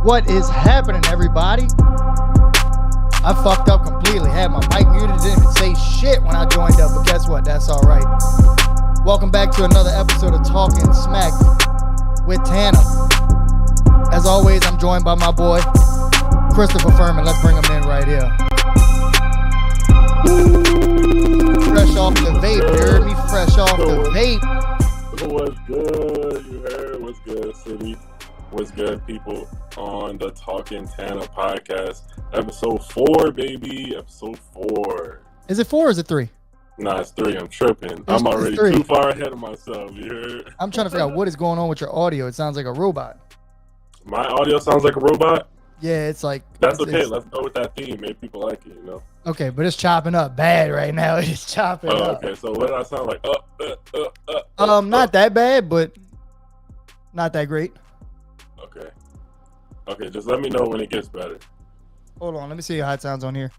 What is happening, everybody? I fucked up completely. Had my mic muted, didn't even say shit when I joined up, but guess what? That's all right. Welcome back to another episode of Talking Smack with Tana. As always, I'm joined by my boy, Christopher Fermin. Let's bring him in right here. Fresh off the vape, you heard me? Fresh off the vape. What's good? You heard? What's good, city? What's good, people? On the Talking Tana podcast, episode 4, baby. Episode 4. Is it 4 or is it 3? Nah, it's 3. I'm tripping. I'm already too far ahead of myself. You heard? I'm trying to figure out what is going on with your audio. It sounds like a robot. My audio sounds like a robot? Yeah, it's like... That's okay. Let's go with that theme. Maybe people like it, you know? Okay, but it's chopping up bad right now. It's chopping up. Okay, so what did I sound like? Not that bad, but not that great. Okay, just let me know when it gets better. Hold on, let me see how it sounds on here.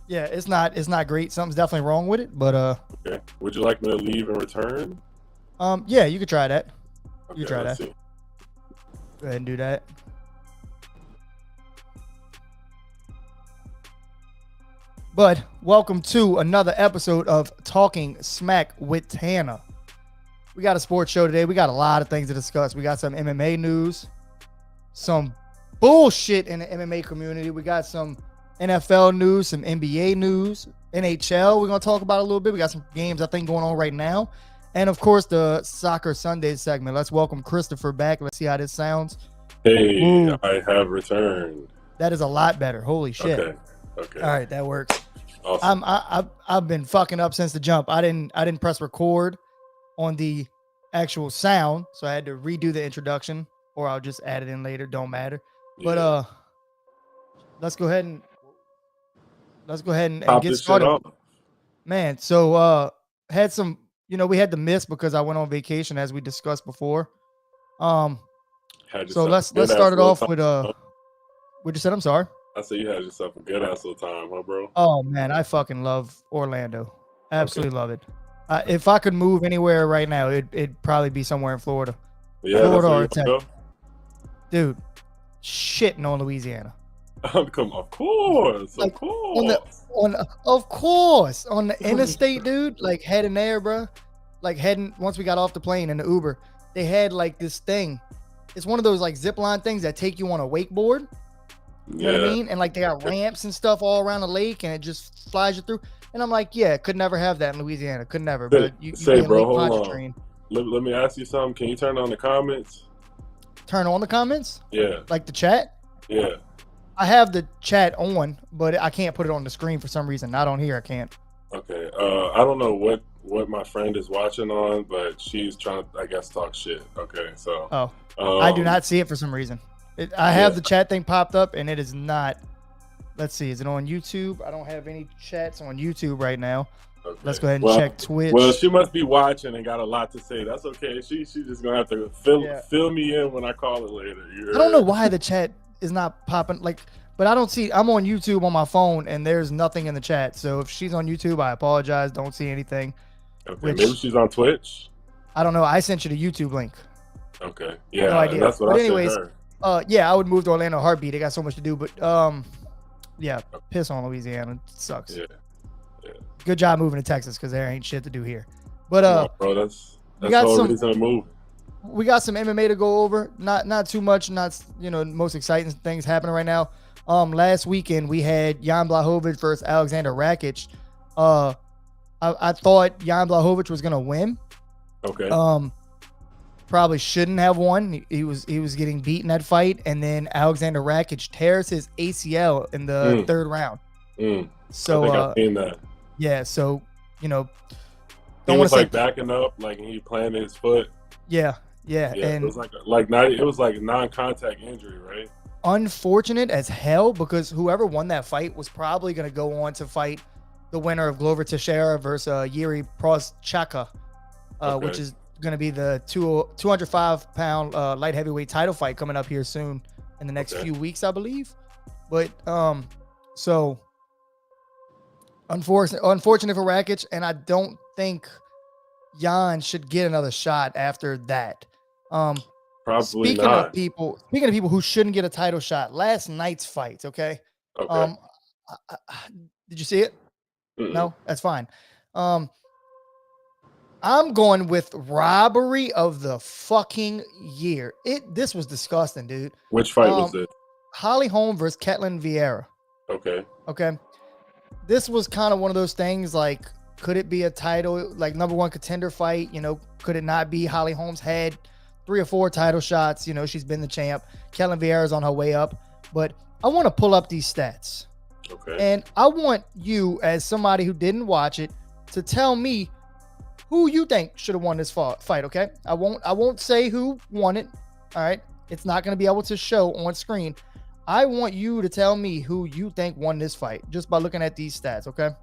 Yeah, it's not great. Something's definitely wrong with it, but Okay. Would you like me to leave and return? Yeah, you could try that. Okay, You try that. see. Go ahead and do that. But welcome to another episode of Talking Smack with Tana. We got a sports show today. We got a lot of things to discuss. We got some MMA news, some bullshit in the MMA community. We got some NFL news, some NBA news, NHL. We're going to talk about a little bit. We got some games, I think, going on right now. And, of course, the Soccer Sunday segment. Let's welcome Christopher back. Let's see how this sounds. Hey, Ooh. I have returned. That is a lot better. Holy shit. Okay. All right, that works. Awesome. I've been fucking up since the jump. I didn't press record on the actual sound, so I had to redo the introduction, or I'll just add it in later. Don't matter. But let's go ahead and Pop get this started. shit off. Man, so had some, we had to miss because I went on vacation as we discussed before. So let's start it off with what you said. I'm sorry. I said you had yourself a good ass little time, huh, bro? Oh man, I fucking love Orlando. Absolutely love it. If I could move anywhere right now, it'd probably be somewhere in Florida. Yeah, Florida or that's where you Texas. Dude, shitting on Louisiana. Come, of course, Like, of course. Of course, on the interstate, dude, like heading there, bro. Like once we got off the plane in the Uber, they had like this thing. It's one of those like zip line things that take you on a wakeboard. You know what I mean? And like they got ramps and stuff all around the lake, and it just flies you through. And I'm like, yeah, could never have that in Louisiana. Could never. But you Say, be in bro, Lake hold on. Pontchartrain. Let me ask you something. Can you turn on the comments? Turn on the comments? Yeah. Like the chat? Yeah. I have the chat on, but I can't put it on the screen for some reason. Not on here, I can't. Okay. I don't know what my friend is watching on, but she's trying to, I guess, talk shit. Okay, so. I do not see it for some reason. I have the chat thing popped up, and it is not. Let's see. Is it on YouTube? I don't have any chats on YouTube right now. Okay. Let's go ahead and check Twitch. Well, she must be watching and got a lot to say. That's okay. She's just gonna have to fill me in when I call her later. I don't know why the chat is not popping. But I don't see. I'm on YouTube on my phone, and there's nothing in the chat. So if she's on YouTube, I apologize. Don't see anything. Okay. Maybe she's on Twitch. I don't know. I sent you the YouTube link. Okay. Yeah. No idea. That's what but I anyways, sent her. Yeah, I would move to Orlando heartbeat. They got so much to do, but yeah, piss on Louisiana. It sucks. Yeah. Good job moving to Texas because there ain't shit to do here. But Come on, bro, that's the whole reason to move. We got some MMA to go over. Not too much. Not most exciting things happening right now. Last weekend we had Jan Blachowicz versus Alexander Rakic. I thought Jan Blachowicz was gonna win. Okay. Probably shouldn't have won. He was getting beat in that fight, and then Alexander Rakic tears his ACL in the third round. So I think I've seen that. Yeah, so he was like backing up, like he planted his foot. Yeah, it and was like non-contact injury, right? Unfortunate as hell, because whoever won that fight was probably going to go on to fight the winner of Glover Teixeira versus Yuri Prochazka, which is going to be the 205-pound light heavyweight title fight coming up here soon in the next few weeks, I believe. But so unfortunate for Rakic, and I don't think Jan should get another shot after that. Probably not. Speaking of people who shouldn't get a title shot, last night's fights, okay? Okay. Um, did you see it? Mm-mm. No, that's fine. I'm going with robbery of the fucking year. This was disgusting, dude. Which fight was this? Holly Holm versus Ketlin Vieira. Okay. Okay. This was kind of one of those things like, could it be a title, like number one contender fight? Could it not be? Holly Holm's had 3 or 4 title shots. She's been the champ. Ketlin Vieira's on her way up. But I want to pull up these stats. Okay. And I want you, as somebody who didn't watch it, to tell me who you think should have won this fight, okay? I won't say who won it, all right? It's not going to be able to show on screen. I want you to tell me who you think won this fight just by looking at these stats, okay? Let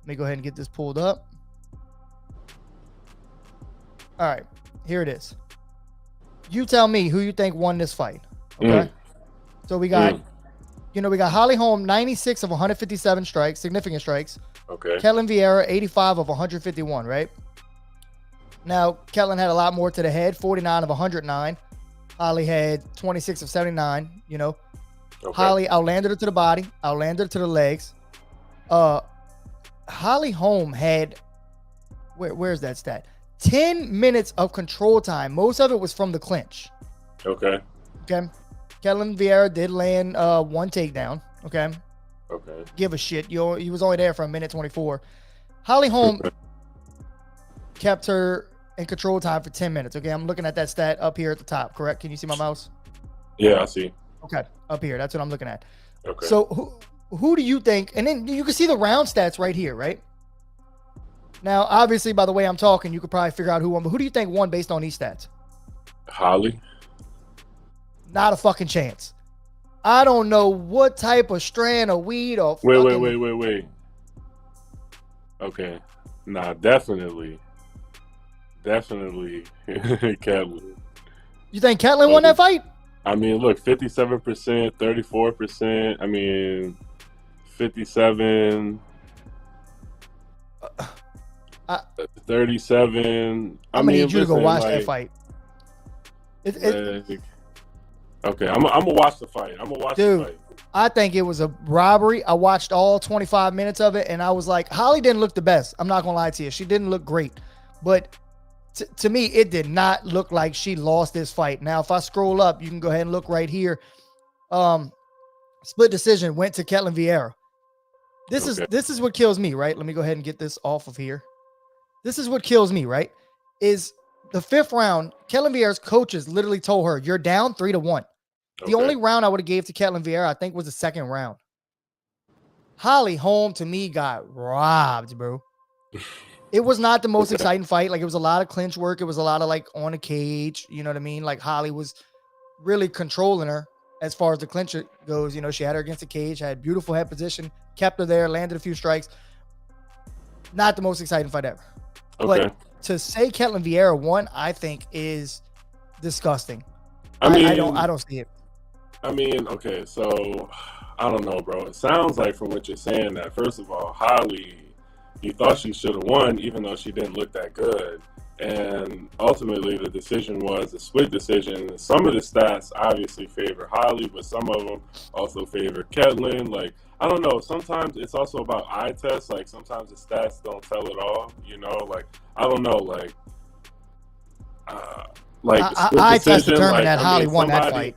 me go ahead and get this pulled up. All right, here it is. You tell me who you think won this fight, okay? So we got, we got Holly Holm, 96 of 157 strikes, significant strikes. Okay. Ketlin Vieira, 85 of 151, right? Now, Ketlin had a lot more to the head, 49 of 109. Holly had 26 of 79, Okay. Holly outlanded her to the body, outlanded her to the legs. Holly Holm had, where's that stat? 10 minutes of control time. Most of it was from the clinch. Okay. Okay. Ketlin Vieira did land one takedown. Okay. Okay. Give a shit. He was only there for 1:24. Holly Holm kept her in control time for 10 minutes. Okay, I'm looking at that stat up here at the top, correct? Can you see my mouse? Yeah, I see. Okay, up here. That's what I'm looking at. Okay. So who do you think, and then you can see the round stats right here, right? Now, obviously, by the way I'm talking, you could probably figure out who won, but who do you think won based on these stats? Holly? Not a fucking chance. I don't know what type of strand of weed or Wait. Okay. Nah, definitely Ketlin. You think Ketlin won that fight? I mean, look, 57%, 34%. I mean, 57, 37. I'm gonna need you to go watch that fight. Okay, I'm gonna watch the fight. The fight. I think it was a robbery. I watched all 25 minutes of it, and I was like, Holly didn't look the best. I'm not gonna lie to you. She didn't look great. But to me, it did not look like she lost this fight. Now, if I scroll up, you can go ahead and look right here. Split decision went to Ketlin Vieira. This is what kills me, right? Let me go ahead and get this off of here. This is what kills me, right? Is the 5th round, Ketlin Vieira's coaches literally told her, you're down 3-1. The only round I would have gave to Ketlin Vieira, I think, was the 2nd round. Holly Holm, to me, got robbed, bro. It was not the most exciting fight. Like, it was a lot of clinch work. It was a lot of, like, on a cage. You know what I mean? Like, Holly was really controlling her as far as the clinch goes. She had her against the cage, had beautiful head position, kept her there, landed a few strikes. Not the most exciting fight ever. Okay. But to say Ketlin Vieira won, I think is disgusting. I don't see it. I mean, okay, so I don't know, bro. It sounds like from what you're saying that, first of all, Holly, you thought she should have won, even though she didn't look that good. And ultimately, the decision was a split decision. Some of the stats obviously favor Holly, but some of them also favor Ketlin. Like, I don't know. Sometimes it's also about eye tests. Like, sometimes the stats don't tell it all. Like, I don't know. Like eye test determined that Holly won that fight.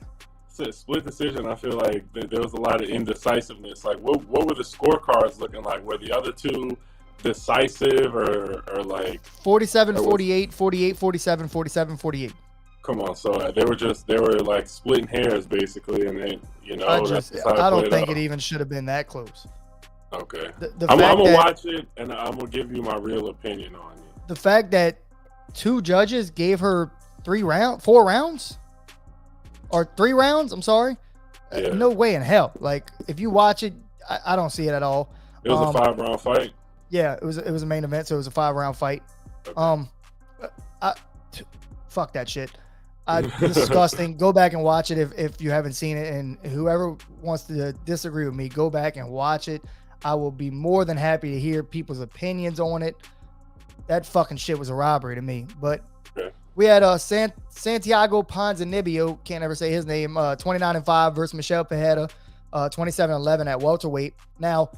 Split decision, I feel like there was a lot of indecisiveness. Like, what were the scorecards looking like? Were the other two decisive or like 47-48, 48-47, 47-48? Come on, so they were like splitting hairs basically, and they, I don't think it even should have been that close. Okay, I'm gonna watch it and I'm gonna give you my real opinion on it. The fact that 2 judges gave her 4 rounds. Or 3 rounds, I'm sorry. Yeah. No way in hell. Like, if you watch it, I don't see it at all. It was a 5-round fight. Yeah, it was a main event, so it was a 5-round fight. Okay. Fuck that shit. Disgusting. Go back and watch it if you haven't seen it, and whoever wants to disagree with me, go back and watch it. I will be more than happy to hear people's opinions on it. That fucking shit was a robbery to me. But We had Santiago Ponzinibbio, can't ever say his name, 29-5 versus Michelle Pereira, 27-11 at welterweight. Now,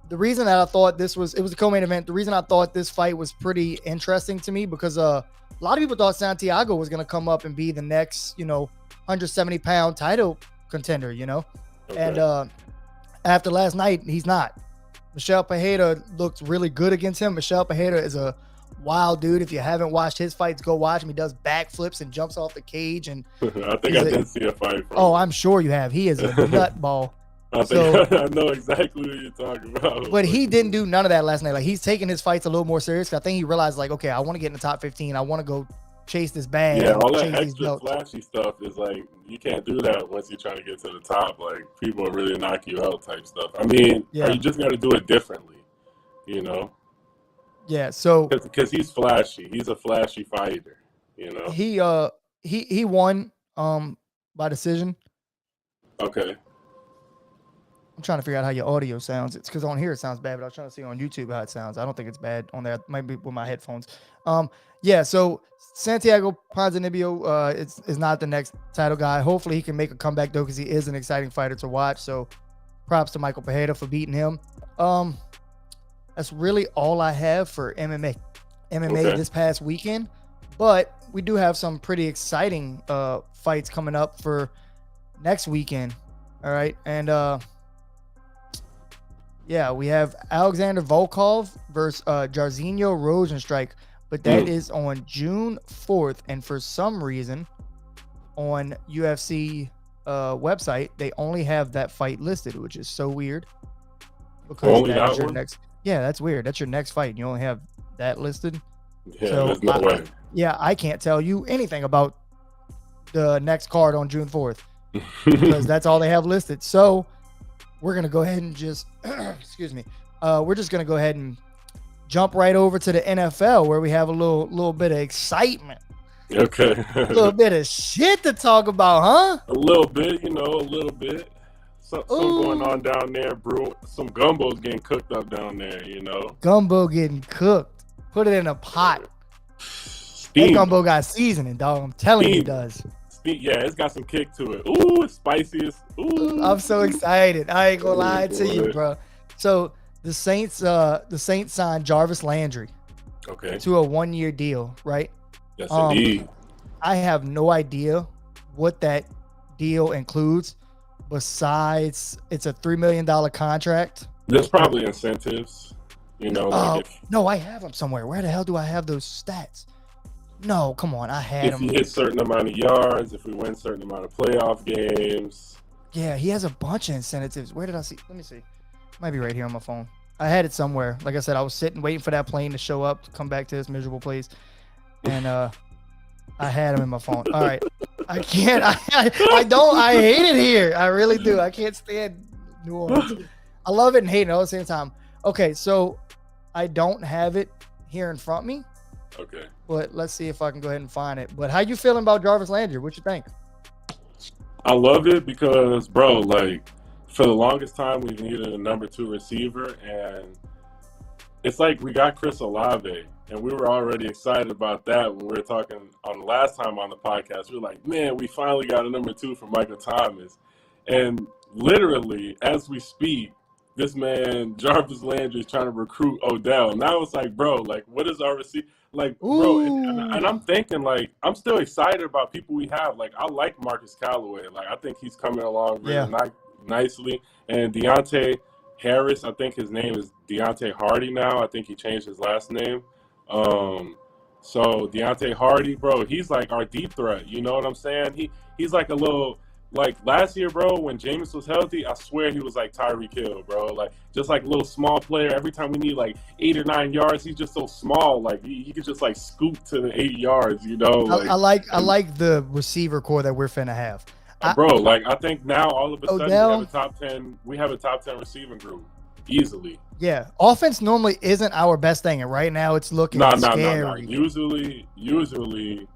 the reason that I thought it was a co-main event, the reason I thought this fight was pretty interesting to me because a lot of people thought Santiago was going to come up and be the next, 170-pound title contender, Okay. And after last night, he's not. Michelle Pereira looked really good against him. Michelle Pereira is a wild dude. If you haven't watched his fights, go watch him. He does backflips and jumps off the cage. And I think I did see a fight from him. I'm sure you have. He is a nutball. I know exactly what you're talking about. But he didn't do none of that last night. Like, he's taking his fights a little more serious. I think he realized, like, okay, I want to get in the top 15. I want to go chase this bag. Yeah, all that extra flashy stuff is like, you can't do that once you're trying to get to the top. Like, people will really knock you out type stuff. I mean, you just got to do it differently, Yeah, so because he's flashy. He's a flashy fighter, He won by decision. Okay. I'm trying to figure out how your audio sounds. It's because on here it sounds bad, but I was trying to see on YouTube how it sounds. I don't think it's bad on there. It might be with my headphones. So Santiago Ponzinibbio is not the next title guy. Hopefully he can make a comeback, though, because he is an exciting fighter to watch. So props to Michael Pereira for beating him. That's really all I have for MMA this past weekend. But we do have some pretty exciting fights coming up for next weekend. All right. And we have Alexander Volkov versus Jairzinho Rosenstrike. But that is on June 4th. And for some reason, on UFC website, they only have that fight listed, which is so weird. Because that's your next. Yeah, that's weird. That's your next fight. You only have that listed. Yeah, so there's no way. Yeah, I can't tell you anything about the next card on June 4th because that's all they have listed. So we're going to go ahead and just, excuse me. We're just going to go ahead and jump right over to the NFL where we have a little bit of excitement. Okay. A little bit of shit to talk about, huh? A little bit, a little bit. Something going on down there, bro. Some gumbo's getting cooked up down there, Gumbo getting cooked. Put it in a pot. That gumbo got seasoning, dog. I'm telling you it does. Yeah, it's got some kick to it. Ooh, it's spicy. Ooh. I'm so excited. I ain't gonna lie to you, bro. So the Saints signed Jarvis Landry. Okay. To a 1-year deal, right? Yes, indeed. I have no idea what that deal includes. Besides, it's a $3 million contract. There's probably incentives, No, I have them somewhere. Where the hell do I have those stats? No, come on, I had them. If you hit a certain amount of yards, if we win a certain amount of playoff games. Yeah, he has a bunch of incentives. Where did I see? Let me see. Might be right here on my phone. I had it somewhere. Like I said, I was sitting waiting for that plane to show up to come back to this miserable place, and I had him in my phone. All right. I can't. I don't. I hate it here. I really do. I can't stand New Orleans. I love it and hate it all at the same time. Okay, so I don't have it here in front of me. Okay. But let's see if I can go ahead and find it. But how you feeling about Jarvis Landry? What you think? I love it because, bro, like, for the longest time, we needed a number 2 receiver, and it's like we got Chris Olave. And we were already excited about that when we were talking on the last time on the podcast. We were like, man, we finally got a number 2 for Michael Thomas. And literally, as we speak, this man, Jarvis Landry, is trying to recruit Odell. Now it's like, bro, like, what is our receiver? Like, bro, and I'm thinking, like, I'm still excited about people we have. Like, I like Marcus Callaway. Like, I think he's coming along really nicely. And Deontay Harris, I think his name is Deontay Hardy now. I think he changed his last name. So Deontay Hardy, bro, he's like our deep threat. You know what I'm saying? He's like a little, like last year, bro, when Jameis was healthy, I swear he was like Tyreek Hill, bro. Like just like a little small player. Every time we need like 8 or 9 yards, he's just so small. Like he could just like scoop to the 80 yards. Like, I like the receiver core that we're finna have, bro. Like I think now all of a sudden we have a top 10 receiving group easily. Yeah, offense normally isn't our best thing, and right now it's looking scary. No. Usually,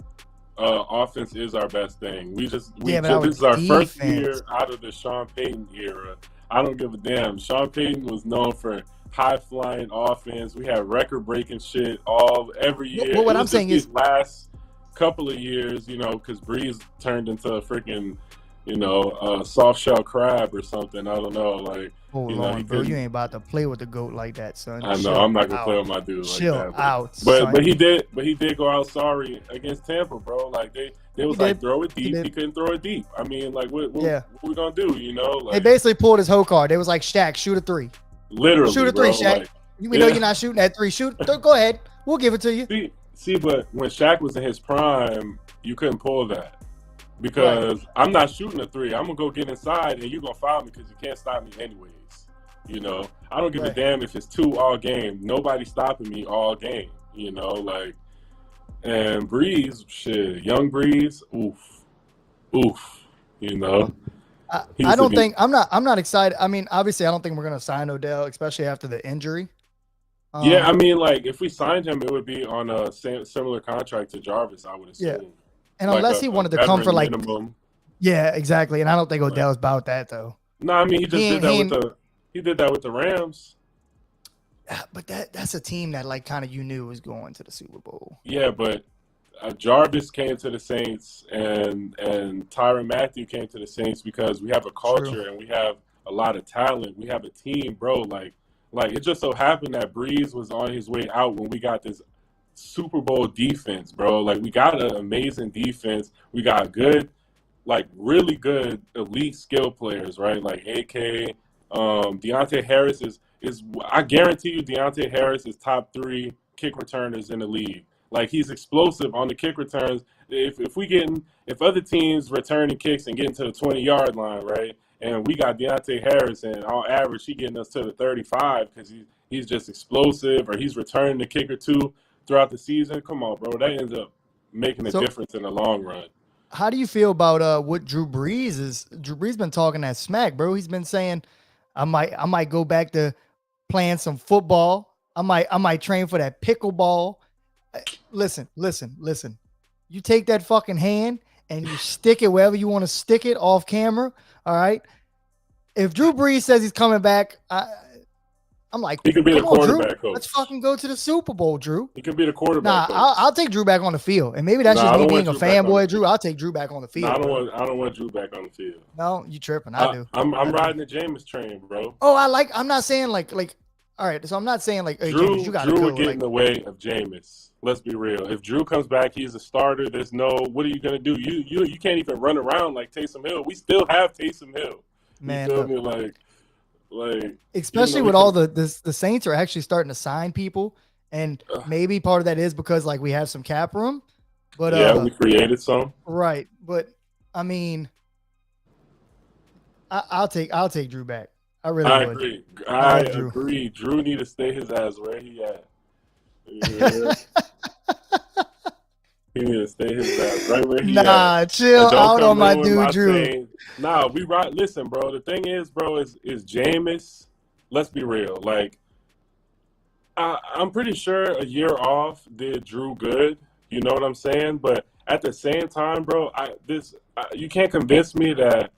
offense is our best thing. This is our first year out of the Sean Payton era. I don't give a damn. Sean Payton was known for high flying offense. We had record breaking shit every year. Well, what I'm saying is couple of years, because Breeze turned into a freaking, a soft shell crab or something. I don't know. Like, Hold he on, bro. You couldn't. ain't about to play with the GOAT like that, son. I know Chill I'm not gonna play out. with my dude like Chill that, out, but son. he did go out sorry against Tampa, bro. Like they was He like did. throw it He deep. did. He couldn't throw it deep. I mean, like Yeah. what we gonna do? They Like basically pulled his whole card. They was like, Shaq, shoot a three. literally, Shoot a bro. three, Shaq. Like We know you're not shooting that three. Shoot. Go ahead. We'll give it to you. See, but when Shaq was in his prime, you couldn't pull that because I'm not shooting a three. I'm gonna go get inside, and you're gonna foul me because you can't stop me anyways. I don't give a damn if it's 2 all game. Nobody's stopping me all game. Like, and Breeze, shit, young Breeze, oof. I don't think I'm not excited. I mean, obviously, I don't think we're gonna sign Odell, especially after the injury. Yeah, I mean, like if we signed him, it would be on a similar contract to Jarvis, I would assume. Yeah, and like unless he wanted to come for like minimum. Yeah, exactly. And I don't think Odell's about that though. No, I mean he did that with the Rams. But that's a team that like kind of you knew was going to the Super Bowl. Yeah, but Jarvis came to the Saints and Tyrann Mathieu came to the Saints because we have a culture and we have a lot of talent. We have a team, bro. Like it just so happened that Breeze was on his way out when we got this Super Bowl defense, bro. Like we got an amazing defense. We got good, like really good elite skill players, right? Like AK, Deontay Harris is I guarantee you Deontay Harris is top 3 kick returners in the league. Like he's explosive on the kick returns. If other teams returning kicks and getting to the 20-yard line, right? And we got Deontay Harris, and on average, he getting us to the 35 because he's just explosive, or he's returning the kick or 2 throughout the season. Come on, bro. That ends up making a difference in the long run. How do you feel about what Drew Brees is? Drew Brees been talking that smack, bro. He's been saying, I might go back to playing some football. I might train for that pickleball. Listen. You take that fucking hand and you stick it wherever you want to stick it off camera. All right. If Drew Brees says he's coming back, I'm like, he could be the quarterback coach. Let's fucking go to the Super Bowl, Drew. He could be the quarterback coach. I'll take Drew back on the field. And maybe that's just me being a fanboy, Drew. I'll take Drew back on the field. No, I don't want Drew back on the field. No, you tripping. I do. I'm riding the Jameis train, bro. Oh, I'm not saying like all right, so I'm not saying like, hey, Drew, Jameis, you got to Drew go. would get in the way of Jameis. Let's be real. If Drew comes back, he's a starter. There's no, what are you gonna do? You can't even run around like Taysom Hill. We still have Taysom Hill. Man, you feel me? Like especially with all the Saints are actually starting to sign people, and maybe part of that is because like we have some cap room. But yeah, we created some. Right, but I mean, I'll take Drew back. I really would. I agree. Drew need to stay his ass where he at. Yeah. He need to stay his ass right where he at. Nah, chill out on my dude, Drew. Nah, we right. Listen, bro. The thing is, bro, is Jameis. Let's be real. Like, I'm pretty sure a year off did Drew good. You know what I'm saying? But at the same time, bro, you can't convince me that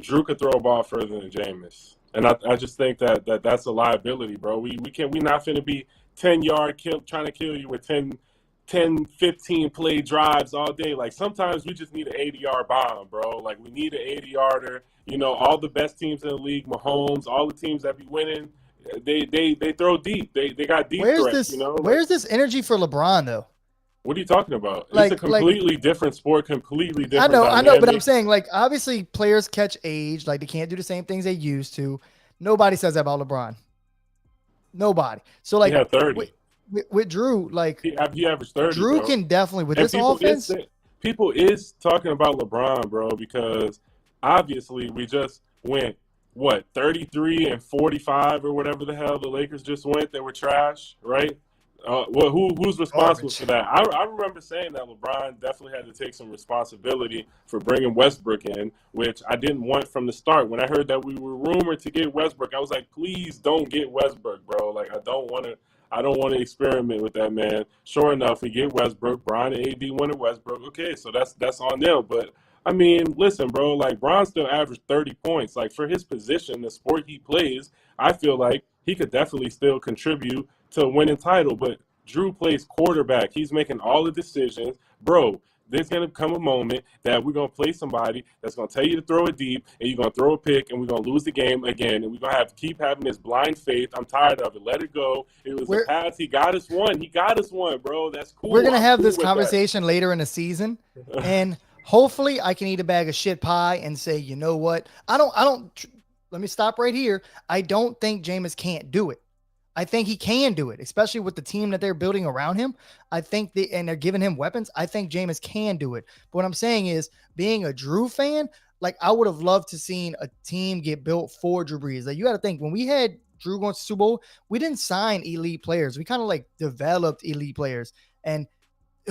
Drew could throw a ball further than Jameis. And I just think that's a liability, bro. We not finna be 10-yard trying to kill you with 10, 15 play drives all day. Like sometimes we just need an 80-yard bomb, bro. Like we need an 80-yarder. All the best teams in the league, Mahomes, all the teams that be winning, they throw deep. They got deep threats. Where's this energy for LeBron though? What are you talking about? It's a completely different sport, completely different. I know, but I'm saying like obviously players catch age, like they can't do the same things they used to. Nobody says that about LeBron. Nobody. So like he had 30. With Drew, like he averaged 30. Drew bro. Can definitely with this offense. People is talking about LeBron, bro, because obviously we just went 33 and 45 or whatever the hell the Lakers just went. They were trash, right? Who's responsible for that? I remember saying that LeBron definitely had to take some responsibility for bringing Westbrook in, which I didn't want from the start. When I heard that we were rumored to get Westbrook, I was like, please don't get Westbrook, bro. Like I don't want to experiment with that, man. Sure enough, we get Westbrook. Bron and AD wanted Westbrook. Okay, so that's on them. But I mean, listen, bro. Like Bron still averaged 30 points. Like for his position, the sport he plays, I feel like he could definitely still contribute to a winning title. But Drew plays quarterback. He's making all the decisions. bro, there's going to come a moment that we're going to play somebody that's going to tell you to throw it deep, and you're going to throw a pick, and we're going to lose the game again, and we're going to have to keep having this blind faith. I'm tired of it. Let it go. It was a pass. He got us one. He got us one, bro. That's cool. We're going to have this conversation later in the season, and hopefully I can eat a bag of shit pie and say, you know what? Let me stop right here. I don't think Jameis can't do it. I think he can do it, especially with the team that they're building around him. I think and they're giving him weapons. I think Jameis can do it. But what I'm saying is, being a Drew fan, like, I would have loved to seen a team get built for Drew Brees. Like, you got to think, when we had Drew going to Super Bowl, we didn't sign elite players. We kind of like developed elite players. And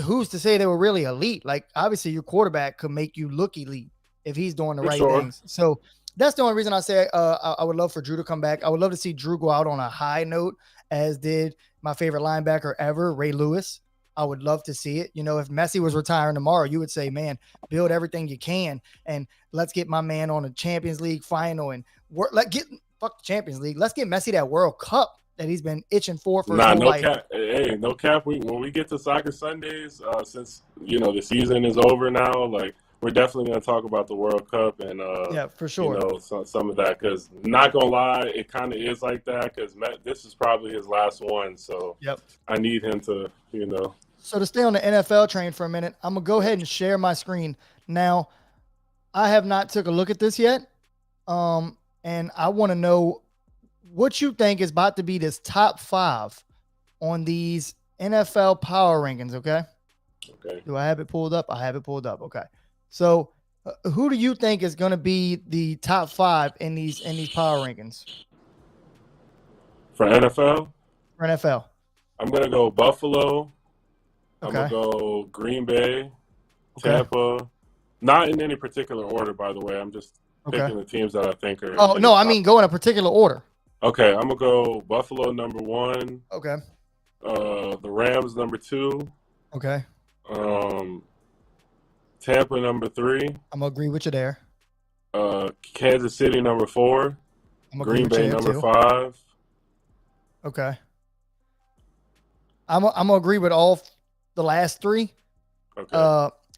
who's to say they were really elite? Like, obviously your quarterback could make you look elite if he's doing the right things. So that's the only reason I say I would love for Drew to come back. I would love to see Drew go out on a high note, as did my favorite linebacker ever, Ray Lewis. I would love to see it. You know, if Messi was retiring tomorrow, you would say, man, build everything you can, and let's get my man on a Champions League final, and fuck the Champions League. Let's get Messi that World Cup that he's been itching for his whole life. Cap. Hey, no cap. When we get to Soccer Sundays, since, you know, the season is over now, like, we're definitely going to talk about the World Cup and yeah, for sure. You know, some of that, because not gonna lie, it kind of is like that, because this is probably his last one, so yep. I need him to, you know. So to stay on the NFL train for a minute, I'm gonna go ahead and share my screen now. I have not took a look at this yet, and I want to know what you think is about to be this top 5 on these NFL power rankings. Okay. Do I have it pulled up? I have it pulled up. Okay. So, who do you think is going to be the top 5 in these power rankings for NFL? For NFL, I'm going to go Buffalo. Okay. I'm going to go Green Bay, Tampa. Okay. Not in any particular order, by the way. I'm just picking the teams that I think are. Oh no, I mean go in a particular order. Okay, I'm gonna go Buffalo number 1. Okay. The Rams number 2. Okay. Tampa number 3. I'm gonna agree with you there. Kansas City number 4. Green Bay number 5. Okay. I'm gonna agree with all the last 3. Okay.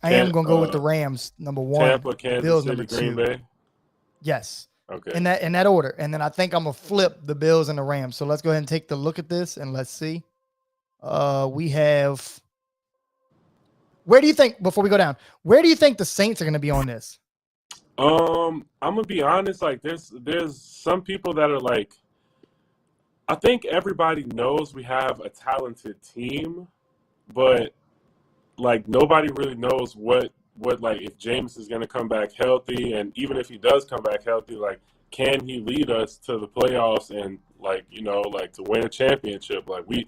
I am gonna go with the Rams number 1. Tampa, Kansas Bills City, number 2. Green Bay. Yes. Okay. In that order, and then I think I'm gonna flip the Bills and the Rams. So let's go ahead and take the look at this, and let's see. We have. Where do you think, before we go down, where do you think the Saints are going to be on this? I'm gonna be honest. Like, there's some people that are like, I think everybody knows we have a talented team, but like nobody really knows what like if James is gonna come back healthy, and even if he does come back healthy, like, can he lead us to the playoffs and, like, you know, like, to win a championship? Like, we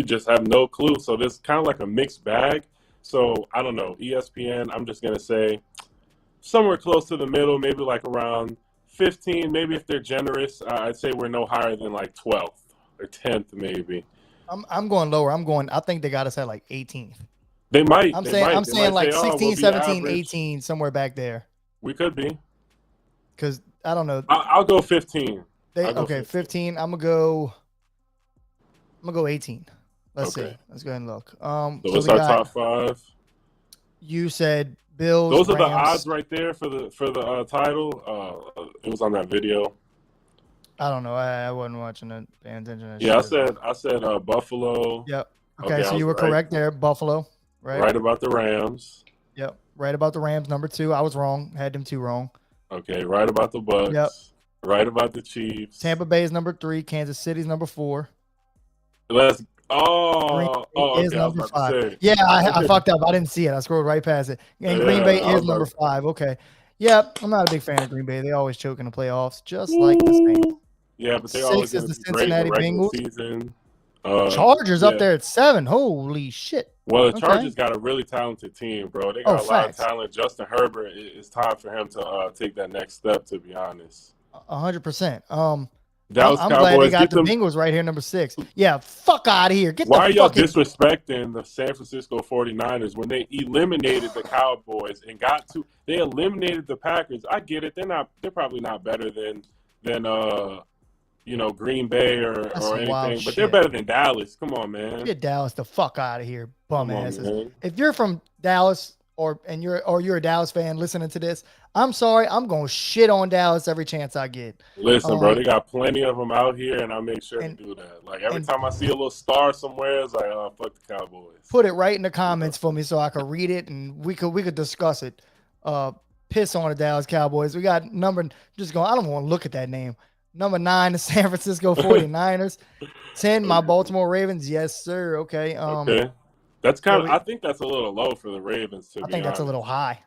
just have no clue. So there's kind of like a mixed bag. So, I don't know. ESPN, I'm just going to say somewhere close to the middle, maybe like around 15. Maybe if they're generous, I'd say we're no higher than like 12th or 10th maybe. I'm going lower. I think they got us at like 18th. They might. I'm saying like 16, 17, 18, somewhere back there. We could be. Because, I don't know. I'll go 15. Okay, 15. I'm going to go 18. Let's see. Let's go ahead and look. So what's our top 5? You said Bills. Those are Rams. the odds right there for the title. It was on that video. I don't know. I wasn't watching it, paying attention. Yeah, I said Buffalo. Yep. Okay, so you were correct there. Buffalo, right? Right about the Rams. Yep. Right about the Rams, number 2. I was wrong. Had them 2 wrong. Okay, right about the Bucks. Yep. Right about the Chiefs. Tampa Bay is number 3. Kansas City's number 4. Okay, is number 5. Yeah, I fucked up. I didn't see it. I scrolled right past it. And Green Bay is number 5. Okay. Yeah, I'm not a big fan of Green Bay. They always choke in the playoffs, just like the Saints. Yeah, but they 6 always is the Cincinnati Bengals. Season. Chargers up there at 7. Holy shit. Well, the Chargers got a really talented team, bro. They got a lot of talent. Justin Herbert, it's time for him to take that next step, to be honest. 100%. I'm glad they got the Bengals right here, number 6. Yeah, fuck out of here. Why are y'all disrespecting the San Francisco 49ers when they eliminated the Cowboys and they eliminated the Packers? I get it. They're probably not better than Green Bay That's or some wild anything, but they're shit. better than Dallas. Come on, man. Get Dallas the fuck out of here, bum Come on, asses. man. If you're from Dallas you're a Dallas fan listening to this, I'm sorry, I'm gonna shit on Dallas every chance I get. Listen, bro, they got plenty of them out here, and I make sure to And do that. Like every and time I see a little star somewhere, it's like, oh, fuck the Cowboys. put it right in the comments for me so I could read it and we could discuss it. Piss on the Dallas Cowboys. We got just going. I don't want to look at that name. Number 9, the San Francisco 49ers. 10, my Baltimore Ravens. Yes, sir. Okay. Okay. That's kind of. I think that's a little low for the Ravens. To I be think that's honest. a little high.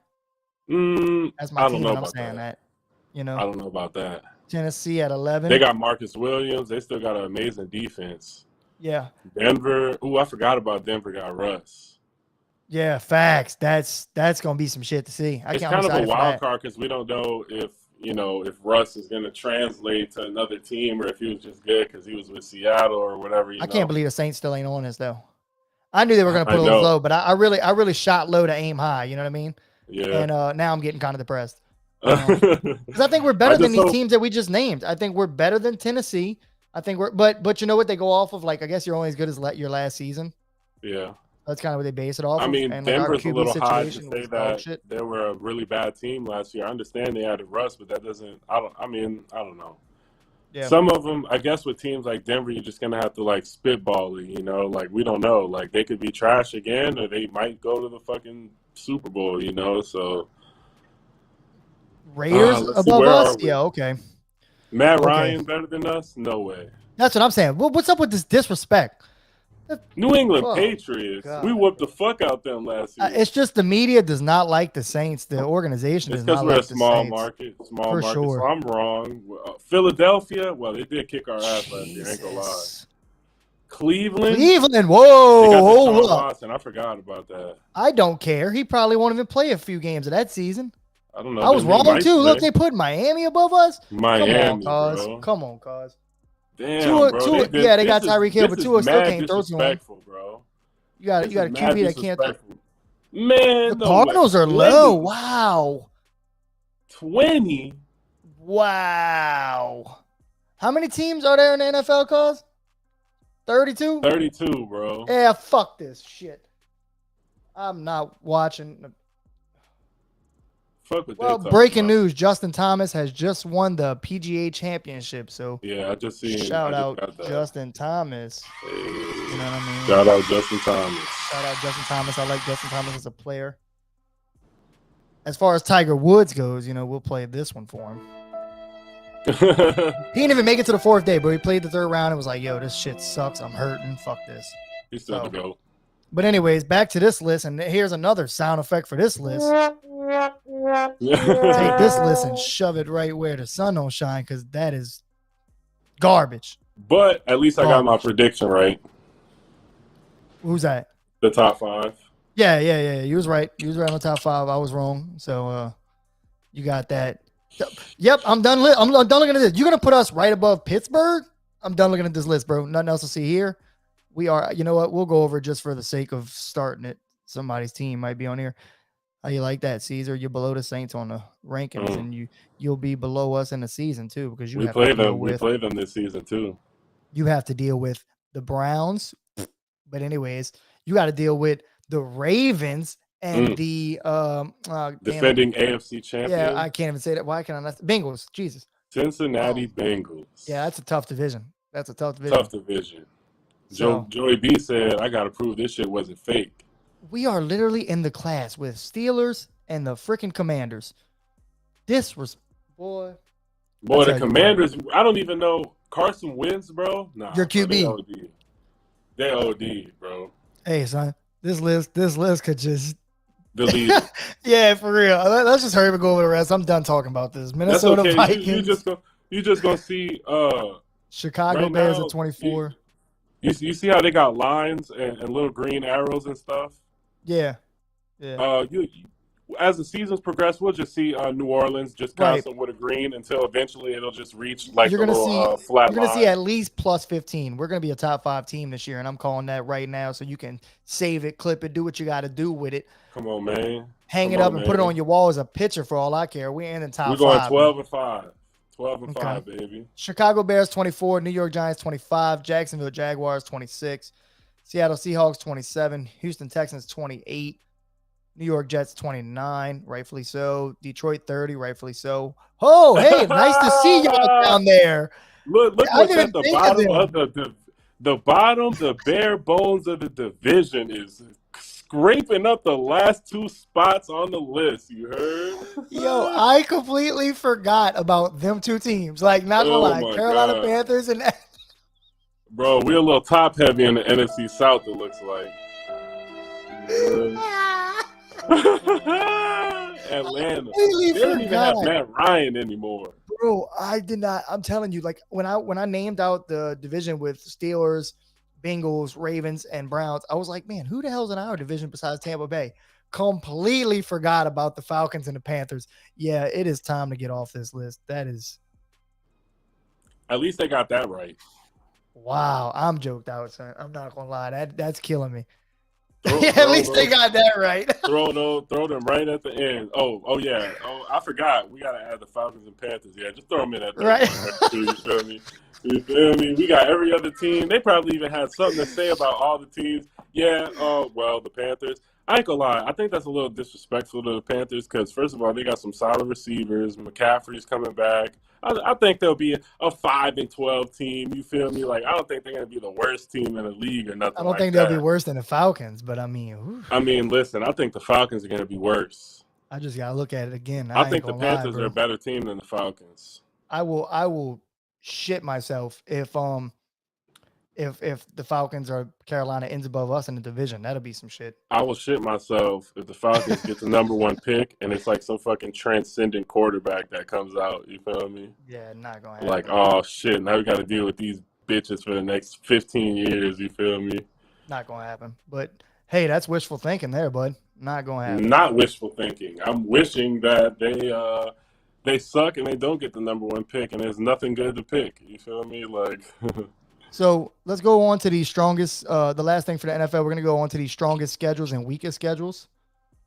That's my team, and I'm saying that. I don't know about that. Tennessee at 11. They got Marcus Williams. They still got an amazing defense. Yeah. Denver. Ooh, I forgot about Denver. Got Russ. Yeah, facts. That's gonna be some shit to see. It's kind of a wild card because we don't know if Russ is going to translate to another team or if he was just good because he was with Seattle or whatever. I can't believe the Saints still ain't on this though. I knew they were going to put it low, but I really shot low to aim high. You know what I mean? Yeah. And now I'm getting kind of depressed because I think we're better than these teams that we just named. I think we're better than Tennessee. I think but you know what they go off of? Like I guess you're only as good as your last season. Yeah. That's kind of what they base it off. I mean, and Denver's a little high to say that they were a really bad team last year. I understand they added Russ, but that doesn't. I don't know. Yeah. Some of them, I guess, with teams like Denver, you're just gonna have to like spitball it. Like we don't know. Like they could be trash again, or they might go to the fucking Super Bowl. So Raiders above us. Yeah. Okay. Matt Ryan better than us? No way. That's what I'm saying. What's up with this disrespect? New England Patriots. God. We whooped the fuck out them last year. It's just the media does not like the Saints. The organization does not like the Saints. It's because we're a small market. Sure. So I'm wrong. Philadelphia, well, they did kick our ass last year. Ain't gonna lie. Cleveland. Whoa, hold up. Watson. I forgot about that. I don't care. He probably won't even play a few games of that season. I don't know. I was wrong too. Look, they put Miami above us. Miami, Come on, cuz. Damn, bro. They got Tyreek Hill, but Tua still can't throw to him. Bro. You got a QB that can't throw. Man, the Cardinals are low. Wow. 20. Wow. How many teams are there in the NFL, cuz? 32? 32, bro. Yeah, fuck this shit. I'm not watching. Fuck with well, breaking news: Justin Thomas has just won the PGA Championship. So yeah, I just seen. Shout out Justin Thomas. Hey. You know what I mean? Shout out Justin Thomas. Shout out Justin Thomas. I like Justin Thomas as a player. As far as Tiger Woods goes, we'll play this one for him. He didn't even make it to the 4th day, but he played the 3rd round and was like, "Yo, this shit sucks. I'm hurting. Fuck this." He's still the GOAT. But anyways, back to this list, and here's another sound effect for this list. Take this list and shove it right where the sun don't shine, because that is garbage. But at least I got my prediction right. Who's that? The top 5. Yeah. You was right. You was right on the top 5. I was wrong. So you got that. Yep, I'm done. I'm done looking at this. You're gonna put us right above Pittsburgh? I'm done looking at this list, bro. Nothing else to see here. We are, you know what? We'll go over it just for the sake of starting it. Somebody's team might be on here. How you like that, Caesar? You're below the Saints on the rankings, and you'll be below us in the season too, because we play them this season too. You have to deal with the Browns, but anyways, you got to deal with the Ravens and the defending AFC champion. Yeah, I can't even say that. Why can I not? Bengals. Jesus. Cincinnati Bengals. Yeah, that's a tough division. Tough division. Joey B said, "I got to prove this shit wasn't fake." We are literally in the class with Steelers and the freaking Commanders. This was, boy, the Commanders. I don't even know Carson Wentz, bro. Nah, your QB. They OD, bro. Hey, son, this list could just delete it. Yeah, for real. Let's just hurry up and go over the rest. I'm done talking about this. Minnesota Vikings. You just gonna see Chicago right Bears now, at 24. You see how they got lines and little green arrows and stuff? Yeah. As the seasons progress, we'll just see New Orleans just constant with a green until eventually it'll just reach like a little flat line. You're going to see at least plus 15. We're going to be a top 5 team this year, and I'm calling that right now, so you can save it, clip it, do what you got to do with it. Come on, man. Hang it up and put it on your wall as a picture for all I care. We're in the top 5. We're going 12-5. 12-5, Okay. baby. Chicago Bears 24, New York Giants 25, Jacksonville Jaguars 26, Seattle Seahawks 27, Houston Texans 28, New York Jets 29, rightfully so, Detroit 30, rightfully so. Oh, hey, nice to see y'all down there. Look I what's didn't at even the think of bottom them. of the bottom, the bare bones of the division is scraping up the last two spots on the list. You heard? Yo, I completely forgot about them two teams. Like, not gonna Oh lie, my Carolina god, Panthers and bro, we're a little top heavy in the NFC South. It looks like. Atlanta. completely They don't even have forgot. Matt Ryan anymore. Bro, I did not. I'm telling you, like when I named out the division with Steelers, Bengals, Ravens, and Browns, I was like, man, who the hell's in our division besides Tampa Bay? Completely forgot about the Falcons and the Panthers. Yeah, it is time to get off this list. That is At least they got that right. wow. I'm joked out, son. I'm not gonna lie. That's killing me. Throw, Yeah, at throw least they those, got that right. throw them right at the end. Oh yeah. Oh, I forgot. We gotta add the Falcons and Panthers. Yeah, just throw them in at 31. Right. Too, you feel me? You feel me? We got every other team. They probably even had something to say about all the teams. Yeah. Oh well, the Panthers. I ain't gonna lie. I think that's a little disrespectful to the Panthers because first of all, they got some solid receivers. McCaffrey's coming back. I think they'll be a 5-12 team. You feel me? Like I don't think they're gonna be the worst team in the league or nothing. I don't think they'll be worse than the Falcons, but I mean, oof. I mean, listen, I think the Falcons are gonna be worse. I just gotta look at it again. I I ain't think the gonna lie, Panthers are bro. a better team than the Falcons. I will shit myself if the Falcons or Carolina ends above us in the division. That'll be some shit. I will shit myself if the Falcons get the number one pick and it's like some fucking transcendent quarterback that comes out. You feel me? Yeah, not gonna happen. Like, oh shit, now we got to deal with these bitches for the next 15 years. You feel me? Not gonna happen. But hey, that's wishful thinking there, bud. Not gonna happen. Not wishful thinking. I'm wishing that they suck and they don't get the number one pick and there's nothing good to pick. You feel me? Like. So let's go on to the strongest. The last thing for the NFL, we're gonna go on to the strongest schedules and weakest schedules.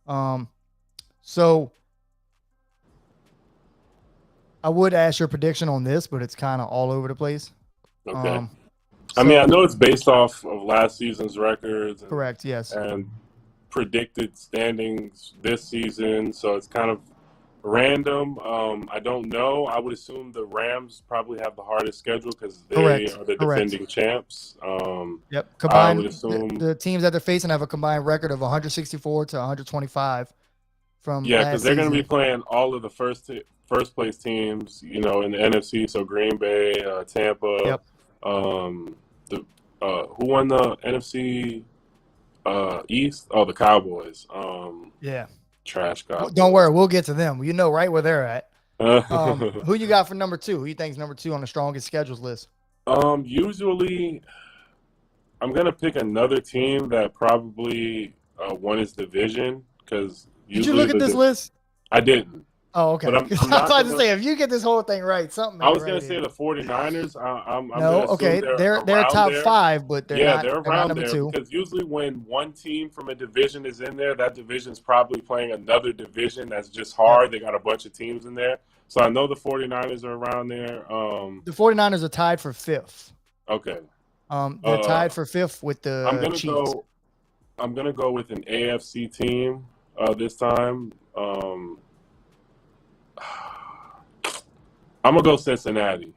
So I would ask your prediction on this, but it's kind of all over the place. Okay. I mean, I know it's based off of last season's records. Correct. Yes. And predicted standings this season, so it's kind of random. I don't know. I would assume the Rams probably have the hardest schedule because they are the defending champs. Yep. Combined, I would assume the teams that they're facing have a combined record of 164 to 125 from because they're going to be playing all of the first place teams, you know, in the NFC. So Green Bay, Tampa. Yep. Who won the NFC East? Oh, the Cowboys. Yeah. Trash Cowboys. Don't worry, we'll get to them. You know right where they're at. Who you got for number 2? Who you think's number 2 on the strongest schedules list? Usually, I'm gonna pick another team that probably won its division because. Did you look at this list? I didn't. Oh, okay. But I'm I was about to say, if you get this whole thing right, something. I was going to say the 49ers. I'm no, okay. They're top there. 5, but they're not. They're around number there 2. because usually when one team from a division is in there, that division's probably playing another division that's just hard. They got a bunch of teams in there. So I know the 49ers are around there. The 49ers are tied for 5th. Okay. They're tied for 5th with the Chiefs. I'm going to go with an AFC team this time. I'm going to go Cincinnati.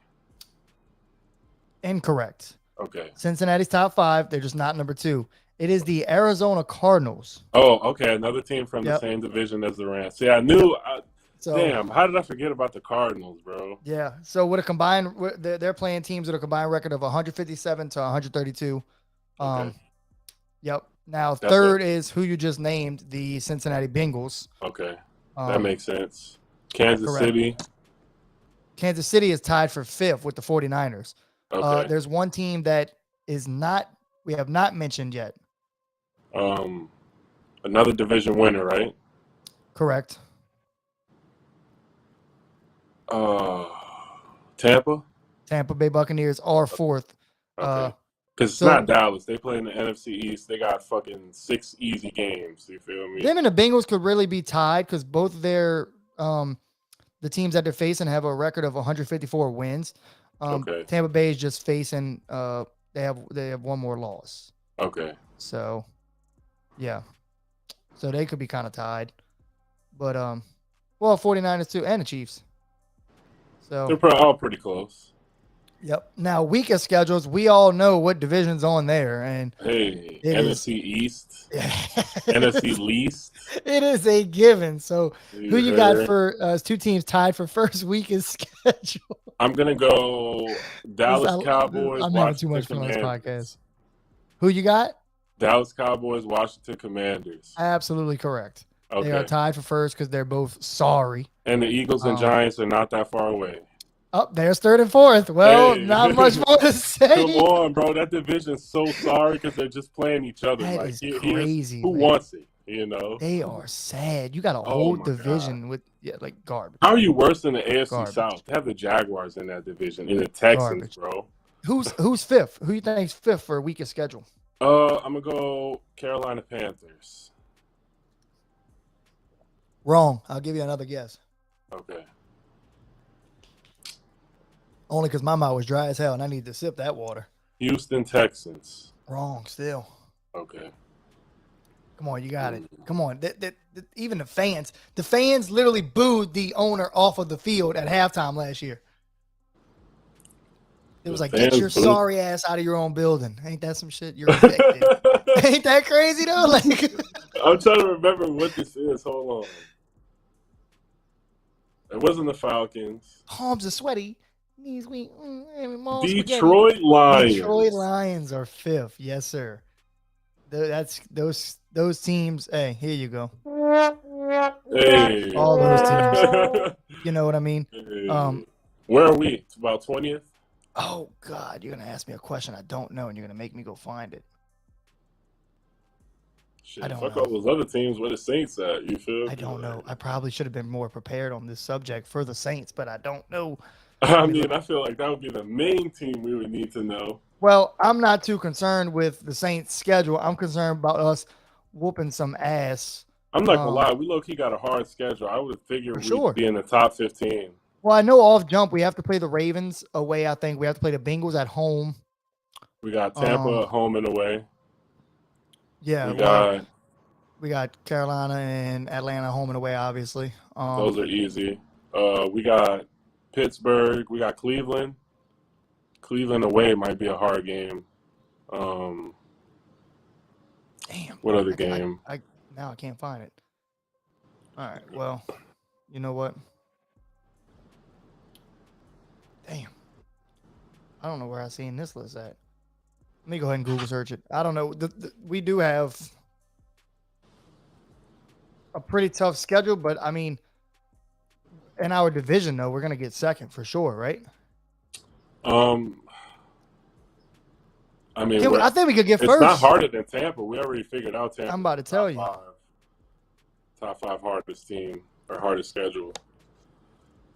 Incorrect. Okay. Cincinnati's top 5. They're just not number 2. It is the Arizona Cardinals. Oh, okay. Another team from the same division as the Rams. See, I knew. Damn, how did I forget about the Cardinals, bro? Yeah. So with a combined, they're playing teams with a combined record of 157 to 132. Okay. Yep. Now, third is who you just named, the Cincinnati Bengals. Okay. That makes sense. Kansas City. Kansas City is tied for 5th with the 49ers. Okay. There's one team that we have not mentioned yet. Another division winner, right? Correct. Tampa Bay Buccaneers are 4th. Okay. Because it's not Dallas. They play in the NFC East. They got fucking 6 easy games. You feel me? Them and the Bengals could really be tied because both their the teams that they're facing have a record of 154 wins. Okay. Tampa Bay is just facing. They have one more loss. Okay. So, yeah. So they could be kind of tied. But well, 49ers too, and the Chiefs. So They're all pretty close. yep. Now weakest schedules, we all know what division's on there, and Hey, it is NFC East, NFC least. it is a given. So who you got heard? for two teams tied for first weakest schedule? I'm gonna go Dallas Cowboys, I'm having too Washington much fun on this podcast. Commanders. Who you got? Dallas Cowboys, Washington Commanders. Absolutely correct. Okay. They are tied for first because they're both sorry. And the Eagles and Giants are not that far away. Oh, there's third and fourth. Well, Hey. not much more to say. Come on, bro. That division's so sorry because they're just playing each other. That like, is crazy. Who man. wants it? You know? They are sad. You got a whole my division God. with like garbage. How are you worse than the AFC Garbage. South? They have the Jaguars in that division and the Texans, Garbage. bro. Who's fifth? Who you think's fifth for weakest schedule? I'm gonna go Carolina Panthers. Wrong. I'll give you another guess. Okay. Only because my mouth was dry as hell and I need to sip that water. Houston Texans. Wrong. Still. Okay. Come on, you got it. Come on. Even the fans literally booed the owner off of the field at halftime last year. It was like, get your sorry ass out of your own building. Ain't that some shit? You're infected. Ain't that crazy though? Like, I'm trying to remember what this is. Hold on. It wasn't the Falcons. palms are sweaty. Knees weak. Detroit Lions. Detroit Lions are fifth. Yes, sir. That's those teams. Hey, here you go. Hey. All those teams. You know what I mean? Hey. Where are we? It's about 20th? Oh, God. You're going to ask me a question I don't know, and you're going to make me go find it. Shit, I don't fuck know. all those other teams. Where the Saints at? You feel? I don't know. I probably should have been more prepared on this subject for the Saints, but I don't know. I mean, I feel like that would be the main team we would need to know. Well, I'm not too concerned with the Saints' schedule. I'm concerned about us whooping some ass. I'm not gonna lie, we low-key got a hard schedule. I would have figured we'd be in the top 15. Well, I know off jump we have to play the Ravens away. I think we have to play the Bengals at home. We got Tampa at home and away. Yeah, we got Carolina and Atlanta home and away. Obviously, those are easy. We got Pittsburgh. We got Cleveland. Cleveland away might be a hard game. Damn. What other game? Now I can't find it. All right. Well, you know what? Damn. I don't know where I seen this list at. Let me go ahead and Google search it. I don't know. We do have a pretty tough schedule, but I mean, in our division, though, we're gonna get second for sure, right? I mean, I think we could get first. It's not harder than Tampa. We already figured out Tampa. I'm about to tell you. Top five hardest team or hardest schedule.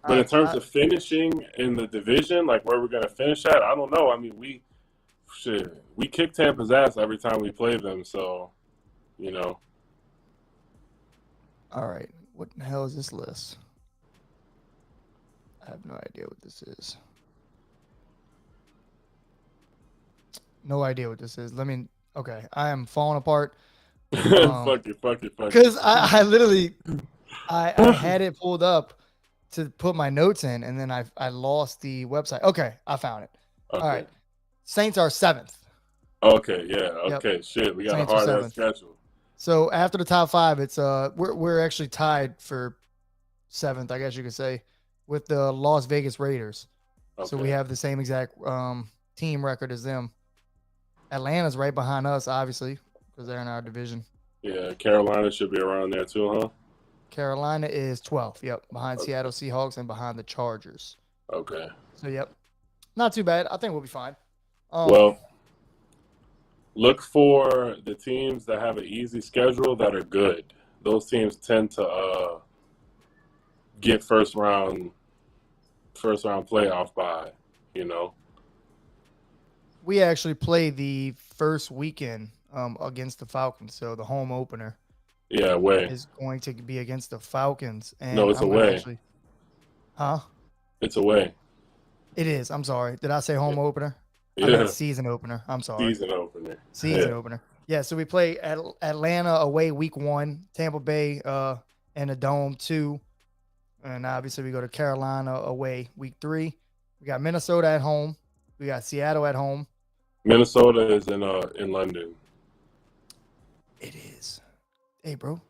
But in terms of finishing in the division, like where we're gonna finish at, I don't know. I mean, we kick Tampa's ass every time we play them, so you know. All right, what the hell is this list? I have no idea what this is. No idea what this is. Okay, I am falling apart. Fuck it. Because I literally, I had it pulled up to put my notes in, and then I lost the website. Okay, I found it. Okay. All right, Saints are seventh. Okay, yeah. Okay, yep. Shit, we got Saints a hard ass schedule. So after the top five, it's we're actually tied for seventh, I guess you could say, with the Las Vegas Raiders. Okay. So we have the same exact team record as them. Atlanta's right behind us, obviously, because they're in our division. Yeah, Carolina should be around there too, huh? Carolina is 12th, yep, behind Seattle Seahawks and behind the Chargers. Okay. So, yep, not too bad. I think we'll be fine. Well, look for the teams that have an easy schedule that are good. Those teams tend to get first round playoff bye, you know. We actually play the first weekend against the Falcons, so the home opener away is going to be against the Falcons. And no, it's away. Huh? It's away. It is. I'm sorry. Did I say home opener? I meant Yeah, season opener. I'm sorry. season opener. Season Yeah. opener. Yeah, so we play at Atlanta away week 1, Tampa Bay in the Dome 2, and obviously we go to Carolina away week 3. We got Minnesota at home. We got Seattle at home. Minnesota is in London. It is. Hey, bro,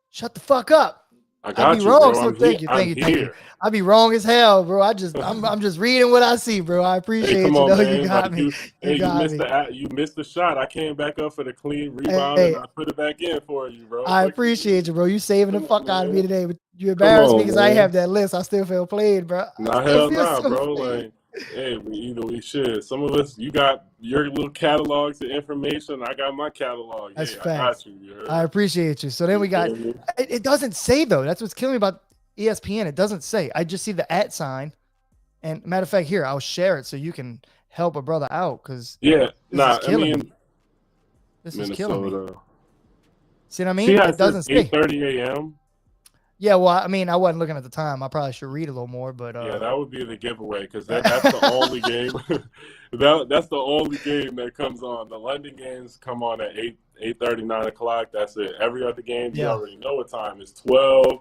shut the fuck up. I I'd be got you, wrong. bro. So I'm here. thank you, thank I'm you, thank you. here. I'd be wrong as hell, bro. I'm just reading what I see, bro. I Hey, appreciate come you. on, No, you man. got Like me. you, You hey, got me. you missed the shot. I came back up for the clean rebound and Hey, I put it back in for you, bro. I Fuck you, appreciate you, bro. You saving the come on, fuck out of me man. today. But you Come embarrassed me on, because I man. have that list. I still feel played, bro. I Nah, still hell feel nah, so bro. played. Like, hey, we should. Some of us, you got your little catalogs of information. I got my catalog. That's Hey, I facts. got you. You I heard? appreciate you. So then You we got feel me? it doesn't say though. That's what's killing me about ESPN. It doesn't say. I just see the @ sign. And matter of fact, here, I'll share it so you can help a brother out because Yeah, this is nah. I killing me. mean, This is killing me. Minnesota. See what I She mean? It has this doesn't say. 8:30 a.m. Yeah, well, I mean, I wasn't looking at the time. I probably should read a little more, but Yeah, that would be the giveaway because that's the only game. That's the only game that comes on. The London games come on at 8:30, 9 o'clock. That's it. Every other game, you yeah. already know what time. It's 12,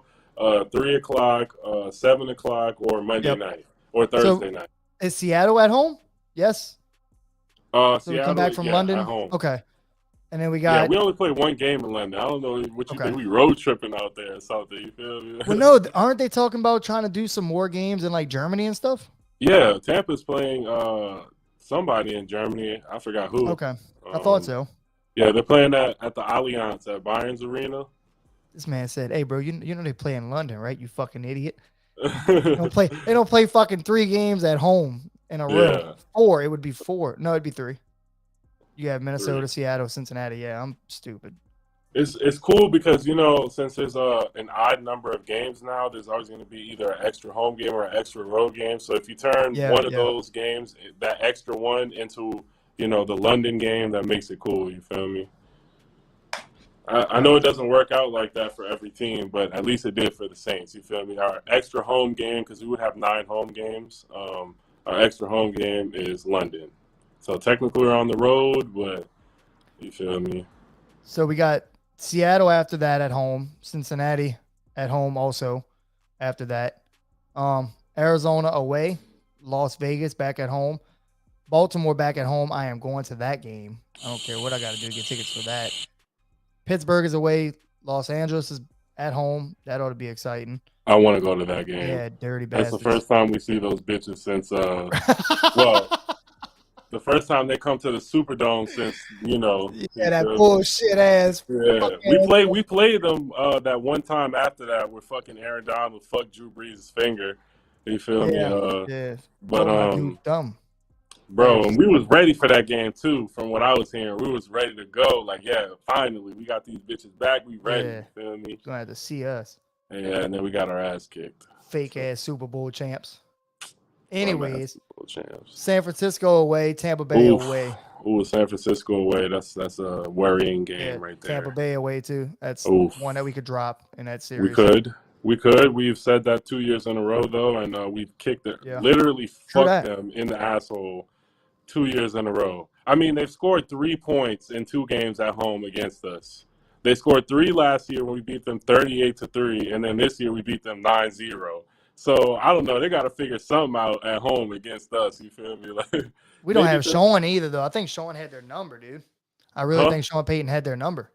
3 o'clock, 7 o'clock, or Monday Yep. night or So Thursday night. is Seattle at home? Yes. So we come Seattle, back from yeah, at London. home. Okay. And then we Yeah, got we only play one game in London. I don't know what you okay. think. We road tripping out there or something. You feel me? Well, no, aren't they talking about trying to do some more games in like Germany and stuff? Yeah, Tampa's playing somebody in Germany. I forgot who. Okay. I thought Um, so. yeah, they're playing at the Allianz at Bayern's Arena. This man said, "Hey, bro, you know they play in London, right? You fucking idiot. They don't play fucking 3 games at home in a row. Yeah, 4, it would be 4. No, it'd be 3. You have Minnesota, 3. Seattle, Cincinnati. Yeah, I'm stupid. It's cool because since there's an odd number of games now, there's always going to be either an extra home game or an extra road game. So if you turn Yeah, one of yeah. those games, that extra one into the London game, that makes it cool. You feel me? I know it doesn't work out like that for every team, but at least it did for the Saints. You feel me? Our extra home game, because we would have 9 home games. Our extra home game is London. So technically we're on the road, but you feel me? So we got Seattle after that at home, Cincinnati at home also after that. Arizona away, Las Vegas back at home, Baltimore back at home. I am going to that game. I don't care what I got to do to get tickets for that. Pittsburgh is away, Los Angeles is at home. That ought to be exciting. I want to go to that game. Yeah, dirty That's the bastards. first time we see those bitches since well, the first time they come to the Superdome since Yeah, that bullshit ass. Yeah, we played them that one time after that where fucking Aaron Donald fucked Drew Brees' finger. You feel me? Yeah. But My dude dumb. bro, and we was ready for that game too. From what I was hearing, we was ready to go. Like, yeah, finally we got these bitches back. We ready. Yeah. You feel me? Gonna have to see us. Yeah, and then we got our ass kicked. Fake ass Super Bowl champs. Anyways, Champs. San Francisco away, Tampa Bay away. Ooh, San Francisco away. That's a worrying game right there. Tampa Bay away too. That's one that we could drop in that series. We could. We've said that 2 years in a row though, and we've kicked it. Yeah. Literally fucked them in the asshole 2 years in a row. I mean, they've scored 3 points in 2 games at home against us. They scored 3 last year when we beat them 38-3, and then this year we beat them 9-0. So I don't know. They got to figure something out at home against us. You feel me? Like, we don't have Sean either, though. I think Sean had their number, dude. I really think Sean Payton had their number.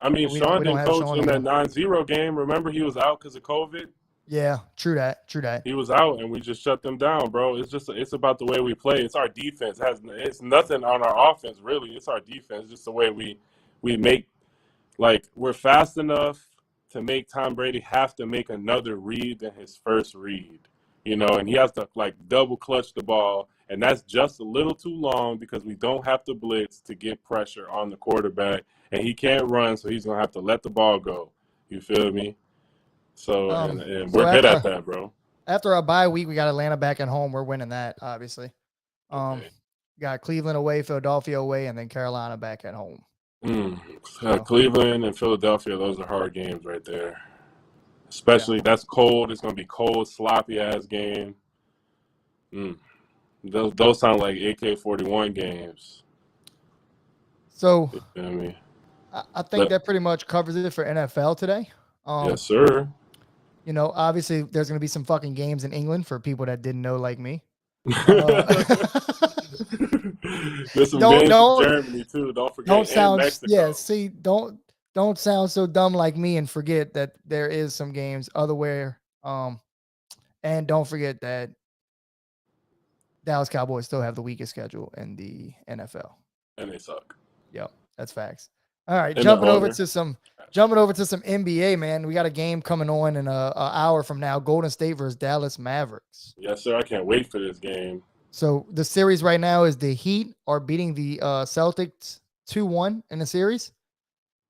I mean, Sean didn't coach in that 9-0 game. Remember, he was out because of COVID. Yeah, true that. He was out, and we just shut them down, bro. It's about the way we play. It's our defense. It's nothing on our offense, really. It's our defense. Just the way we make, like, we're fast enough to make Tom Brady have to make another read than his first read, and he has to, like, double clutch the ball, and that's just a little too long because we don't have to blitz to get pressure on the quarterback, and he can't run, so he's going to have to let the ball go. You feel me? So, and we're good at that, bro. After our bye week, we got Atlanta back at home. We're winning that, obviously. Got Cleveland away, Philadelphia away, and then Carolina back at home. Cleveland and Philadelphia, those are hard games right there. Especially that's cold. It's gonna be cold, sloppy ass game. Mm. Those sound like AK-41 games. So You know what I mean? I think But that pretty much covers it for NFL today. yes, sir. Obviously there's going to be some fucking games in England for people that didn't know, like me. Uh, There's some don't games in don't Germany too. Don't don't forget, and sound yeah. Mexico. See, don't sound so dumb like me and forget that there is some games otherwhere. And don't forget that Dallas Cowboys still have the weakest schedule in the NFL. And they suck. Yep, that's facts. All right, And the jumping over to some NBA, man. We got a game coming on in a hour from now. Golden State versus Dallas Mavericks. Yes, sir. I can't wait for this game. So the series right now is the Heat are beating the Celtics 2-1 in the series.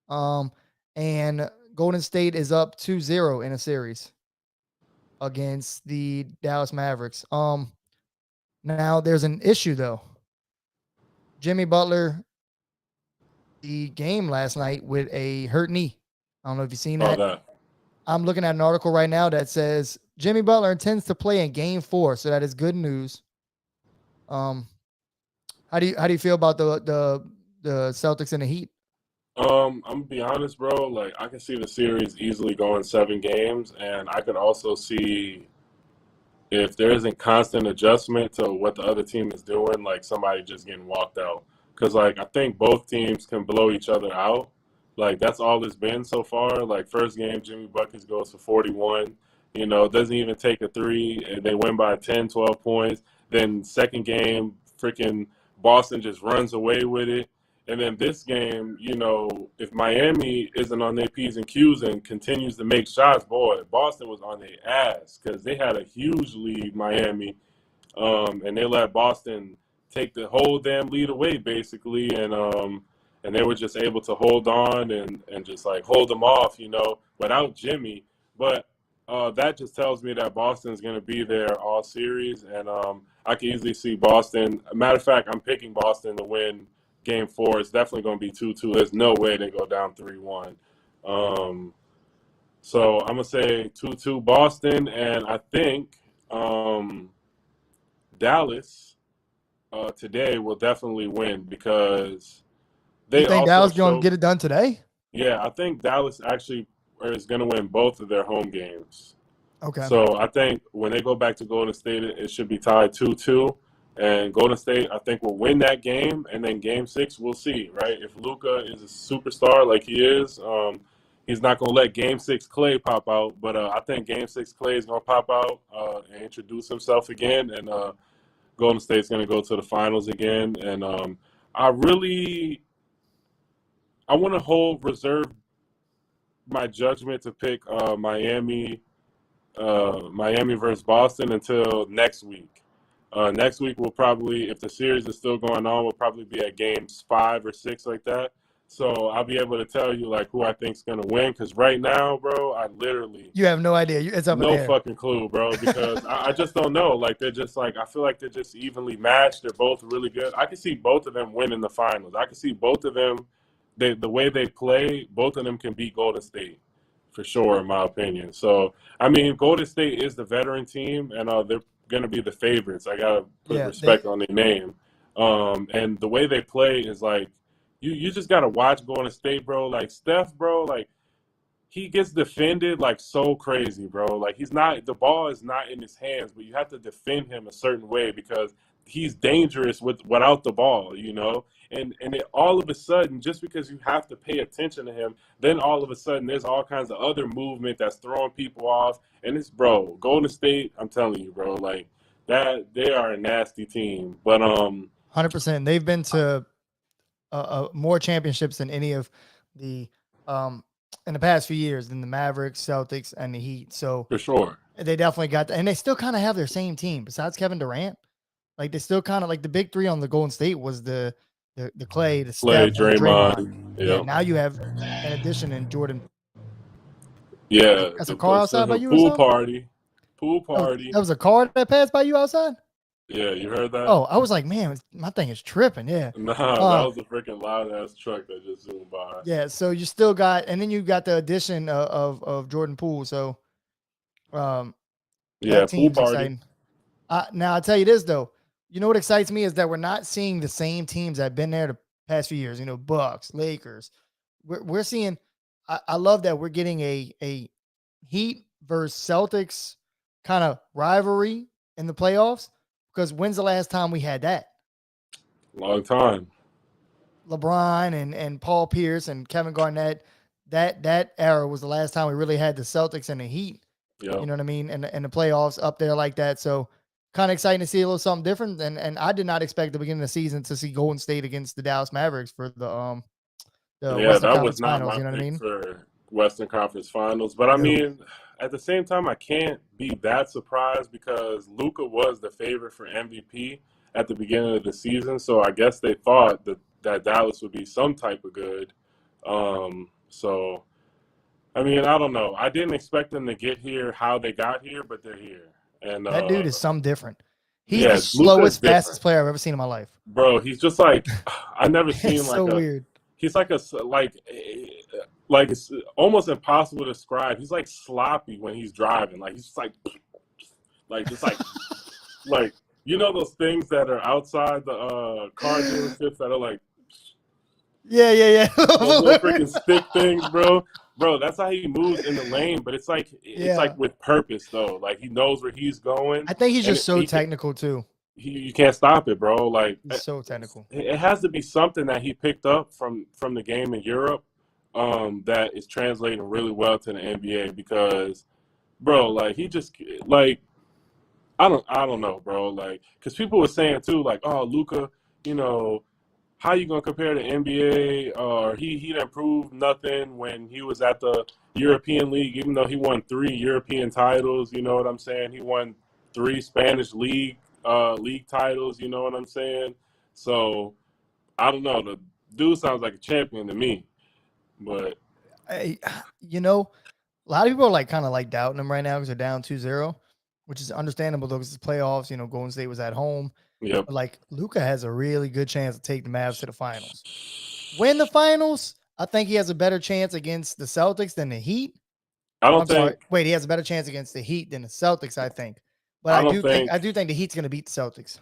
And Golden State is up 2-0 in a series against the Dallas Mavericks. Now there's an issue though. Jimmy Butler, the game last night with a hurt knee. I don't know if you've seen that. That. I'm looking at an article right now that says Jimmy Butler intends to play in Game 4, so that is good news. How do you feel about the Celtics and the Heat? I'm gonna be honest, bro. Like I can see the series easily going 7 games, and I could also see if there isn't constant adjustment to what the other team is doing, like somebody just getting walked out. Because like I think both teams can blow each other out. Like that's all it's been so far. Like first game, Jimmy Buckets goes for 41. Doesn't even take a three, and they win by 10, 12 points. Then second game, freaking Boston just runs away with it. And then this game, if Miami isn't on their P's and Q's and continues to make shots, boy, Boston was on their ass because they had a huge lead, Miami, and they let Boston take the whole damn lead away, basically, and they were just able to hold on and just like hold them off, without Jimmy. But that just tells me that Boston's going to be there all series, and I can easily see Boston. Matter of fact, I'm picking Boston to win Game 4. It's definitely going to be 2-2. There's no way they go down 3-1. So I'm going to say 2-2 Boston, and I think Dallas today will definitely win because they You think also Dallas going to get it done today? Yeah, I think Dallas actually is going to win both of their home games. Okay. So I think when they go back to Golden State, it should be tied 2-2. And Golden State, I think, will win that game. And then Game 6, we'll see, right? If Luka is a superstar like he is, he's not going to let Game 6 Clay pop out. But I think Game 6 Clay is going to pop out and introduce himself again. And Golden State's going to go to the finals again. And I want to reserve my judgment to pick Miami versus Boston until next week. Next week will probably, if the series is still going on, will probably be at games 5 or 6 like that. So I'll be able to tell you like who I think's gonna win. Because right now, bro, you have no idea. It's up in the air. No fucking clue, bro. Because I just don't know. Like they're just like I feel like they're just evenly matched. They're both really good. I can see both of them winning the finals. I can see both of them. The way they play, both of them can beat Golden State for sure, in my opinion. So I mean, Golden State is the veteran team, and they're going to be the favorites. I got to put respect on their name. And the way they play is like, you just got to watch Golden State, bro. Like Steph, bro, like he gets defended like so crazy, bro. Like the ball is not in his hands, but you have to defend him a certain way because he's dangerous without the ball, And all of a sudden, just because you have to pay attention to him, then all of a sudden there's all kinds of other movement that's throwing people off. And it's, bro, Golden State, I'm telling you, bro, like that, they are a nasty team. But 100%. They've been to more championships than any of the in the past few years than the Mavericks, Celtics, and the Heat. So for sure, they definitely got that, and they still kind of have their same team besides Kevin Durant. Like they still kind of like the big three on the Golden State was the Clay, the Steph, Draymond. Yeah. Now you have an addition in Jordan. Yeah, that's a car outside by you. Pool party. That was a car that passed by you outside. Yeah, you heard that? Oh, I was like, man, my thing is tripping. Yeah. Nah, that was a freaking loud ass truck that just zoomed by. Yeah, so you still got, and then you got the addition of Jordan Poole. So Um, Yeah, that pool team's party. exciting. Now I'll tell you this though. You know what excites me is that we're not seeing the same teams that have been there the past few years. You know, Bucks, Lakers. We're seeing. I love that we're getting a Heat versus Celtics kind of rivalry in the playoffs. Because when's the last time we had that? Long time. LeBron and Paul Pierce and Kevin Garnett. That era was the last time we really had the Celtics and the Heat. You Yep. know what I mean? And the playoffs up there like that. So kind of exciting to see a little something different. And I did not expect the beginning of the season to see Golden State against the Dallas Mavericks for the Yeah, Western that was Conference not Finals. my You know what I pick mean? for Western Conference Finals. But I No, mean, at the same time, I can't be that surprised because Luka was the favorite for MVP at the beginning of the season. So I guess they thought that Dallas would be some type of good. So I mean, I don't know. I didn't expect them to get here how they got here, but they're here. And that dude is something different. He's the yeah, Luka is slowest, fastest different, player I've ever seen in my life. bro. He's just like I never It's seen so like a. weird. He's like like it's almost impossible to describe. He's like sloppy when he's driving. Like he's just just like you know those things that are outside the car dealerships that are like Yeah, yeah, those little yeah. freaking stick things, bro. Bro, that's how he moves in the lane. But it's like Yeah. with purpose though. Like he knows where he's going, I think he's and just so he can technical too. you can't stop it, bro. Like He's so technical. it has to be something that he picked up from the game in Europe, that is translating really well to the NBA because, bro, like he just like I don't know, bro. Like, because people were saying too, like, oh, Luka, you know, how you gonna compare the NBA? Or he didn't prove nothing when he was at the European League, even though he won 3 European titles. You know what I'm saying? He won 3 Spanish league titles. You know what I'm saying? So I don't know. The dude sounds like a champion to me, but I, you know, a lot of people are like kind of like doubting him right now because they're down 2-0, which is understandable though because it's playoffs. You know, Golden State was at home. yep. But like Luca has a really good chance to take the Mavs to the finals. Win the finals, I think he has a better chance against the Celtics than the Heat. I don't I'm sorry. think Wait, he has a better chance against the Heat than the Celtics, I think. But I don't I think do think the Heat's going to beat the Celtics.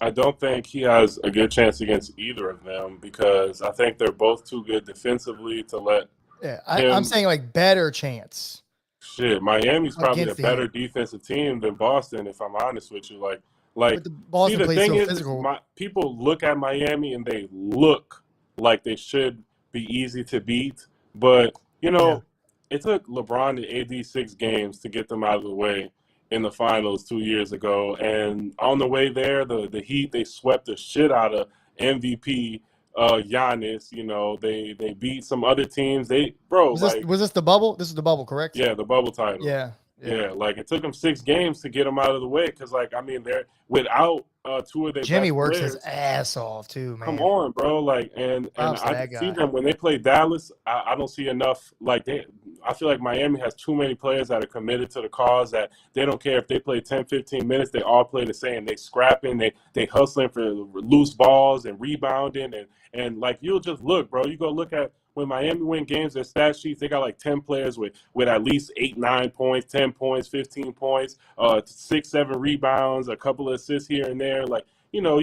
I don't think he has a good chance against either of them because I think they're both too good defensively to let Yeah, I'm him. saying like better chance Shit, Miami's probably a against the Heat. better defensive team than Boston, if I'm honest with you. But the See, Boston the plays thing so is physical. my people look at Miami and they look like they should be easy to beat, but you Yeah. know, it took LeBron and AD 6 games to get them out of the way in the finals 2 years ago, and on the way there, the Heat they swept the shit out of MVP Giannis. You know, they beat some other teams. They bro like. Was this the bubble? This is the bubble, correct? Yeah, the bubble title. Yeah. Yeah. Yeah, like it took them 6 games to get them out of the way because, like, I mean, they're without 2 of their Jimmy best works his players. ass off too, Come man. on, bro. Like, and Props to I that just see guy. them when they play Dallas. I don't see enough. Like, I feel like Miami has too many players that are committed to the cause that they don't care if they play 10, 15 minutes. They all play the same. They scrapping. They hustling for loose balls and rebounding and like you'll just look, bro. You go look at when Miami win games, their stat sheets, they got like 10 players with at least 8, 9 points, 10 points, 15 points, 6, 7 rebounds, a couple of assists here and there. Like, you know,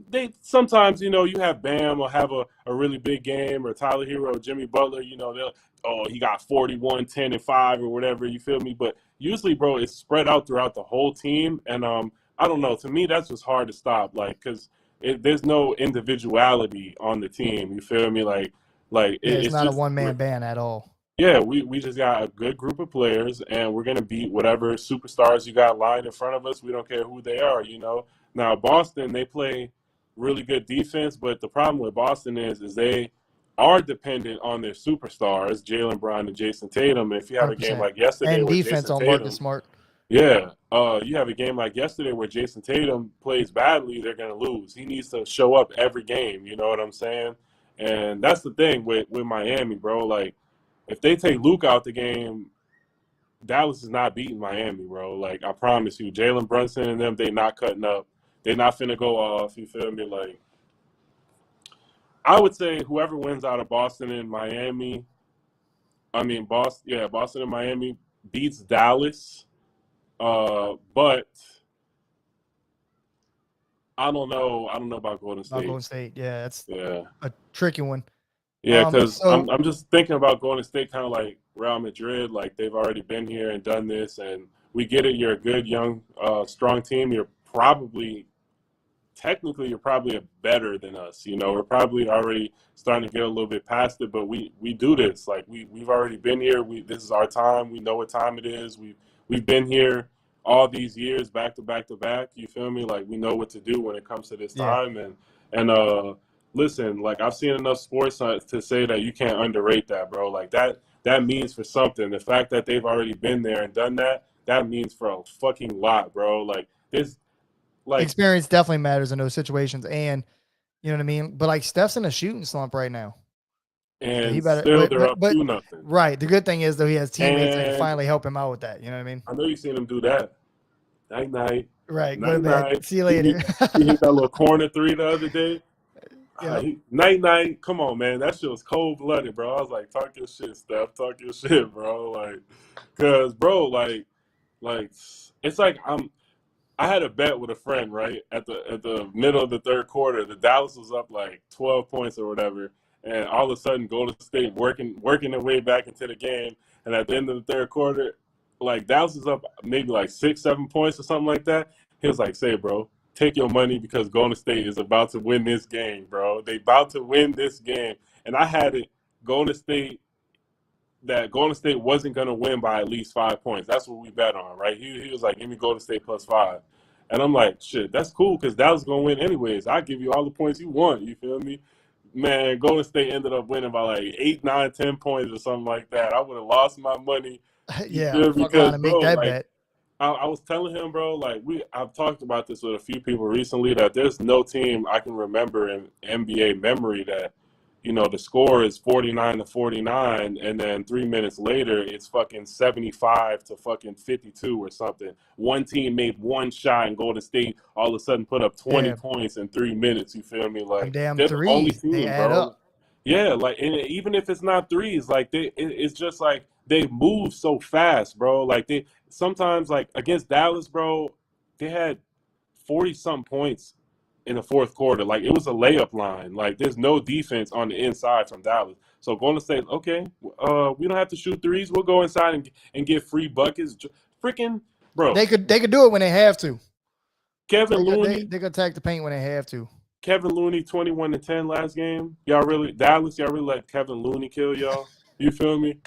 they sometimes, you know, you have Bam or have a really big game or Tyler Hero or Jimmy Butler, you know, he got 41, 10, and 5 or whatever, you feel me? But usually, bro, it's spread out throughout the whole team. And I don't know, to me, that's just hard to stop. Like, because there's no individuality on the team. You feel me? Yeah, it's It's not a just one man band at all. yeah. We just got a good group of players, and we're gonna beat whatever superstars you got lined in front of us. We don't care who they are. You know. Now Boston, they play really good defense, but the problem with Boston is they are dependent on their superstars, Jalen Brown and Jason Tatum. If you have a game 100%. like yesterday And where defense Jason on Marcus Tatum Smart. yeah, you have a game like yesterday where Jason Tatum plays badly, they're gonna lose. He needs to show up every game. You know what I'm saying? And that's the thing with Miami, bro. Like, if they take Luke out the game, Dallas is not beating Miami, bro. Like, I promise you, Jalen Brunson and them, they not cutting up. They're not finna go off. You feel me? Like, I would say whoever wins out of Boston and Miami, I mean Boston and Miami beats Dallas. But I don't know. I don't know about Golden About State. Golden State. Yeah, that's Yeah. a tricky one. Yeah, because So I'm just thinking about Golden State, kind of like Real Madrid. Like they've already been here and done this, and we get it. You're a good, young, strong team. You're probably technically you're probably better than us. You know, we're probably already starting to get a little bit past it, but we do this. Like we've already been here. This is our time. We know what time it is. We've been here all these years, back to back to back. You feel me? Like we know what to do when it comes to this yeah, time. And listen, like I've seen enough sports to say that you can't underrate that, bro. Like that means for something. The fact that they've already been there and done that means for a fucking lot, bro. Like this, like. experience definitely matters in those situations, and you know what I mean. But like Steph's in a shooting slump right now, so he And better. still But they're but up but 2-0. right. The good thing is though he has teammates that can And finally help him out with that. You know what I mean? I know you've seen him do that. Night night, Right. Go to night bed. night. See you He later. hit, he hit that little corner three the other day. Yeah. Night night. Come on, man. That shit was cold blooded, bro. I was like, talk your shit, Steph. Talk your shit, bro. Like, cause bro, like it's like I had a bet with a friend, right? At the middle of the third quarter, the Dallas was up like 12 points or whatever, and all of a sudden Golden State working their way back into the game, and at the end of the third quarter, like Dallas is up maybe like 6, 7 points or something like that. He was like, "Say, bro, take your money because Golden State is about to win this game, bro. They about to win this game." And I had it Golden State that Golden State wasn't going to win by at least 5 points. That's what we bet on, right? He was like, give me Golden State +5. And I'm like, shit, that's cool because Dallas going to win anyways. I'll give you all the points you want. You feel me? Man, Golden State ended up winning by like 8, 9, 10 points or something like that. I would have lost my money. You Yeah. feel me? Fuck Because, around and make bro, that like, bet. I was telling him, bro, like I've talked about this with a few people recently that there's no team I can remember in NBA memory that, the score is 49-49, and then 3 minutes later it's fucking 75 to fucking 52 or something. One team made one shot and Golden State all of a sudden put up 20 Yeah. points in 3 minutes. You feel me? Them Like damn they're the only threes. They team, add bro. up. Yeah, like and even if it's not threes, like it's just like they move so fast, bro. Like they sometimes like against Dallas, bro, they had 40 some points in the fourth quarter. Like it was a layup line. Like there's no defense on the inside from Dallas. So going to say, okay, we don't have to shoot threes. We'll go inside and get free buckets. Freaking bro, They could do it when they have to. Kevin They could Looney, attack the paint when they have to. Kevin Looney, 21-10 last game. Y'all really let Kevin Looney kill y'all. You feel me?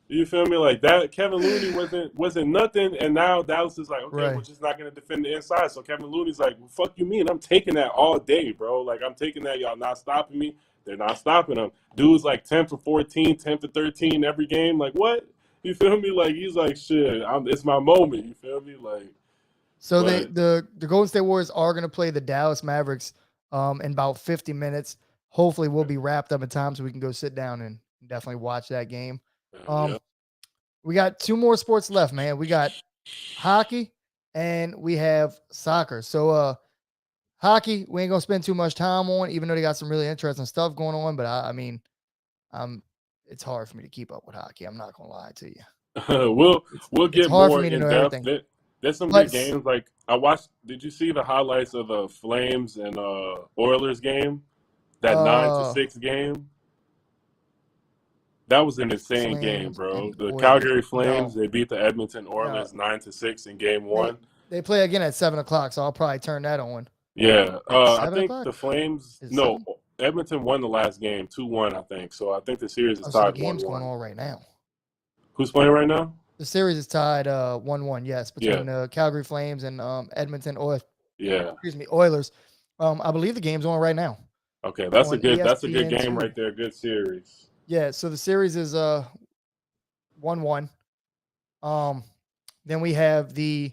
You feel me? Like that, Kevin Looney wasn't nothing, and now Dallas is like, okay, we're Right. just not gonna defend the inside. So Kevin Looney's like, well, fuck you, mean? I'm taking that all day, bro. Like I'm taking that. Y'all not stopping me. They're not stopping him. Dude's like 10 for 14, 10 for 13 every game. Like what? You feel me? Like he's like, shit. It's my moment. You feel me? Like, So but the Golden State Warriors are going to play the Dallas Mavericks in about 50 minutes. Hopefully, we'll be wrapped up in time so we can go sit down and definitely watch that game. yeah. We got two more sports left, man. We got hockey and we have soccer. So hockey, we ain't gonna spend too much time on, even though they got some really interesting stuff going on. But I mean, it's hard for me to keep up with hockey. I'm not gonna lie to you. we'll we'll It's get hard for more me to in know depth. everything. There's some But good games. Like I watched. Did you see the highlights of the Flames and Oilers game? That 9-6 game. That was an insane game, Flames bro. and The Oilers. Calgary Flames, No, they beat the Edmonton no. Oilers 9-6 in game They one. they play again at 7 o'clock, so I'll probably turn that on. Yeah, Wait, I seven think o'clock? the Flames. Is it No, 7? Edmonton won the last game 2-1. I think so. I think the series is Oh, so the tied game's going 1-1. on right now. Who's playing right now? The series is tied 1-1, yes, Yeah, between the Calgary Flames and Edmonton yeah. Oilers. I believe the game's on right now Okay, that's a on good. That's a good ESPN game right two. there. Good series. Yeah, so the series is 1-1. Um, then we have the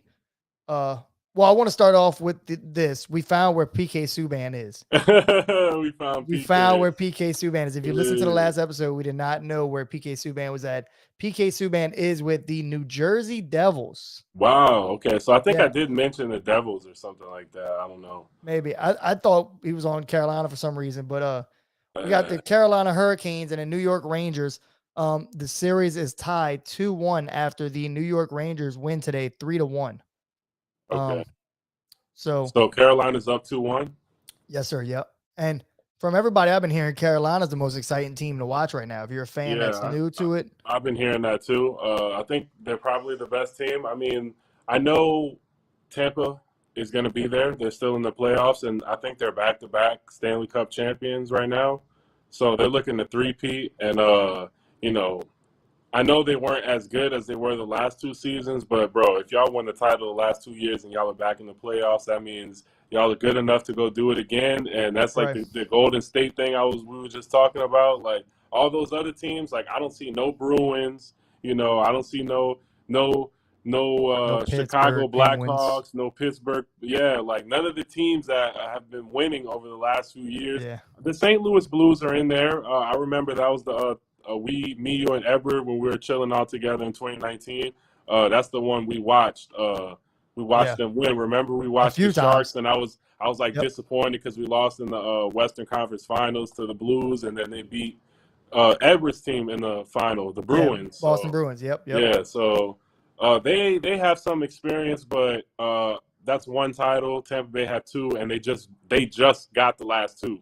well, I want to start off with this. We found where PK Subban is. We found We found PK. where PK Subban is. If you listen to the Yeah. last episode, we did not know where PK Subban was at. PK Subban is with the New Jersey Devils. Wow. Okay. So I think I Yeah, did mention the Devils or something like that. I don't know. maybe. I thought he was on Carolina for some reason, but we got Uh, the Carolina Hurricanes and the New York Rangers. The series is tied 2-1 after the New York Rangers win today 3-1. Okay. So So Carolina's up 2-1. yes, sir. Yep. And from everybody I've been hearing, Carolina's the most exciting team to watch right now. If you're a fan that's Yeah, new to it, I've been hearing that too. I think they're probably the best team. I mean, I know Tampa is going to be there. They're still in the playoffs, and I think they're back-to-back Stanley Cup champions right now. So they're looking to three-peat, and you know, I know they weren't as good as they were the last two seasons, but bro, if y'all won the title the last 2 years and y'all are back in the playoffs, that means y'all are good enough to go do it again. And that's like right? the Golden State thing we were just talking about. Like all those other teams, like I don't see no Bruins, I don't see no No Chicago Pittsburgh Penguins. Blackhawks, no Pittsburgh. Yeah, like none of the teams that have been winning over the last few years. Yeah, The St. Louis Blues are in there. I remember that was the me, you, and Edward when we were chilling all together in 2019. That's the one we watched. We watched yeah. them win. Remember, we A watched the few times. Sharks, and I was like Yep. disappointed because we lost in the Western Conference Finals to the Blues, and then they beat Edward's team in the final, the Yeah. Bruins. Boston So Bruins. Yep. Yep. yeah, so they have some experience, but that's one title. Tampa Bay had two, and they just got the last two.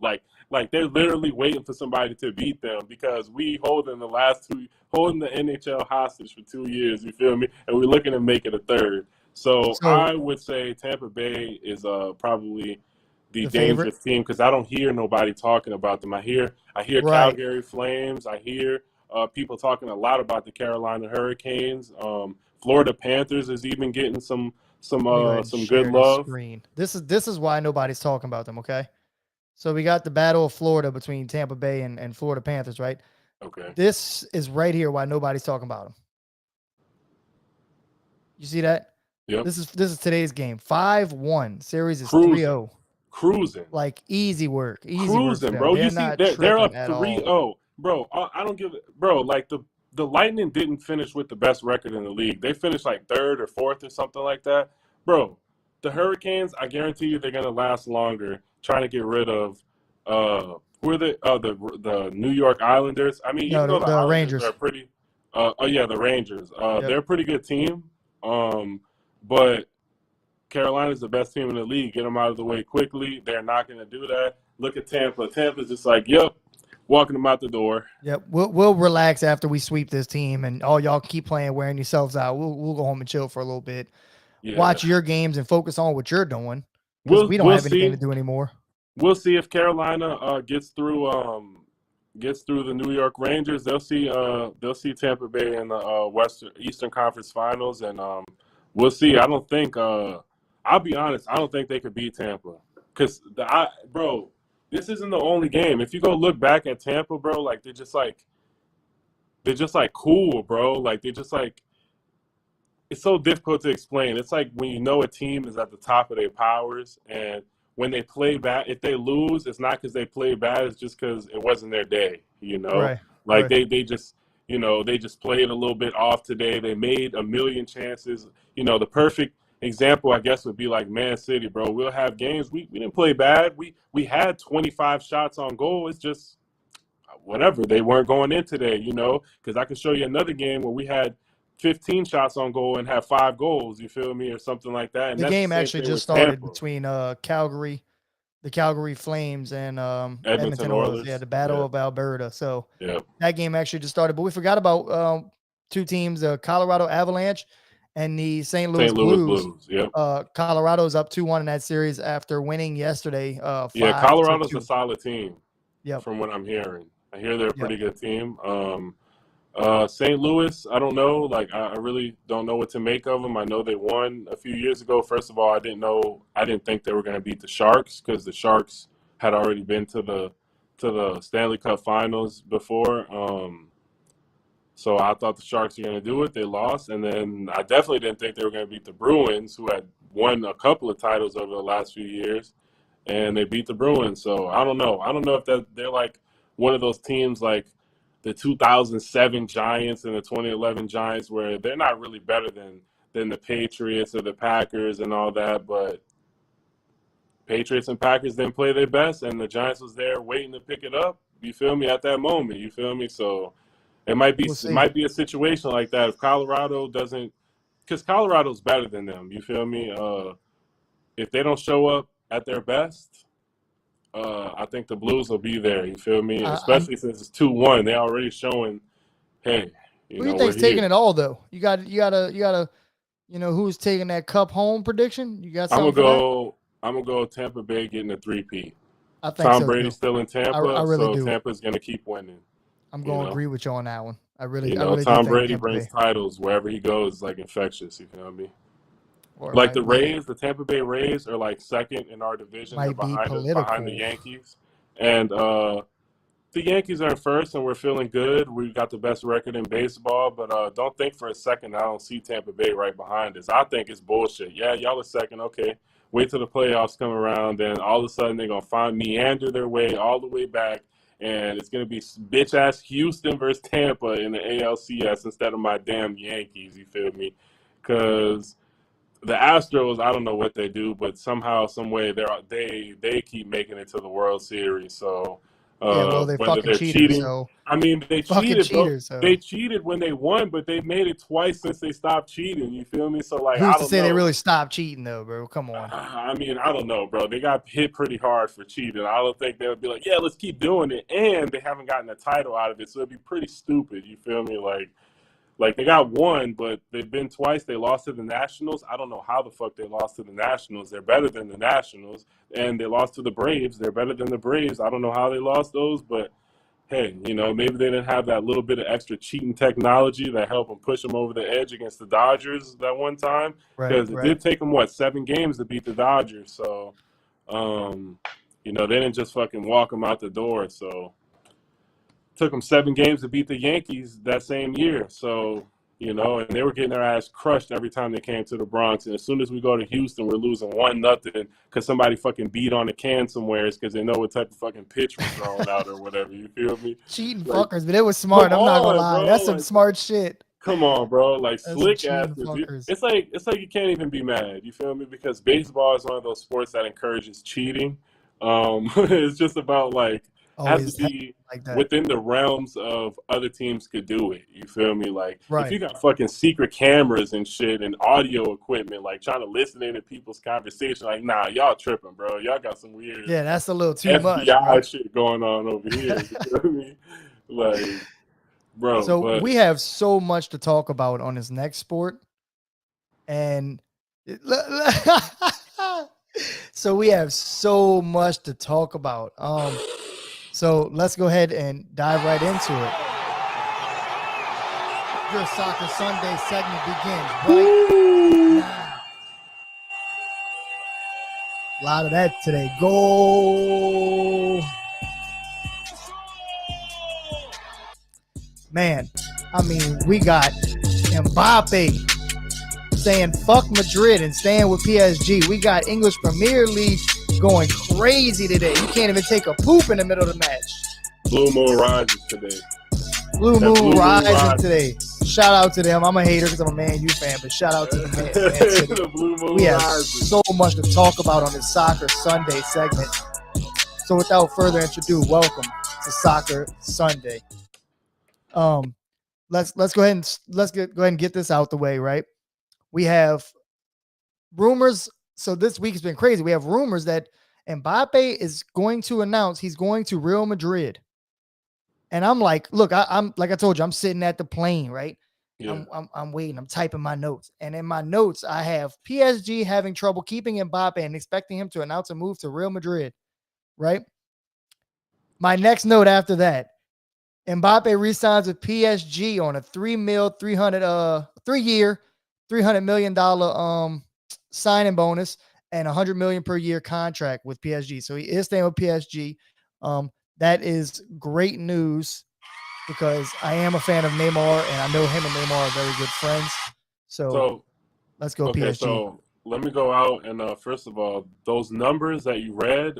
Like they're literally waiting for somebody to beat them because we holding the NHL hostage for 2 years. You feel me? And we're looking to make it a third. So So I would say Tampa Bay is probably the the favorite, dangerous team because I don't hear nobody talking about them. I hear right? Calgary Flames. I hear people talking a lot about the Carolina Hurricanes. Florida Panthers is even getting some Let me go ahead and some good share this love. screen. This is why nobody's talking about them. Okay. So we got the Battle of Florida between Tampa Bay and Florida Panthers, right? Okay. This is right here why nobody's talking about them. You see that? Yep. This is today's game. 5-1. Series is Cruising. 3-0. Cruising. Like easy work. Easy work for Cruising, them. bro. They're You see, not they're tripping up at all. 3-0. Bro, I don't give it. Bro, like the Lightning didn't finish with the best record in the league. They finished like third or fourth or something like that. Bro, the Hurricanes, I guarantee you they're going to last longer trying to get rid of who are the New York Islanders. I mean, even No, though the, the the Islanders are Rangers. pretty oh yeah, the Rangers. Yep. They're a pretty good team. But Carolina's the best team in the league. Get them out of the way quickly. They're not going to do that. Look at Tampa. Tampa's just like, yep, walking them out the door. Yep. We'll relax after we sweep this team and all y'all keep playing, wearing yourselves out. We'll go home and chill for a little bit. Yeah, Watch your games and focus on what you're doing because we'll we don't we'll have anything to see. do anymore. We'll see if Carolina gets through the New York Rangers. They'll see Tampa Bay in the Eastern Conference Finals, and we'll see. I don't think. I'll be honest. I don't think they could beat Tampa because bro, this isn't the only game. If you go look back at Tampa, bro, like they're just like cool, bro. Like they're just like it's so difficult to explain. It's like when you know a team is at the top of their powers, and when they play bad, if they lose, it's not because they played bad. It's just because it wasn't their day. Right. Like Right. they just played a little bit off today. They made a million chances. The perfect example, I guess, would be like Man City, bro. We'll have games we didn't play bad. We had 25 shots on goal. It's just whatever. They weren't going in today. Because I can show you another game where we had 15 shots on goal and have 5 goals, you feel me, or something like that. And The that's the game same actually thing just with started Tampa. between the Calgary Flames and Edmonton Edmonton Oilers. Yeah, Oilers. the Battle Yeah. of Alberta. So Yeah. that game actually just started. But we forgot about two teams, the Colorado Avalanche and the St. Louis St. Louis Blues. Blues. Yep. Colorado's up 2-1 in that series after winning yesterday Yeah, 5-2. Colorado's a solid team Yep. from what I'm hearing. I hear they're a Yep. pretty good team. St. Louis, I don't know. Like, I really don't know what to make of them. I know they won a few years ago. First of all, I didn't think they were going to beat the Sharks because the Sharks had already been to the Stanley Cup Finals before. So I thought the Sharks were going to do it. They lost, and then I definitely didn't think they were going to beat the Bruins, who had won a couple of titles over the last few years, and they beat the Bruins. So I don't know. I don't know if they're like one of those teams like the 2007 Giants and the 2011 Giants, where they're not really better than the Patriots or the Packers and all that, but Patriots and Packers didn't play their best, and the Giants was there waiting to pick it up. You feel me? At that moment, you feel me? So it might be We'll it see. might be a situation like that if Colorado doesn't because Colorado's better than them. You feel me? If they don't show up at their best, I think the Blues will be there. You feel me? I'm. Especially since it's 2-1, they already showing, hey, Who do you we're think's taking here. it all though? You gotta. Who's taking that cup home prediction? You got I'm something gonna for that? go. I'm gonna go Tampa Bay getting a three-peat. I think Tom so Brady's too. still in I Tampa, really so do. Tampa's gonna keep winning. I'm You going to know, agree with you on that one. I really do Tom think Brady Tampa brings Bay titles wherever he goes, like infectious. You feel me? or Like the Rays, the Tampa Bay Rays are like second in our division. They're might be behind us, behind the political. Yankees, and the Yankees are in first, and we're feeling good. We've got the best record in baseball, but don't think for a second I don't see Tampa Bay right behind us. I think it's bullshit. Yeah, y'all are second. Okay, wait till the playoffs come around, then all of a sudden they're gonna meander their way all the way back, and it's gonna be bitch ass Houston versus Tampa in the ALCS instead of my damn Yankees. You feel me? Because the Astros, I don't know what they do, but somehow, some way, they keep making it to the World Series. So Yeah, well, they whether fucking they're cheaters, cheating, so I mean, they fucking cheated, bro. cheaters. So They cheated when they won, but they made it twice since they stopped cheating. You feel me? So like, who's I to don't say they know. really stopped cheating though, bro? Come on. I mean, I don't know, bro. They got hit pretty hard for cheating. I don't think they would be like, yeah, let's keep doing it. And they haven't gotten a title out of it, so it'd be pretty stupid. You feel me? Like they got one, but they've been twice. They lost to the Nationals. I don't know how the fuck they lost to the Nationals. They're better than the Nationals, and they lost to the Braves. They're better than the Braves. I don't know how they lost those, but hey, maybe they didn't have that little bit of extra cheating technology that helped them push them over the edge against the Dodgers that one time. Right, Because it right. did take them 7 games to beat the Dodgers. So, they didn't just fucking walk them out the door. So took them 7 games to beat the Yankees that same year. So, and they were getting their ass crushed every time they came to the Bronx. And as soon as we go to Houston, we're losing 1-0 because somebody fucking beat on a can somewhere. It's because they know what type of fucking pitch we're throwing out or whatever. You feel me? Cheating Like, fuckers, but it was come smart. I'm not gonna on, lie. bro. That's some Like, smart shit. come on, bro. Like That's some slick cheating asses. fuckers. It's like you can't even be mad. You feel me? Because baseball is one of those sports that encourages cheating. It's just about has to Always be like that. within the realms of other teams could do it. You feel me? Like if Right. you got fucking secret cameras and shit and audio equipment, like trying to listen into people's conversation, like nah, y'all tripping, bro. Y'all got some weird Yeah, that's a little too much, bro. FBI shit going on over here. You feel me? Like, bro, So but we have so much to talk about on this next sport. And so we have so much to talk about. So let's go ahead and dive right into it. Your Soccer Sunday segment begins right now. A lot of that today. Go. Man, I mean, we got Mbappe saying fuck Madrid and staying with PSG. We got English Premier League going crazy today. You can't even take a poop in the middle of the match. Blue Moon rises today. Blue Blue Moon Moon rising rises. today. Shout out to them. I'm a hater because I'm a Man U fan, but shout out to the Man City. The Blue Moon We have rises. so much to talk about on this Soccer Sunday segment. So without further ado, welcome to Soccer Sunday. Let's go ahead and get this out the way, right? We have rumors. So this week has been crazy. We have rumors that Mbappe is going to announce he's going to Real Madrid. And I'm like, look, I'm like I told you, I'm sitting at the plane, right? Yeah. I'm waiting. I'm typing my notes. And in my notes, I have PSG having trouble keeping Mbappe and expecting him to announce a move to Real Madrid, right? My next note after that, Mbappe re-signs with PSG on a 3-year, $300 million signing bonus and $100 million per year contract with PSG. So he is staying with PSG. That is great news because I am a fan of Neymar and I know him and Neymar are very good friends. So let's go okay, PSG. so let me go out and first of all, those numbers that you read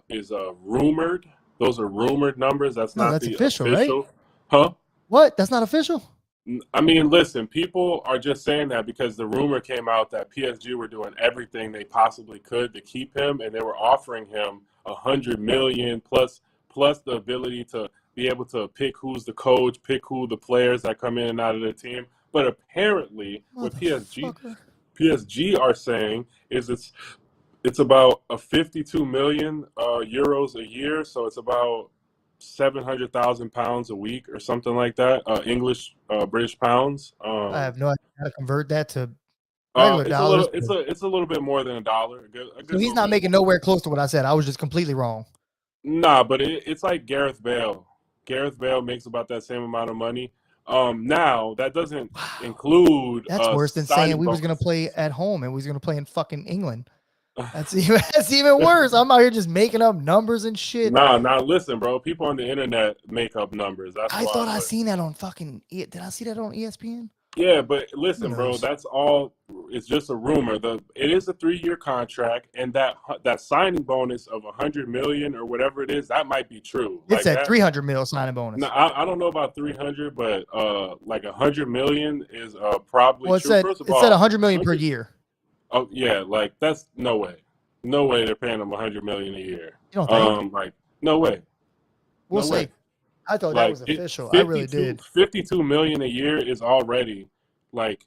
is rumored. Those are rumored numbers. That's not That's the official, official. right? Huh? What? That's not official? I mean, listen, people are just saying that because the rumor came out that PSG were doing everything they possibly could to keep him, and they were offering him $100 million plus the ability to be able to pick who's the coach, pick who the players that come in and out of the team. But apparently, what Motherfucker. PSG are saying is it's about a 52 million euros a year, so it's about 700,000 pounds a week or something like that. English British pounds. I have no idea how to convert that to regular It's a dollars. little it's a little bit more than a dollar. A So good he's little not bit making more. nowhere close to what I said. I was just completely wrong. Nah, but it's like Gareth Bale. Gareth Bale makes about that same amount of money. Now that doesn't Wow. include That's worse than saying signing we was gonna play bonuses. at home and we was gonna play in fucking England. That's even worse. I'm out here just making up numbers and shit. Nah, listen, bro. People on the internet make up numbers. That's I why. thought I But seen that on fucking. Did I see that on ESPN? yeah, but Who listen, bro. knows? That's all. It's just a rumor. It is a 3-year contract, and that signing bonus of 100 million or whatever it is, that might be true. It Like said that. 300 mil signing No, bonus. I don't know about 300, but like 100 million is probably Well, it true. said First of it said all, 100 million per 100. year. Oh yeah, like that's no way. No way they're paying them 100 million a year. You don't think? Like no way. We'll No way. see. I thought that Like was it official. I really 52 did. 52 million a year is already like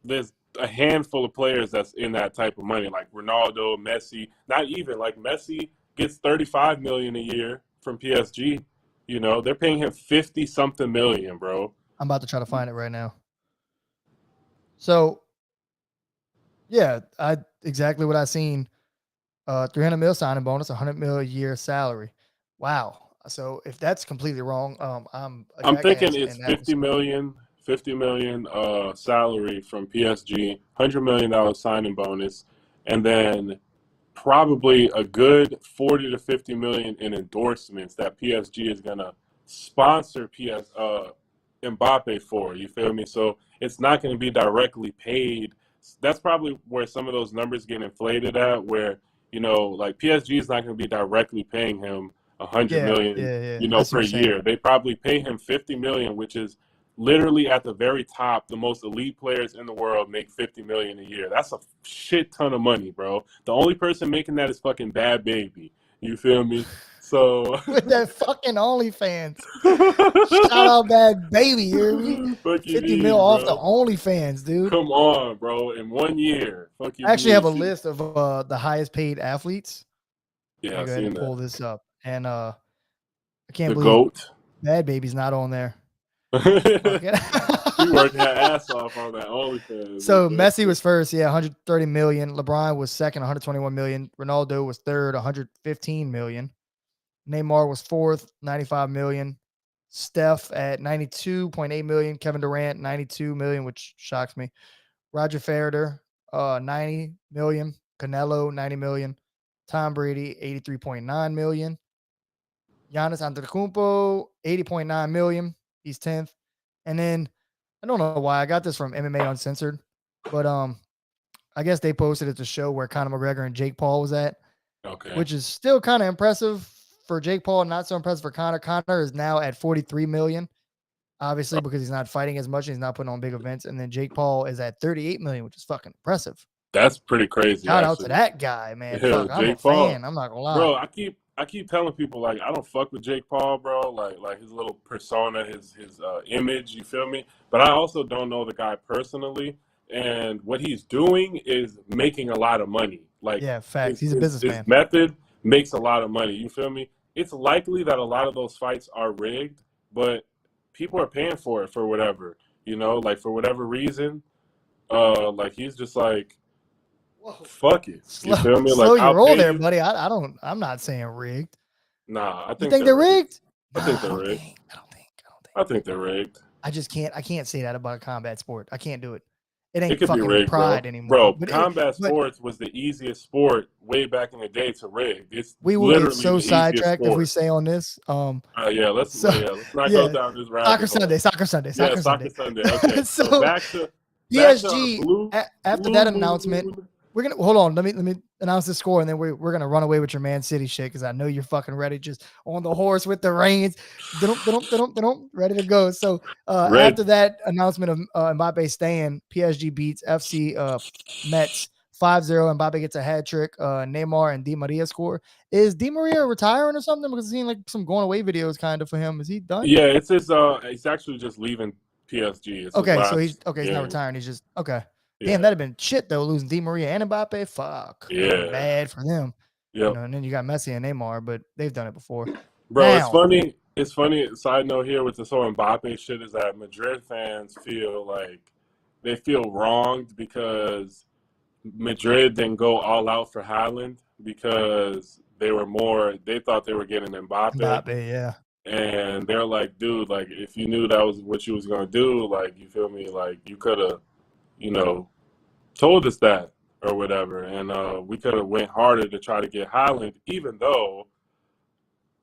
there's a handful of players that's in that type of money, like Ronaldo, Messi. Not even like Messi gets 35 million a year from PSG. You know, they're paying him 50 something million, bro. I'm about to try to find it right now. So, yeah, I exactly what I seen. 300 mil signing bonus, 100 mil a year salary. Wow. So if that's completely wrong, I'm a I'm thinking jackass, it's and that was 50 million salary from PSG, $100 million signing bonus, and then probably a good 40 to 50 million in endorsements that PSG is gonna sponsor Mbappe for. You feel me? So it's not going to be directly paid. That's probably where some of those numbers get inflated at, where like PSG is not going to be directly paying him a hundred yeah, million, yeah, yeah. I see what per you're saying. year. They probably pay him 50 million, which is literally at the very top. The most elite players in the world make 50 million a year. That's a shit ton of money, bro. The only person making that is fucking Bad Baby. You feel me? So With that fucking OnlyFans. Shout out Bad Baby, you hear me? fuck you 50 mil mean, off the bro? OnlyFans, dude. Come on, bro. In 1 year. Fuck you I actually have mean. a list of the highest paid athletes. Let Yeah, me I go ahead seen and that. pull this up. And I can't The believe GOAT. Bad Baby's not on there. He Fucking worked that ass off on that OnlyFans. So Messi was first, yeah, 130 million. LeBron was second, 121 million. Ronaldo was third, 115 million. Neymar was fourth, 95 million. Steph at 92.8 million. Kevin Durant, 92 million, which shocks me. Roger Federer, 90 million. Canelo, 90 million. Tom Brady, 83.9 million. Giannis Antetokounmpo, 80.9 million. He's 10th. And then I don't know why I got this from MMA Uncensored, but I guess they posted it to show where Conor McGregor and Jake Paul was at, Okay. which is still kind of impressive for Jake Paul, not so impressive for Conor. Conor is now at 43 million, obviously because he's not fighting as much, and he's not putting on big events. And then Jake Paul is at 38 million, which is fucking impressive. That's pretty crazy, Shout out to actually. that guy, man. Yeah, Fuck, I'm a Jake Paul. fan. I'm not gonna lie. Bro, I keep telling people like I don't fuck with Jake Paul, bro. Like his little persona, his image. You feel me? But I also don't know the guy personally, and what he's doing is making a lot of money. Like Yeah, facts. his He's a his, his businessman. method makes a lot of money. You feel me? It's likely that a lot of those fights are rigged, but people are paying for it for whatever. Like for whatever reason. Like he's just like, Whoa. fuck it. You Slow, feel me? Like slow I'll your roll pay there, you. buddy. I don't. I'm not saying rigged. Nah, I You think think they're they're rigged. rigged? I think Nah, I they're don't rigged. think. I don't think. I don't think. I think they're rigged. I just can't. I can't say that about a combat sport. I can't do it. It It ain't could be fucking rigged, bro. pride anymore. Bro, combat But sports was the easiest sport way back in the day to rig. It's we will get literally so the easiest sidetracked if we sport. say on this. Yeah, let's So let's not go yeah, down this soccer rabbit Sunday, hole. soccer Sunday, Yeah, soccer soccer Sunday. Sunday. Okay, so So back to our PSG blue after blue that announcement, moon. we're gonna hold on. Let me announce the score, and then we're gonna run away with your Man City shit because I know you're fucking ready, just on the horse with the reins, ready to go. So Red. after that announcement of Mbappe staying, PSG beats FC Metz 5-0. Mbappe gets a hat trick. Neymar and Di Maria score. Is Di Maria retiring or something? Because I've seen like some going away videos kind of for him. Is he done? Yeah, it's his he's actually just leaving PSG. It's his Okay, so last he's not game. retiring. He's just okay. Damn, Yeah. that'd have been shit though, losing Di Maria and Mbappe. Fuck. That'd have been Yeah. bad for them. Yep. And then you got Messi and Neymar, but they've done it before. Bro, it's Now, funny. It's funny. Side note here with this whole Mbappe shit is that Madrid fans feel like they feel wronged because Madrid didn't go all out for Haaland because they thought they were getting Mbappe. Mbappe, yeah. And they're like, dude, like if you knew that was what you was gonna do, like you feel me, like you could have, you know, told us that or whatever, and we could have went harder to try to get Haaland, even though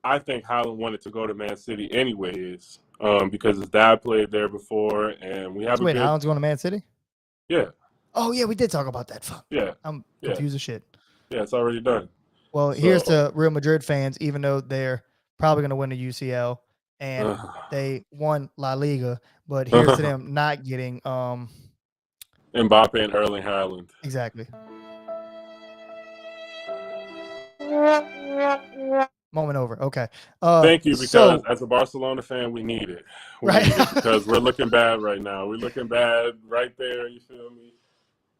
I think Haaland wanted to go to Man City anyways, because his dad played there before, and we have So a wait, good, Haaland's going to Man City? yeah, Oh yeah, we did talk about that. Fuck. yeah, I'm yeah, confused as shit. yeah. It's already done. Well, here's So, to Real Madrid fans, even though they're probably going to win the UCL and they won La Liga, but here's to them not getting Mbappe and Erling Haaland. exactly. Moment over. Okay. Thank you, because So as a Barcelona fan, we need it. We right. need it because we're looking bad right now. We're looking bad right there. You feel me?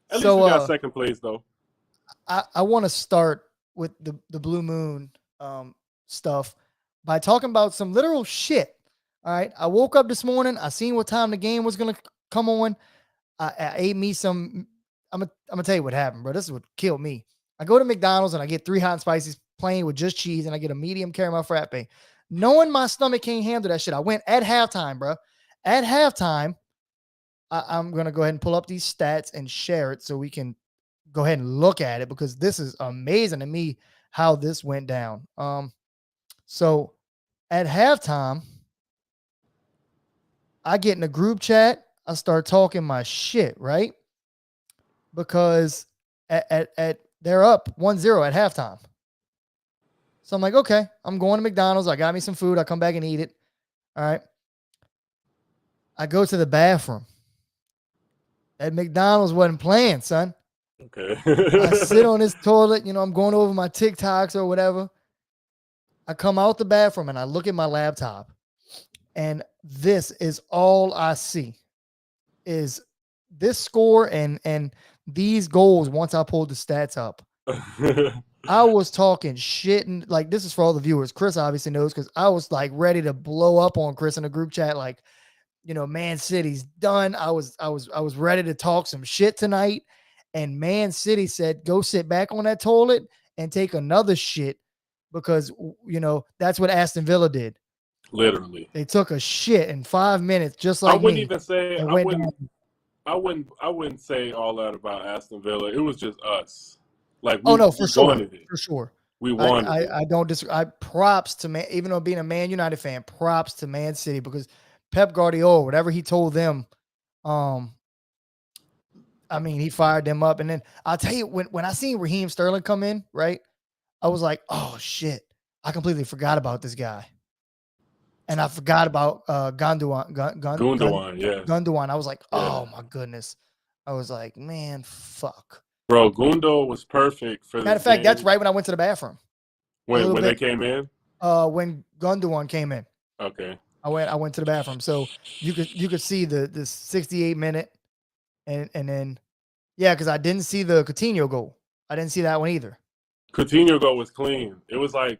At least So we got second place though. I want to start with the Blue Moon stuff by talking about some literal shit. All right. I woke up this morning. I seen what time the game was gonna come on. I ate me some. I'm gonna tell you what happened, bro. This is what killed me. I go to McDonald's and I get 3 hot and spices, plain with just cheese, and I get a medium caramel frappe. Knowing my stomach can't handle that shit, I went at halftime, bro. At halftime, I'm gonna go ahead and pull up these stats and share it so we can go ahead and look at it, because this is amazing to me how this went down. So at halftime, I get in a group chat. I start talking my shit, right? Because at they're up 1-0 at halftime. So I'm like, okay, I'm going to McDonald's. I got me some food. I come back and eat it. All right. I go to the bathroom. At McDonald's wasn't playing, son. Okay. I sit on this toilet, I'm going over my TikToks or whatever. I come out the bathroom and I look at my laptop, and this is all I see is this score and these goals. Once I pulled the stats up, I was talking shit, and like, this is for all the viewers. Chris obviously knows, because I was like ready to blow up on Chris in a group chat, like, Man City's done. I was ready to talk some shit tonight. And Man City said, go sit back on that toilet and take another shit, because, that's what Aston Villa did. Literally. They took a shit in 5 minutes, just I like wouldn't me. even say And I wouldn't say all that about Aston Villa. It was just us. Like oh, no, we for sure. wanted it. For sure. We wanted it. I don't disagree. Props to Man, even though being a Man United fan, props to Man City, because Pep Guardiola, whatever he told them, he fired them up. And then I'll tell you, when I seen Raheem Sterling come in, right, I was like, oh shit, I completely forgot about this guy. And I forgot about Gundogan. Yeah. Gundogan. I was like, oh my goodness. I was like, man, fuck. Bro, Gundo was perfect for this Matter of fact, game. that's right when I went to the bathroom. When they came in? When Gundogan came in. Okay. I went to the bathroom. So you could see the 68-minute, and then because I didn't see the Coutinho goal. I didn't see that one either. Coutinho goal was clean. It was like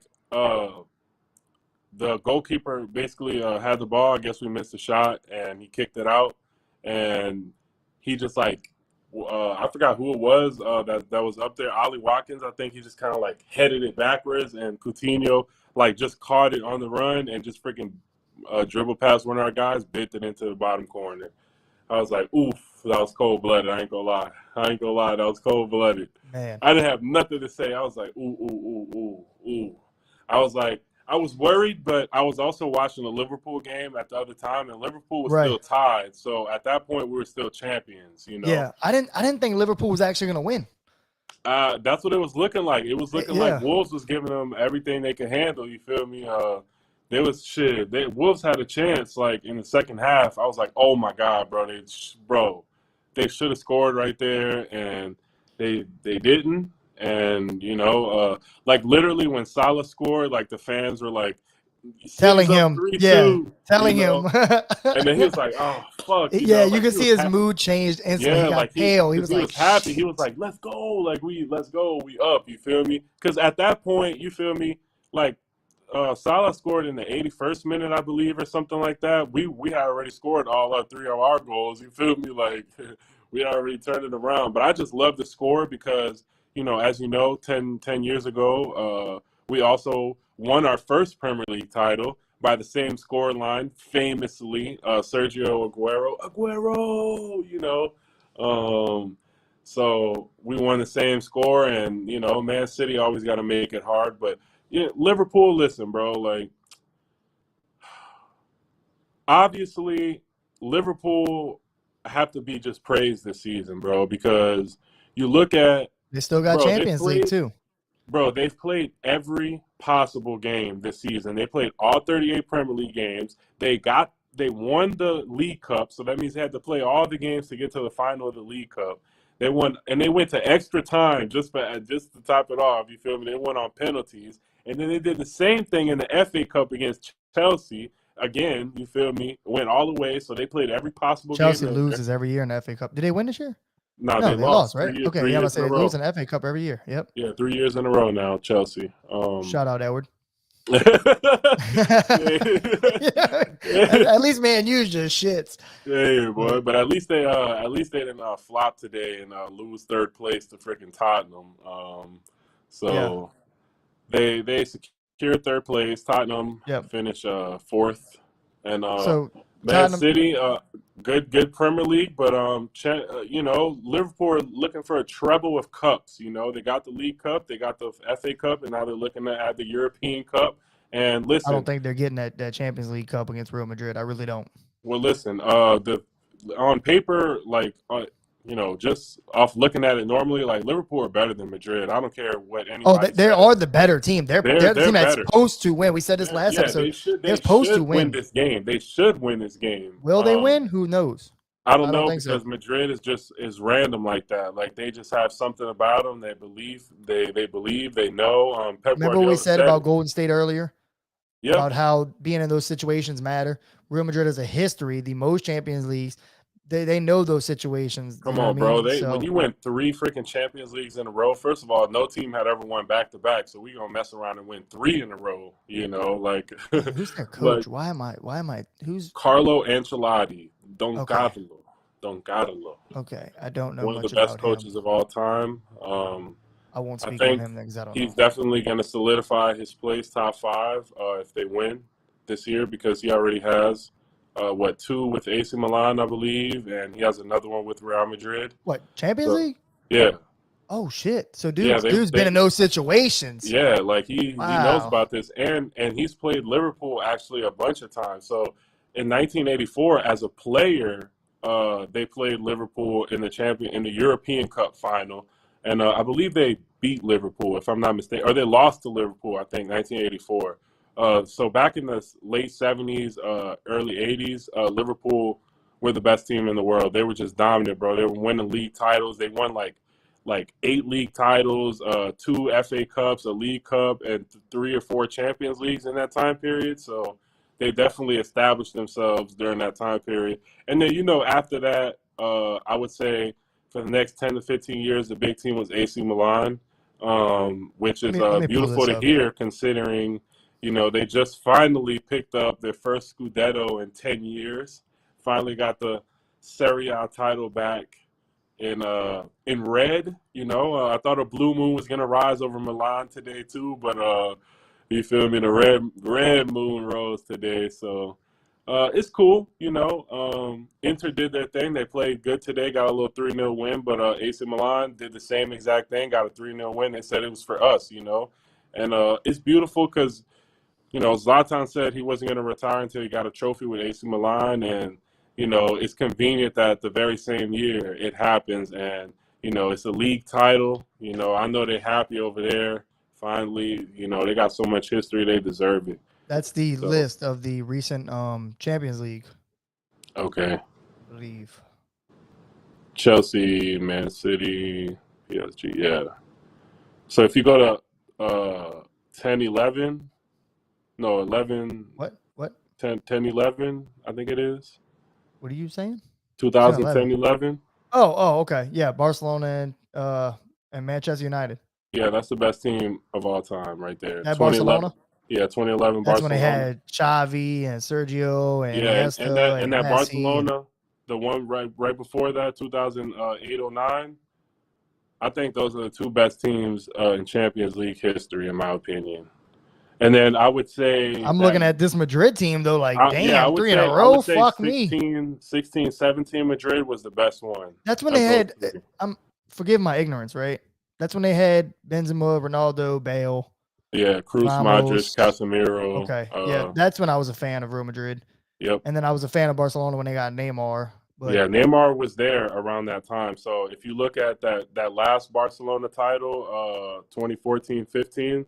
the goalkeeper basically had the ball. I guess we missed a shot, and he kicked it out, and he just like I forgot who it was that was up there. Ollie Watkins, I think he just kind of like headed it backwards, and Coutinho like just caught it on the run and just freaking dribbled past one of our guys, bit it into the bottom corner. I was like, oof, that was cold blooded. I ain't gonna lie, that was cold blooded. Man, I didn't have nothing to say. I was like, ooh. I was like, I was worried, but I was also watching the Liverpool game at the other time, and Liverpool was still tied. So at that point, we were still champions. Yeah, I didn't think Liverpool was actually gonna win. That's what it was looking like. It was looking like Wolves was giving them everything they could handle. You feel me? There was shit. Wolves had a chance like in the second half. I was like, oh my god, bro! They should have scored right there, and they didn't. And like literally when Salah scored, like the fans were like, telling City's up him, 3-2, you telling him. know. And then he was like, "Oh fuck," you Yeah, know, you like can he see was his happy. mood changed instantly. He Yeah, got pale. He because was he like, was happy. He shit. was like, "Let's go, let's go, we up." You feel me? Because at that point, you feel me, like Salah scored in the 81st minute, I believe, or something like that. We had already scored all our three of our goals. You feel me? Like we already turned it around. But I just love the score because as you know, 10 years ago, we also won our first Premier League title by the same score line, famously, Sergio Aguero, Um, so we won the same score, and Man City always got to make it hard. But yeah, Liverpool, listen, bro. Like, obviously, Liverpool have to be just praised this season, bro, because you look at, They still got bro, Champions League too. they've played every possible game this season. They played all 38 Premier League games. They won the League Cup, so that means they had to play all the games to get to the final of the League Cup. They won, and they went to extra time just to top it off. You feel me? They went on penalties, and then they did the same thing in the FA Cup against Chelsea. Again, you feel me? Went all the way, so they played every possible game Chelsea in there. loses every year in the FA Cup. Did they win this year? No, No, they they lost, lost right? three Okay, yeah, I'm gonna years say in a they lose row. in the FA Cup every year. Yep. Yeah, 3 years in a row now, Chelsea. Shout out, Edward. Yeah. At least man, you just shits. Hey, boy, but at least they didn't flop today and lose third place to freaking Tottenham. Yeah. So they secured third place. Tottenham Yep. finished fourth, and So Man Tottenham. City good Premier League, but Liverpool are looking for a treble of cups. They got the League Cup, they got the FA Cup, and now they're looking to add the European Cup. And I don't listen, think they're getting that Champions League Cup against Real Madrid. I really don't. well, listen, the on paper, like just off looking at it normally, like Liverpool are better than Madrid. I don't care what Oh, anybody they says. are the better team. They're They're the team they're that's better. supposed to win. We said this last Yeah, episode. they should They're they supposed to should win win. this game. They should win this game. Will they win? Who knows? I don't I don't know think so. because Madrid is random like that. Like they just have something about them. They believe they know. Pep Remember what we Guardiola said said about it. Golden State earlier? Yep. About how being in those situations matter. Real Madrid has a history, the most Champions Leagues. They know those situations. Come You know on, what I bro. mean? So When you win 3 freaking Champions Leagues in a row, first of all, no team had ever won back to back. So we gonna mess around and win 3 in a row. Like, who's their like coach? Why am I who's Carlo Ancelotti, Don okay. Carlo. Okay. I don't know One of the much best about him. coaches of all time. I won't I speak on think him because I don't he's know. definitely going to solidify his place top 5 if they win this year because he already has 2 with AC Milan, I believe, and he has another one with Real Madrid. What, Champions So League? yeah, Oh shit. So yeah, dude's been in those situations. yeah, like he knows Wow. about this, and he's played Liverpool actually a bunch of times. So in 1984, as a player, they played Liverpool in the European Cup final, and I believe they beat Liverpool, if I'm not mistaken, or they lost to Liverpool. I think 1984. So back in the late 70s, early 80s, Liverpool were the best team in the world. They were just dominant, bro. They were winning league titles. They won like 8 league titles, 2 FA Cups, a League Cup, and 3 or 4 Champions Leagues in that time period. So they definitely established themselves during that time period. And then, after that, I would say for the next 10 to 15 years, the big team was AC Milan, which is Let me pull beautiful this to up. hear considering, they just finally picked up their first Scudetto in 10 years, finally got the Serie A title back in red. I thought a blue moon was gonna rise over Milan today too, but you feel me? The red moon rose today, so it's cool. Inter did their thing. They played good today, got a little 3-0 win, but AC Milan did the same exact thing, got a 3-0 win. They said it was for us, and it's beautiful because Zlatan said he wasn't going to retire until he got a trophy with AC Milan, and it's convenient that the very same year it happens, and it's a league title. I know they're happy over there. Finally, they got so much history, they deserve it. That's the So, list of the recent Champions League, okay. I believe. Chelsea, Man City, PSG, yeah. So if you go to 10, 11, No, 11, What? 10, 11, I think it is. What are you saying? 2010, 11. Oh, okay. Yeah, Barcelona and Manchester United. Yeah, that's the best team of all time right there. At 2011. Barcelona. Yeah, 2011 That's when they Barcelona. had Xavi and Sergio and Yeah, and that Iniesta and and that Messi. Barcelona, the one right before that, 2008 or 9. I think those are the two best teams in Champions League history, in my opinion. And then I would say I'm that, looking at this Madrid team though, like, yeah, damn, 3 in a I row. would say Fuck me. 16, 17 Madrid was the best one. That's when they Of those had. three. Forgive my ignorance, right? That's when they had Benzema, Ronaldo, Bale, Yeah, Cruz, Modric, Ramos. Casemiro. Okay, yeah, that's when I was a fan of Real Madrid, Yep. and then I was a fan of Barcelona when they got Neymar. But Yeah, Neymar was there around that time. So if you look at that last Barcelona title, 2014-15,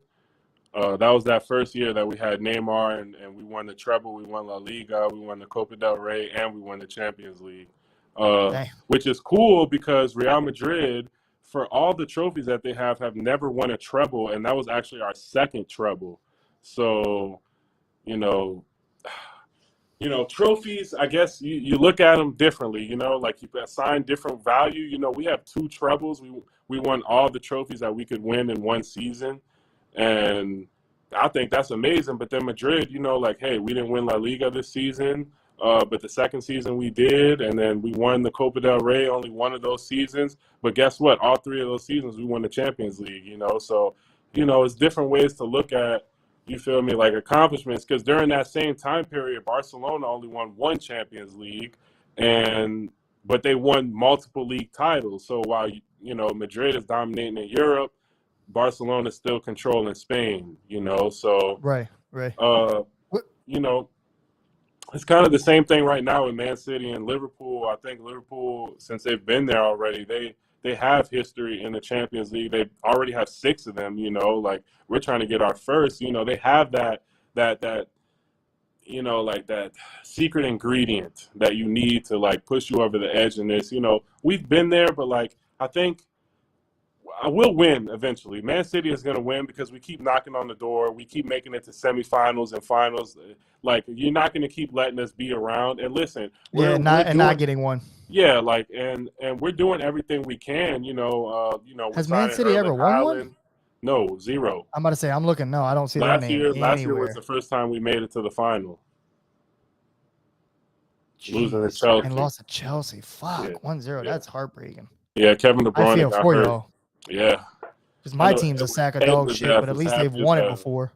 that was that first year that we had Neymar and we won the treble, we won La Liga, we won the Copa del Rey, and we won the Champions League, which is cool because Real Madrid, for all the trophies that they have never won a treble, and that was actually our second treble. So, you know, trophies, I guess you look at them differently, like you assign different value. We have two trebles. We won all the trophies that we could win in one season. And I think that's amazing. But then Madrid, like, hey, we didn't win La Liga this season, but the second season we did. And then we won the Copa del Rey, only one of those seasons. But guess what? All three of those seasons, we won the Champions League, So, it's different ways to look at, you feel me, like accomplishments. Because during that same time period, Barcelona only won one Champions League, but they won multiple league titles. So while, Madrid is dominating in Europe, Barcelona is still controlling Spain, So, right. It's kind of the same thing right now with Man City and Liverpool. I think Liverpool, since they've been there already, they have history in the Champions League. They already have 6 of them, like we're trying to get our first, they have that like that secret ingredient that you need to like push you over the edge in this. We've been there, but like I think I will win eventually. Man City is going to win because we keep knocking on the door. We keep making it to semifinals and finals. Like, you're not going to keep letting us be around. And listen, we're not getting one. Yeah, like, and we're doing everything we can. We're Has Man City ever won one? No, 0. I'm about to say, I'm looking. No, I don't see last their name year. anywhere. Last year was the first time we made it to the final. Jeez. Losing to Chelsea. And lost to Chelsea. Fuck, Yeah. 1-0. That's heartbreaking. Yeah, Kevin De Bruyne I feel got for hurt. y'all. Yeah. Because my team's a sack of dog shit, but at least they've won it death. before.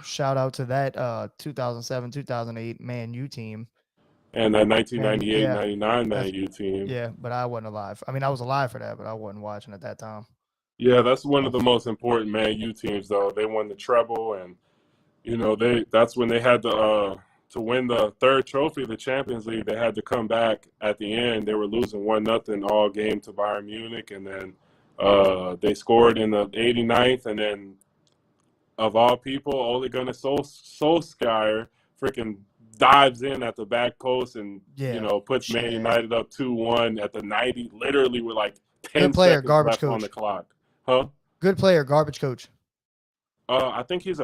Shout out to that 2007, 2008 Man U team. And that 1998-99 Man U team. Yeah, but I wasn't alive. I mean, I was alive for that, but I wasn't watching at that time. Yeah, that's one of the most important Man U teams, though. They won the treble, and that's when they had to win the third trophy of the Champions League. They had to come back at the end. They were losing 1-0 all game to Bayern Munich, and then they scored in the 89th, and then of all people, Ole Gunnar Solskjaer freaking dives in at the back post and puts Man United up 2-1 at the 90, literally with like 10 seconds left on the clock. Huh? Good player, garbage coach. I think he's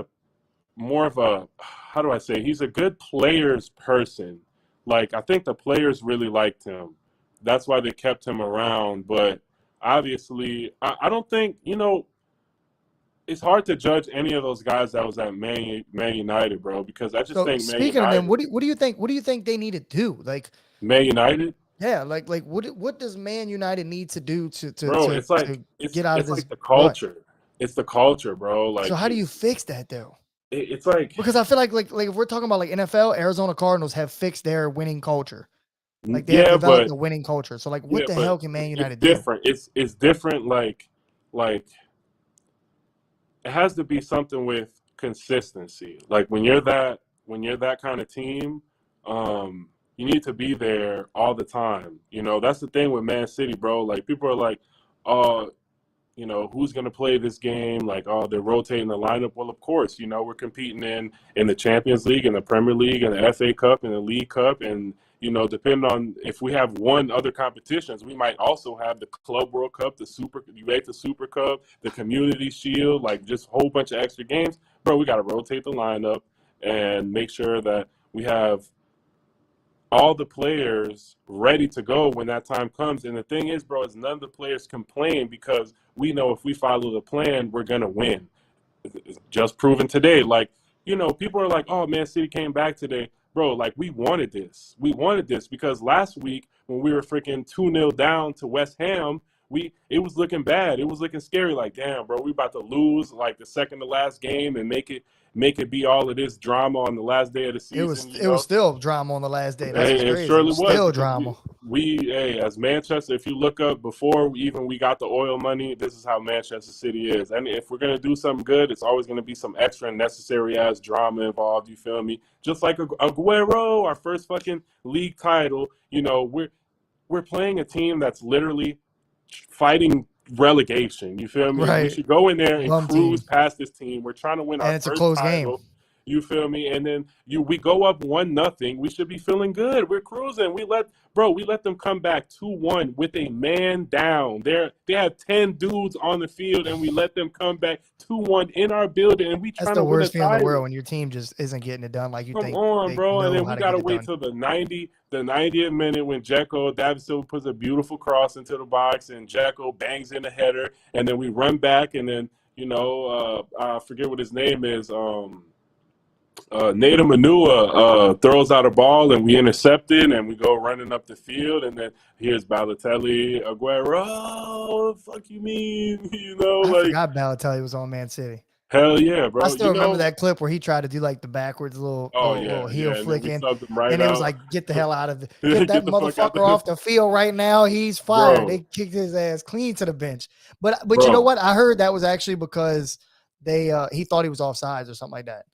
more of a, how do I say, he's a good players person. Like, I think the players really liked him. That's why they kept him around. But obviously, I don't think, it's hard to judge any of those guys that was at Man United, bro, because I just think Man Speaking United, of them, what do you think? What do you think they need to do? Like Man United? Yeah, like what does Man United need to do to get out of this? Like the culture. Rut? It's the culture, bro. Like, so how do you fix that though? It's like, because I feel like if we're talking about like NFL, Arizona Cardinals have fixed their winning culture. Like they have developed a winning culture. So like, what the hell can Man United do? It's different. Like it has to be something with consistency. Like when you're that kind of team, you need to be there all the time. That's the thing with Man City, bro. Like people are like, oh, who's going to play this game? Like, oh, they're rotating the lineup. Well, of course, we're competing in the Champions League and the Premier League and the FA Cup and the League Cup. And, depending on if we have won other competitions, we might also have the Club World Cup, the UEFA Super Cup, the Community Shield, like just a whole bunch of extra games. bro, we got to rotate the lineup and make sure that we have all the players ready to go when that time comes. And the thing is, bro, is none of the players complain because we know if we follow the plan, we're gonna win. It's just proven today. Like, people are like, oh, Man City came back today. Bro, like, we wanted this. We wanted this because last week when we were freaking 2-0 down to West Ham, it was looking bad. It was looking scary. Like, damn, bro, we about to lose like the second to last game and make it be all of this drama on the last day of the season. It was still drama on the last day. That's what's Hey, it crazy. surely was Still because drama. hey, as Manchester, if you look up before we got the oil money, this is how Manchester City is. And if we're gonna do something good, it's always gonna be some extra and necessary ass drama involved. You feel me? Just like Aguero, our first fucking league title. We're playing a team that's literally fighting relegation. You feel me? Right. We should go in there and Bum cruise team. past this team. We're trying to win our And it's a first close title. game. You feel me? And then we go up 1-0. We should be feeling good. We're cruising. We let them come back 2-1 with a man down. They have 10 dudes on the field, and we let them come back 2-1 in our building, and we trying That's the to win a worst feeling in the title. world when your team just isn't getting it done like you Come think. on, bro. And then we gotta wait till till the 90th minute when David Silva puts a beautiful cross into the box, and Dzeko bangs in the header, and then we run back, and then I forget what his name is. Nato Manua throws out a ball, and we intercept it, and we go running up the field, and then here's Balotelli, Aguero. Fuck you mean? I forgot Balotelli was on Man City. Hell yeah, bro. I still remember that clip where he tried to do like the backwards little heel flick in, and it was like, get the hell out of it. Get that motherfucker off the field right now. He's fired. Bro. They kicked his ass clean to the bench. But you know what? I heard that was actually because he thought he was offsides or something like that.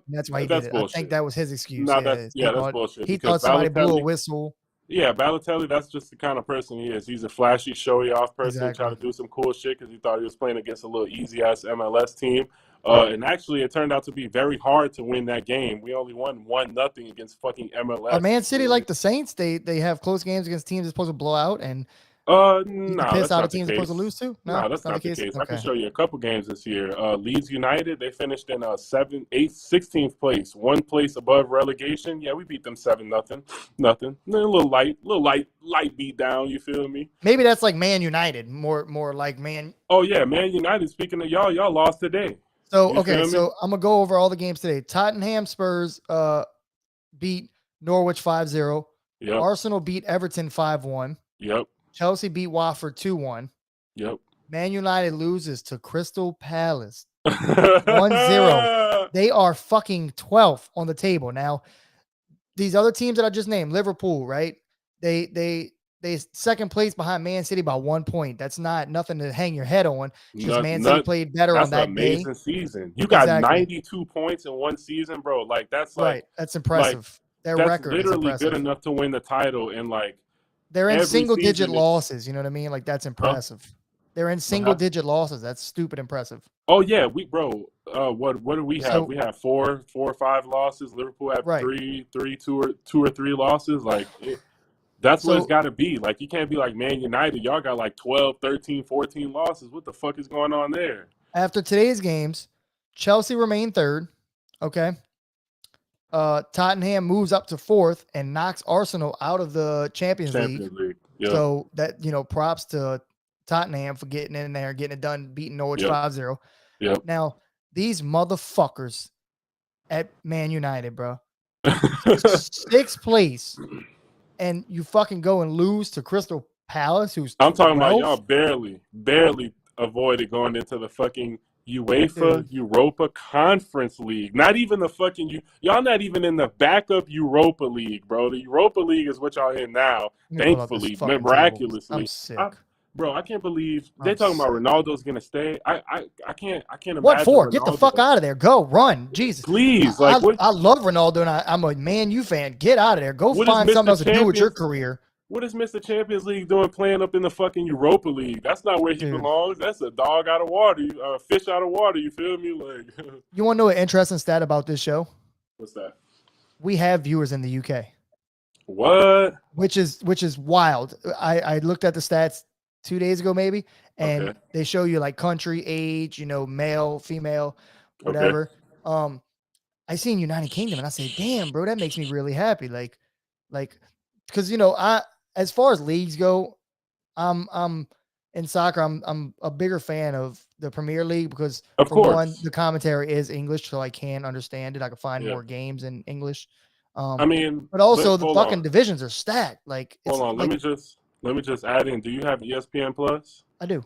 That's why he did it. Bullshit. I think that was his excuse. That's bullshit. He thought somebody blew a whistle. Yeah, Balotelli, that's just the kind of person he is. He's a flashy, showy off person. Exactly. Trying to do some cool shit because he thought he was playing against a little easy-ass MLS team. And actually, it turned out to be very hard to win that game. We only won 1-0 against fucking MLS. Man City, like the Saints, they have close games against teams that's supposed to blow out, and piss out of teams supposed to lose to? No, that's not the case. Okay. I can show you a couple games this year. Leeds United, they finished in 7th, 8th, 16th place, one place above relegation. Yeah, we beat them 7-0. Nothing. A little light beat down. You feel me? Maybe that's like Man United, more like Man. Oh yeah, Man United. Speaking of y'all lost today. So so I'm gonna go over all the games today. Tottenham Spurs beat Norwich 5-0. Yep. Arsenal beat Everton 5-1. Yep. Chelsea beat Watford 2-1. Yep. Man United loses to Crystal Palace 1-0. They are fucking 12th on the table. Now, these other teams that I just named, Liverpool, right? They second place behind Man City by 1 point. That's nothing to hang your head on because Man City played better on that day. That's an amazing season. You got 92 points in one season, bro. Like that's right. That's impressive. Their record is literally good enough to win the title, and like they're in single-digit losses. You know what I mean? Like that's impressive. Huh? They're in single-digit losses. That's stupid impressive. Oh yeah, what do we have? We have four or five losses. Liverpool have two or three losses. Like that's what it's got to be. Like you can't be like Man United. Y'all got like 12, 13, 14 losses. What the fuck is going on there? After today's games, Chelsea remain third. Okay. Tottenham moves up to fourth and knocks Arsenal out of the Champions League. Yep. So that, props to Tottenham for getting in there, getting it done, beating Norwich 5-0. Yep. Now, these motherfuckers at Man United, bro. 6th place. And you fucking go and lose to Crystal Palace, who's I'm talking about y'all barely avoided going into the fucking UEFA Europa Conference League. Not even the fucking y'all not even in the backup Europa League, bro. The Europa League is what y'all in now. Thankfully, miraculously. I'm sick. I can't believe they're talking about Ronaldo's gonna stay. I can't imagine. What for? Get the fuck out of there. Go run. Jesus. Please. I love Ronaldo and I'm a Man U fan. Get out of there. Go find something else to do with your career. What is Mr. Champions League doing playing up in the fucking Europa League? That's not where he belongs. That's a dog out of water, a fish out of water. You feel me? Like, you want to know an interesting stat about this show? What's that? We have viewers in the UK. What? Which is wild. I looked at the stats 2 days ago, maybe, and they show you like country, age, male, female. Okay. whatever. I seen United Kingdom and I said, damn, bro, that makes me really happy. Like, because as far as leagues go, I'm in soccer. I'm a bigger fan of the Premier League because Of for one, course. the commentary is English, so I can understand it. I can find Yeah. more games in English. I mean, But also but the fucking divisions are stacked. Like hold it's on. like Let me just add in. Do you have ESPN Plus? I do,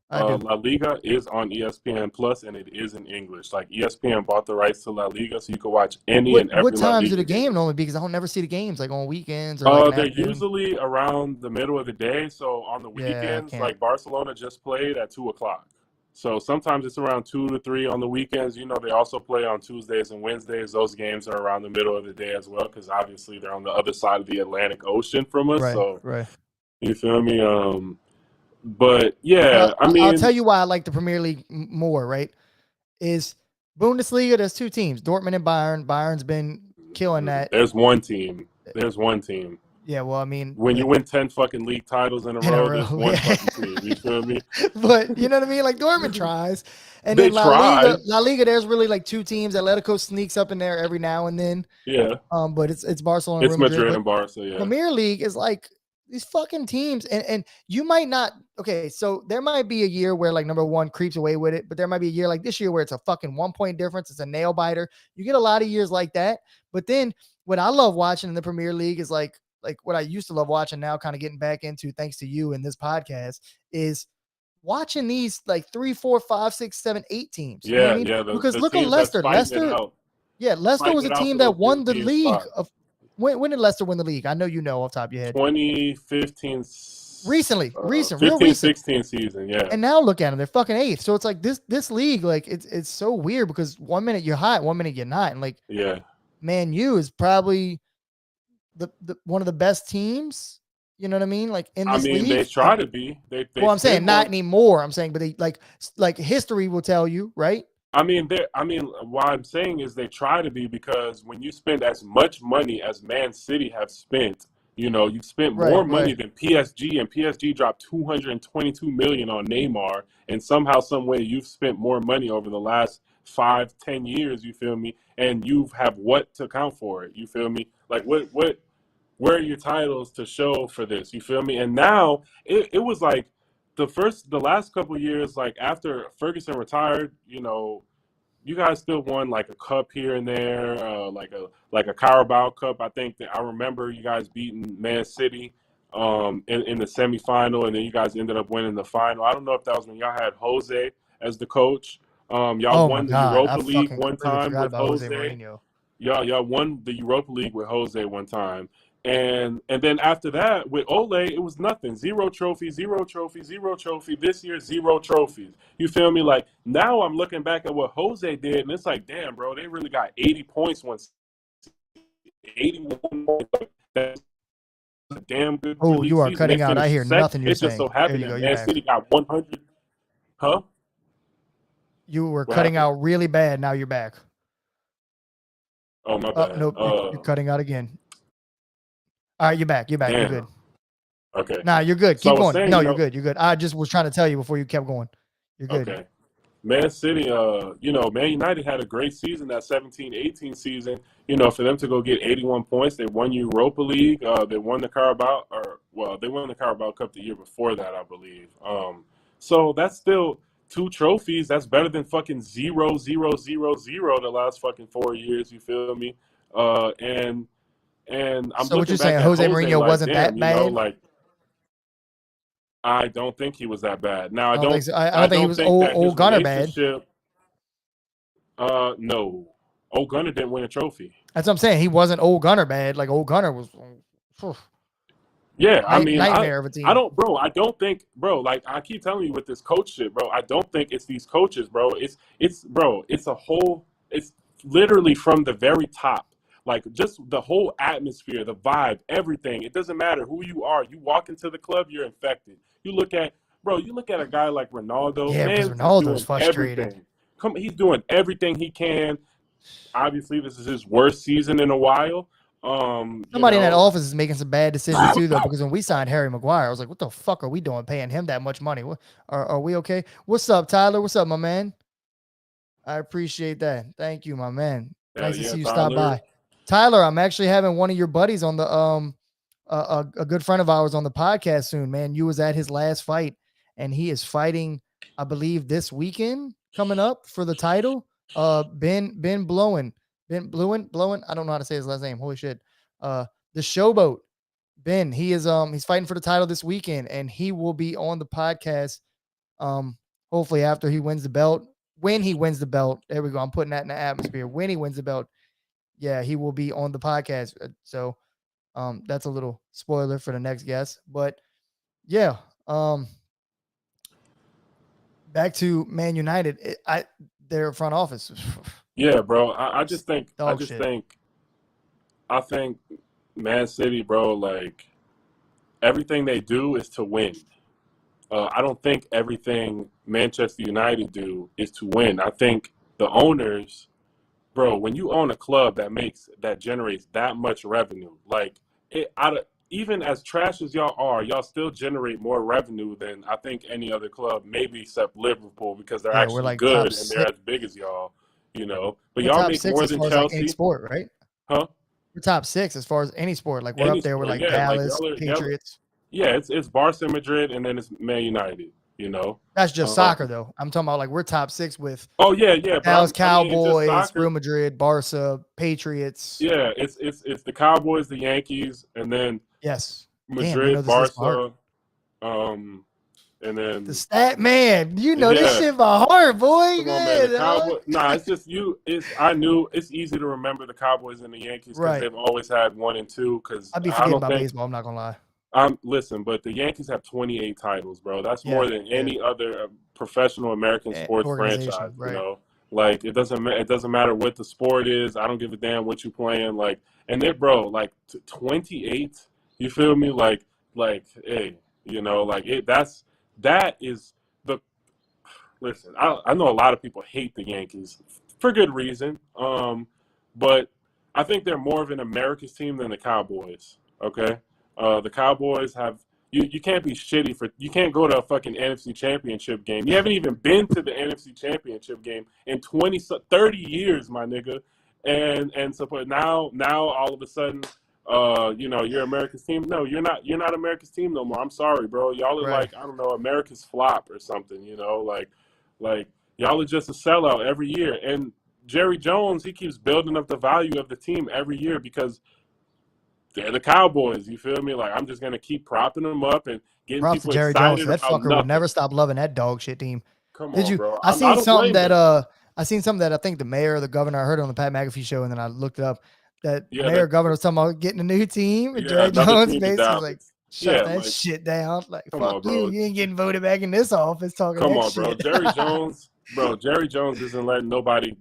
I do. La Liga is on ESPN Plus, and it is in English. Like ESPN bought the rights to La Liga, so you can watch any What and what every La times do Liga the game game. normally be? Because I don't never see the games like on weekends or like an They're afternoon. usually around the middle of the day. So on the Yeah, I weekends, can't. like Barcelona just played at 2 o'clock. So sometimes it's around 2 to 3 on the weekends. They also play on Tuesdays and Wednesdays. Those games are around the middle of the day as well, because obviously they're on the other side of the Atlantic Ocean from us. Right, So right. you feel me? But But yeah, I I'll tell mean, you why I like the Premier League more. Right, is Bundesliga. There's two teams, Dortmund and Bayern. Bayern's been killing that. there's one team. There's one team. Yeah, well, I mean, When you win 10 fucking league titles in a in a row, there's row. one Yeah. fucking team. You feel me? But you know what I mean? Like Dortmund tries. And They then try. La Liga, there's really like two teams. Atletico sneaks up in there every now and then. Yeah. But it's Barcelona and It's Real Madrid. Madrid But and Barca, yeah. Premier League is like these fucking teams, and you might not. Okay, so there might be a year where like number one creeps away with it, but there might be a year like this year where it's a fucking 1 point difference. It's a nail biter. You get a lot of years like that, but then what I love watching in the Premier League is like what I used to love watching now, kind of getting back into thanks to you and this podcast is watching these like 3, 4, 5, 6, 7, 8 teams. You know what I Yeah, mean? yeah. Because The look at teams that's Leicester. fighting it out. Yeah, Leicester was Fighting a it out team for that those won the European league spots. of when did Leicester win the league? I know you know off the top of your head. 2015 Real 15 recent. 16 season, yeah. And now look at them, they're fucking eighth. So it's like this league, like it's so weird because 1 minute you're hot, 1 minute you're not. And like Yeah. Man U is probably the one of the best teams. You know what I mean? Like in I this mean, league. they try to be. They Well, I'm saying spend not more. anymore. I'm saying, but they like history will tell you, right? I mean, what I'm saying is they try to be, because when you spend as much money as Man City have spent, you've spent Right, more money right. than PSG, and PSG dropped 222 million on Neymar, and somehow, some way, you've spent more money over the last 5, 10 years. You feel me? And you have what to account for it? You feel me? Like where are your titles to show for this? You feel me? And now it was like the last couple of years, like after Ferguson retired, you guys still won like a cup here and there, like a Carabao Cup. I think that I remember you guys beating Man City in the semifinal, and then you guys ended up winning the final. I don't know if that was when y'all had Jose as the coach. Y'all Oh my won the god, I Europa League fucking one completely time forgot with about Jose Jose. Mourinho. Y'all won the Europa League with Jose one time. And then after that, with Ole, it was nothing. Zero trophy, zero trophy, zero trophy. This year, zero trophies. You feel me? Like, now I'm looking back at what Jose did, and it's like, damn, bro, they really got 80 points once. 81 points. That's a damn good Oh, league you are season. They cutting out. I finished hear second. nothing you're It just saying. so There happened you go. that You're Man back. City got 100. Huh? You were What cutting happened? out really bad. Now you're back. Oh, my Oh, bad. nope. You're cutting out again. All right, you're back. You're back. You're good. Damn. Okay. Nah, you're good. So I Keep was going. saying, No, you're good. You're good. I just was trying to tell you before you kept going. You're good. okay. Man City, Man United had a great season that 17-18 season. For them to go get 81 points, they won Europa League. They won the Carabao, they won the Carabao Cup the year before that, I believe. So that's still 2 trophies. That's better than fucking 0-0-0-0 the last fucking 4 years. You feel me? And I'm So what looking you're back saying, at Jose Jose Mourinho like, wasn't damn, that bad? like, I don't think he was that bad. Now I don't think so. I I don't think he don't was think that his old Gunner bad. relationship. No, Old Gunner didn't win a trophy. That's what I'm saying. He wasn't old Gunner bad. Like old Gunner was. Yeah, I mean, Nightmare of a team. I don't think, bro. Like I keep telling you with this coach shit, bro. I don't think it's these coaches, bro. It's a whole. It's literally from the very top. Like just the whole atmosphere, the vibe, everything. It doesn't matter who you are. You walk into the club, you're infected. You look at a guy like Ronaldo. Yeah, because Man, Ronaldo's doing frustrated. everything. He's doing everything he can. Obviously, this is his worst season in a while. Somebody in that office is making some bad decisions too, though. Because when we signed Harry Maguire, I was like, "What the fuck are we doing, paying him that much money? Are we okay? What's up, Tyler? What's up, my man? I appreciate that. Thank you, my man. Hell Nice to yeah, see you stop Tyler. by. Tyler, I'm actually having one of your buddies on the a good friend of ours on the podcast soon, man. You was at his last fight, and he is fighting, I believe, this weekend coming up for the title. Ben Blowin. Blowin. I don't know how to say his last name. Holy shit. The Showboat. Ben, he's fighting for the title this weekend, and he will be on the podcast. Hopefully after he wins the belt. When he wins the belt, there we go. I'm putting that in the atmosphere. When he wins the belt, yeah, he will be on the podcast. So that's a little spoiler for the next guest. But yeah, back to Man United. Their front office. Yeah, bro. I just think Dog shit. I think Man City, bro, like everything they do is to win. I don't think everything Manchester United do is to win. I think the owners, bro, when you own a club that generates that much revenue, like even as trash as y'all are, y'all still generate more revenue than I think any other club, maybe except Liverpool, because they're Yeah, we're actually like top good and they're six. as big as y'all, you know. But We're y'all top make six more as than far as like any Chelsea, sport, right? huh? We're top six as far as any sport. Like we're Any up there. We're sport, like yeah. Like Dallas, y'all, Patriots. yeah. It's Barca, Madrid, and then it's Man United. You know. That's just soccer, Um, though. I'm talking about like we're top six with oh yeah, yeah. But Dallas I mean, in just Cowboys, Real soccer, Madrid, Barca, Patriots. yeah. It's the Cowboys, the Yankees, and then Yes. Damn, you know Madrid, this list by heart. Barca, and The then stat man, you know this yeah. shit by heart, boy. Come Go on, man. The ahead, dog. Cowboys. Nah, it's just you. I knew it's easy to remember the Cowboys and the Yankees because Right. they've always had 1 and 2. Because I'd be I forgetting don't about think baseball. I'm not gonna lie. listen, but the Yankees have 28 titles, bro. That's Yeah, more than yeah. any other professional American sports franchise. Organization, You right? know, like it doesn't matter what the sport is. I don't give a damn what you playing. Like, and they, bro, like 28. You feel me? Hey, you know, like it. That is the listen. I know a lot of people hate the Yankees for good reason. But I think they're more of an America's team than the Cowboys. Okay. The Cowboys have you can't be shitty for you can't go to a fucking NFC Championship game. You haven't even been to the NFC Championship game in 30 years, my nigga. And so but now all of a sudden you know, you're America's team. No, you're not America's team no more. I'm sorry, bro. Y'all are Right. like, I don't know, America's flop or something, you know, like y'all are just a sellout every year. And Jerry Jones, he keeps building up the value of the team every year because they're the Cowboys. You feel me? Like I'm just gonna keep propping them up and getting Props to people Jerry Jones. excited That about fucker would nothing. never stop loving that dog shit team. Come Did on, you? bro. I I seen don't something blame that him. I think the mayor or the governor, I heard it on the Pat McAfee show, and then I looked it up. That Yeah, mayor governor was talking about getting a new team, and yeah, Jerry another Jones team in basically was like, Dallas. shut Yeah, that like shit down. Like, come fuck on, you. bro. You ain't getting voted back in this office talking Come that on, bro. shit. Jerry Jones isn't letting nobody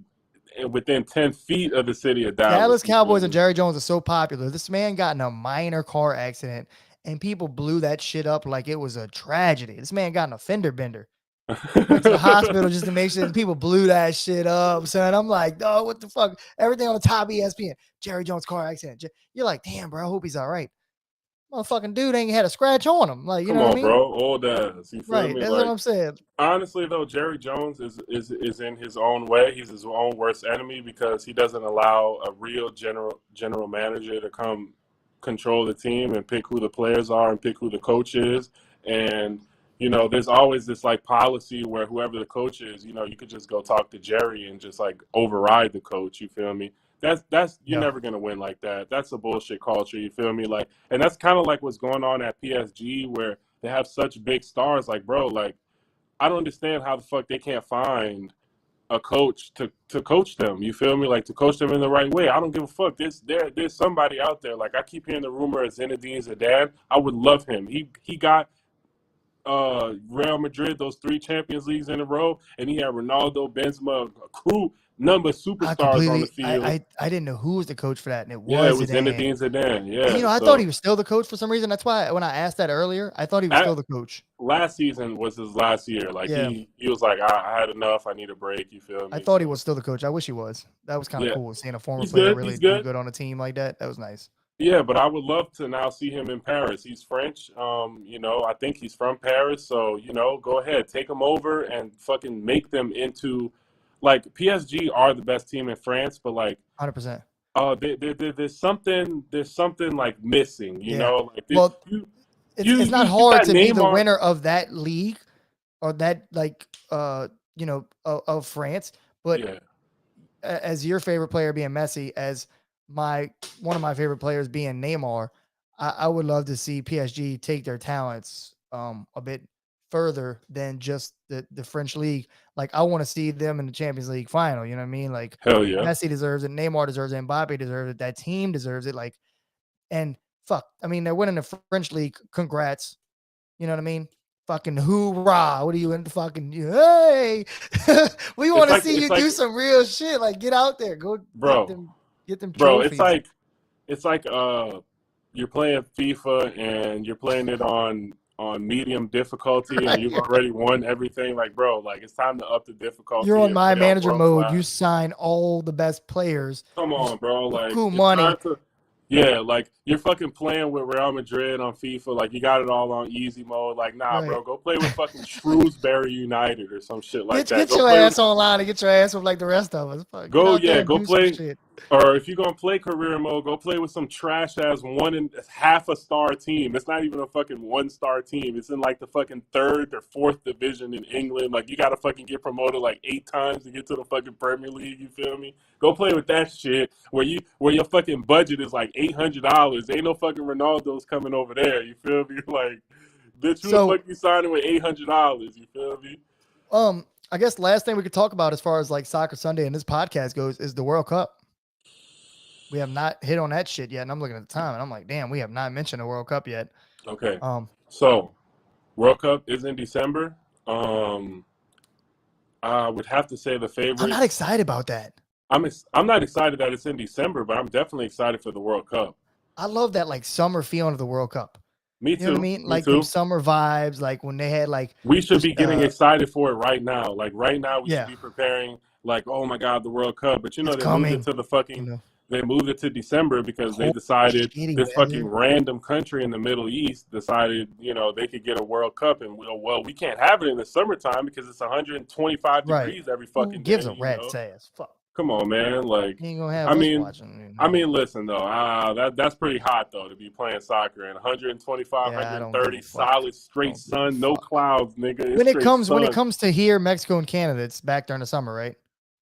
within 10 feet of the city of Dallas. Dallas You feel Cowboys and me? Jerry Jones are so popular. This man got in a minor car accident and people blew that shit up like it was a tragedy. This man got in a fender bender. Went to the hospital just to make sure that people blew that shit up, son. I'm like, oh, what the fuck? Everything on the top of ESPN. Jerry Jones car accident. You're like, damn, bro, I hope he's all right. Motherfucking dude ain't had a scratch on him. Like, you Come know what I on, mean? bro. Old ass. You feel Right. me? That's what Like I'm saying. honestly though, Jerry Jones is in his own way. He's his own worst enemy because he doesn't allow a real general manager to come control the team and pick who the players are and pick who the coach is. And you know, there's always this like policy where whoever the coach is, you know, you could just go talk to Jerry and just like override the coach. You feel me? That's you're Yeah. never gonna win like that. That's a bullshit culture. You feel me? Like, and that's kind of like what's going on at PSG where they have such big stars. Like, bro, like I don't understand how the fuck they can't find a coach to coach them. You feel me? Like to coach them in the right way. I don't give a fuck. There's somebody out there. Like I keep hearing the rumor of Zinedine Zidane. I would love him. He got Real Madrid those 3 Champions Leagues in a row, and he had Ronaldo, Benzema, a crew number of superstars on the field. I didn't know who was the coach for that, and it Yeah, it was was Zidane. Zinedine Zidane. And, Yeah, I thought he so was still the coach for some reason. That's why when I asked that earlier, I thought he was still the coach. last season was his last year. Like Yeah. he was like, I had enough. I need a break. You feel I me? thought he So, was still the coach. I wish he was. That was kind of yeah, cool seeing a former he's player good. really He's do good. good on a team like that. That was nice. Yeah, but I would love to now see him in Paris. He's French. You know, I think he's from Paris. So, you know, go ahead, take him over and fucking make them into like PSG are the best team in France, but like 100%. there's something like missing, you Yeah. know, like Well, you it's not you hard got to be the Neymar. winner of that league or that like of France, but Yeah, as your favorite player being Messi, as my one of my favorite players being Neymar, I would love to see PSG take their talents a bit further than just the French league. Like I want to see them in the Champions League final. You know what I mean? Like hell yeah. Messi deserves it, Neymar deserves it, Mbappe deserves it. That team deserves it. Like and fuck, I mean they're winning the French league. Congrats. You know what I mean? Fucking hoorah. What are you in the fucking hey? We It's want to like see it's you do like some real shit. Like get out there. Go bro, get them bro, it's trophies. like it's like you're playing FIFA and you're playing it on medium difficulty and Right? you've already won everything. Like, bro, like it's time to up the You're difficulty on and my play on manager world mode. You class. sign all the best players. Come You on, bro. Like buku it's time money. to yeah, like you're fucking playing with Real Madrid on FIFA, like you got it all on easy mode. Like, nah, Right. bro, go play with fucking Shrewsbury United or some shit like that. Get Go your play with ass online and get your ass with like the rest of us. Fuck, get Go, out there yeah, and go do some play. shit. Or if you're gonna play career mode, go play with some trash ass one and half a star team. It's not even a fucking 1 star team. It's in like the fucking third or fourth division in England. Like you gotta fucking get promoted like 8 times to get to the fucking Premier League. You feel me? Go play with that shit where your fucking budget is like $800. Ain't no fucking Ronaldo's coming over there. You feel me? Like, bitch, who the So fuck you signing with $800? You feel me? I guess last thing we could talk about as far as like Soccer Sunday and this podcast goes is the World Cup. We have not hit on that shit yet. And I'm looking at the time and I'm like, damn, we have not mentioned the World Cup yet. Okay, Um, so World Cup is in December. Um, I would have to say the I'm favorite. not excited about that. I'm not excited that it's in December, but I'm definitely excited for the World Cup. I love that like summer feeling of the World Cup. Me You know what I too. mean? Me Like them too. summer vibes, like when they had like We should this be getting excited for it right now. Like right now, we should yeah, be preparing. Like, oh my God, the World Cup. But it's they moved it coming, to the you fucking. know. They moved it to December because they Cold, decided shitty this fucking weather. random country in the Middle East decided, they could get a World Cup, and well, we can't have it in the summertime because it's 125 Right. degrees every Who fucking gives day. a rat's ass? Fuck. Come on, man. Like, You ain't gonna have I us mean, watching. listen though. That's pretty hot though to be playing soccer and 125, Yeah, I don't give 130 a fuck. solid I straight don't give a sun, no fuck. clouds, nigga. It's When it straight comes sun. to here, Mexico and Canada, it's back during the summer, right?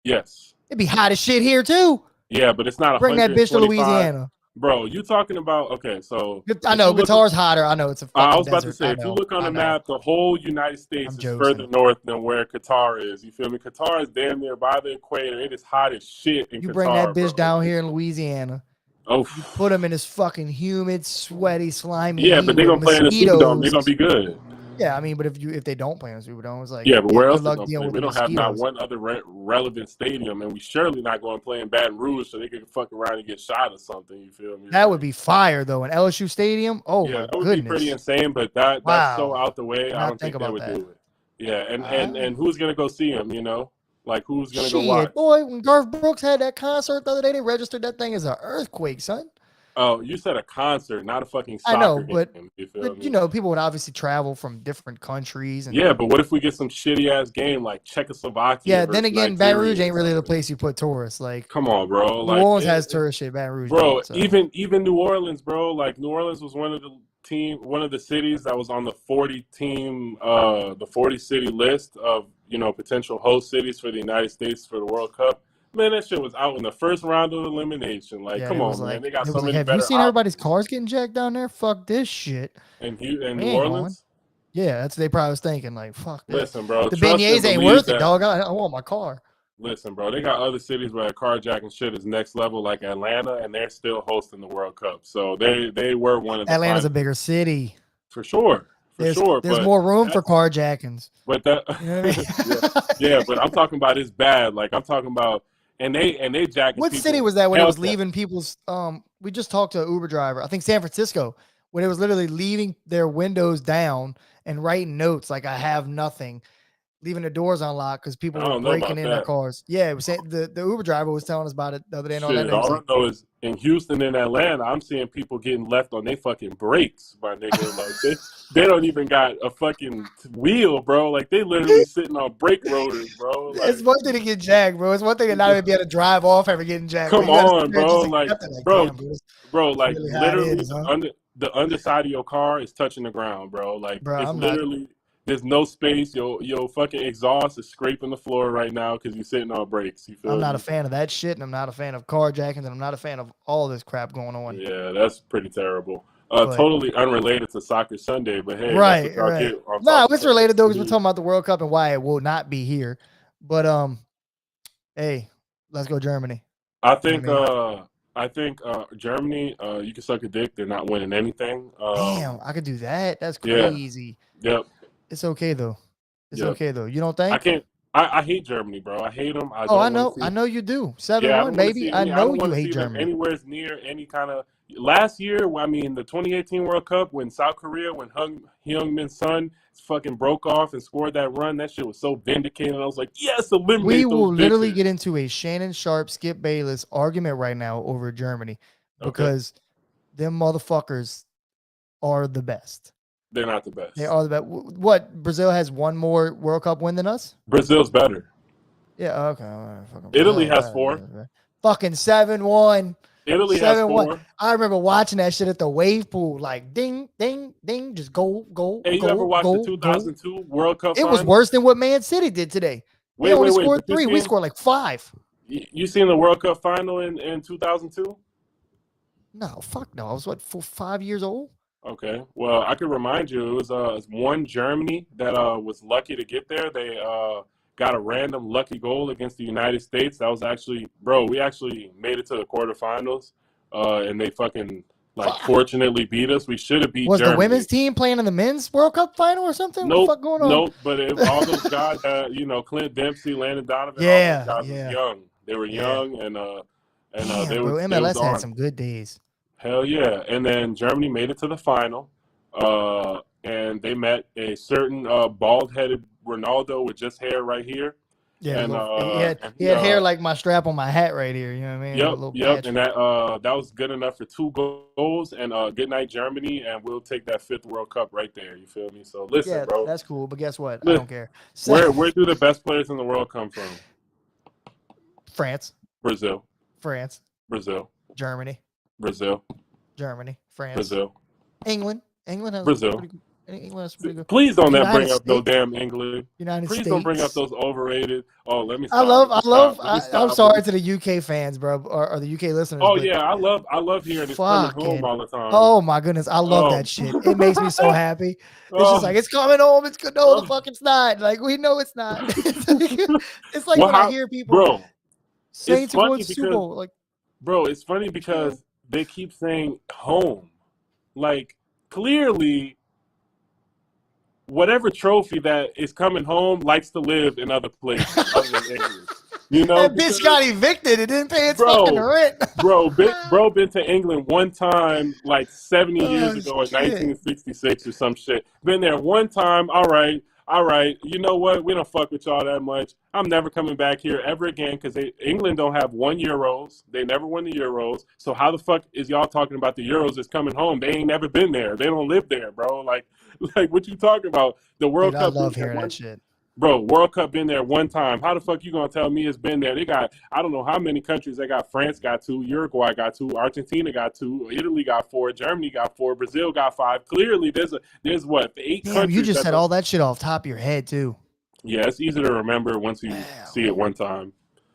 Yes. It'd be hot as shit here too. Yeah, but it's not Bring that bitch to 125. Louisiana. Bro, you talking about okay? So I if know you look, guitar's hotter. I know it's a I fucking was about to desert. say, if you look on I the know. map, the whole United States I'm is further joking. north than where Qatar is. You feel me? Qatar is damn near by the equator. It is hot as shit in You bring that Qatar, bitch bro. down here in Louisiana. Oh, You put them in this fucking humid, sweaty, slimy yeah, heat but they're with gonna play in the Superdome. They're mosquitoes. gonna be good. Yeah, I mean, but if they don't play in the Superdome, it's like, Yeah, but yeah, where good else they luck gonna dealing play? with We the don't have not mosquitoes. one other relevant stadium, and we surely not going to play in Baton Rouge so they can fuck around and get shot or something. You feel me? That would Like, be fire though. An LSU stadium. Oh yeah, my that would be pretty goodness. insane. But that's so Wow. out the way. Did I not don't think think they about would that. do it. Yeah, and and Ah. and who's gonna go see him? Who's gonna go Shit, watch? boy, when Garth Brooks had that concert the other day, they registered that thing as an earthquake, son. Oh, you said a concert, not a fucking I know, soccer but game. You feel me? people would obviously travel from different countries and Yeah, but what if we get some shitty ass game like Czechoslovakia yeah, then versus again, Baton Rouge Nigeria or ain't really the something? place you put tourists. Like Come on, bro. New Like Orleans has tourist shit, Baton Rouge bro, don't. So even New Orleans, bro. Like New Orleans was one of the cities that was on the 40 city list of potential host cities for the United States for the World Cup. Man, that shit was out in the first round of elimination. Like, yeah, come on, man. They got it so was like, many have you better seen everybody's options. cars getting jacked down there? Fuck this shit. And We New ain't going. Orleans, Yeah, that's what they probably was thinking. Like, fuck this. listen, bro. The Trust and beignets ain't believe worth it, that. dog. I want my car. Listen, bro, they got other cities where carjacking shit is next level, like Atlanta, and they're still hosting the World Cup. So they were one of the Atlanta's a finalists bigger city. for sure, for sure. There's more room for That's carjackings. but that You know what I yeah, mean? but I'm talking about it's bad. Like I'm talking about, and they jacking What city people was that when it hell was to leaving people's we just talked to an Uber driver, I think San Francisco, when it was literally leaving their windows down and writing notes like I have nothing. leaving the doors unlocked because people I were don't know breaking about in their that. cars. Yeah, it was saying, the Uber driver was telling us about it the other day in Shit, Orlando. He was all I like, know is in Houston and Atlanta, I'm seeing people getting left on their fucking brakes, my nigga. Like they don't even got a fucking wheel, bro. Like they literally sitting on brake rotors, bro. it's Like one thing to get jacked, bro. It's one thing to not even be able to drive off after getting jacked, but come you got to sit on, there and bro. just Like accept it. Like, bro, damn, bro, bro, it's like really how it literally is, huh? the underside of your car is touching the ground, bro. Like Bro, it's I'm not. literally there's no space. Your fucking exhaust is scraping the floor right now because you're sitting on brakes. You I'm feel not a me? fan of that shit, and I'm not a fan of carjackings, and I'm not a fan of all this crap going on. Yeah, that's pretty terrible. But Totally unrelated to Soccer Sunday, but hey, that's what right, y'all right. get on No, Soccer it's related though, because we're Sunday. talking about the World Cup and why it will not be here. But hey, let's go Germany. I You know what think I mean? Germany, you can suck a dick. They're not winning anything. Damn, I could do that. That's Yeah, crazy. yep, It's okay though. It's yep. okay though. You don't I think? can't. I hate Germany, bro. I hate them. I Oh, I don't want to know. I see. know you do. Yeah, I 7-1, don't want to baby. see I any. I know don't you want to hate see them Germany. anywhere near any kind of. Last year, I mean, the 2018 World Cup when South Korea, when Heung-Min Son fucking broke off and scored that run, that shit was so vindicating. I was like, yes, We eliminate those will literally bitches. get into a Shannon Sharp, Skip Bayless argument right now over Germany Okay, because them motherfuckers are the best. they're not the They best. are the best. What? Brazil has one more World Cup win than us? Brazil's better. Yeah, okay. All right, fucking Italy Brazil. has four. Fucking 7-1. Italy has 7-1. four. I remember watching that shit at the wave pool. Like ding, ding, ding. Just go, go, Hey, you ever go, watched the go, go. 2002 World Cup It was final? worse than what Man City did today. They Wait, only wait, wait. scored But you 3. We seen scored like 5. you seen the World Cup final in 2002? No, fuck no. I was what, 5 years old? Okay. Well, I could remind you, it was one Germany that was lucky to get there. They got a random lucky goal against the United States. That was actually, bro, we actually made it to the quarterfinals, and they fucking like Fuck. fortunately beat us. We should have beat Was the women's Germany. team playing in the men's World Cup final or something? What the Nope, fuck going on? nope. But all those guys, Clint Dempsey, Landon Donovan, all those Yeah, guys was yeah, young. They were yeah. young, and Damn, bro. they was MLS had on. some good days. Hell yeah. And then Germany made it to the final. And they met a certain bald headed Ronaldo with just hair right here. Yeah, And he had hair like my strap on my hat right here. You know what I mean? A yep, little yep. patch. And that was good enough for 2 goals. And good night, Germany, and we'll take that 5th World Cup right there. You feel me? So listen, Yeah, bro. that's cool. But guess what? I don't care. Where do the best players in the world come from? France, Brazil. France, Brazil. Germany, Brazil. Germany, France, Brazil. England. England has Brazil. pretty good. England has pretty good. Please don't United bring up no States. damn England. United Please States. don't bring up those overrated. Oh, let me I stop. love. Let me I'm stop. sorry to the UK fans, bro, or the UK listeners. Oh but yeah, I love hearing it's coming home fucking, all the time. oh my goodness, I love Oh, that shit. It makes me so happy. It's just oh, like it's coming home. It's good. No, the oh. fuck it's not. Like we know it's not. It's like Well, when I hear people bro? It's saying to go to funny the Super because, Bowl. Like, bro, it's funny because they keep saying home. Like clearly, whatever trophy that is coming home likes to live in other places other than England. You know, that bitch got evicted. It didn't pay its bro, fucking rent. bro, been to England one time like 70 years Oh ago in shit. 1966 or some shit. Been there one time. All right. You know what? We don't fuck with y'all that much. I'm never coming back here ever again because England don't have 1 Euros. They never won the Euros. So how the fuck is y'all talking about the Euros is coming home? They ain't never been there. They don't live there, bro. Like what you talking about? The Dude, World I Cup been love there hearing that one. shit. Bro, World Cup been there one time. How the fuck you gonna tell me it's been there? They got I don't know how many countries they got. France got 2, Uruguay got 2, Argentina got 2, Italy got 4, Germany got 4, Brazil got 5. Clearly, there's what 8 Damn, countries. you just said all that shit off top of your head too. Yeah, it's easy to remember once you see it one time.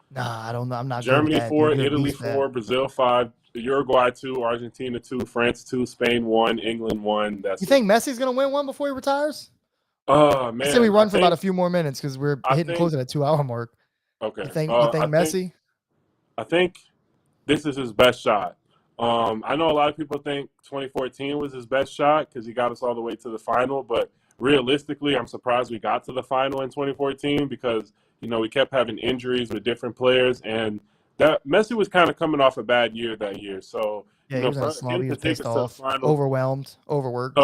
Nah, I don't know. I'm not good with Germany that, 4, dude. You're a Italy beast at 4, Brazil 5, Uruguay 2, Argentina 2, France 2, Spain 1, England 1. That's You think Messi's gonna win one before he retires? Oh I say we man, run for about a few more minutes because we're I hitting close think at a 2-hour mark. okay. You think I think Messi? I think this is his best shot. I know a lot of people think 2014 was his best shot because he got us all the way to the final, but realistically, I'm surprised we got to the final in 2014 because we kept having injuries with different players, and that Messi was kind of coming off a bad year that year. So Yeah, he was in for a slump. him He to was take pissed us to the off, final, overwhelmed, overworked.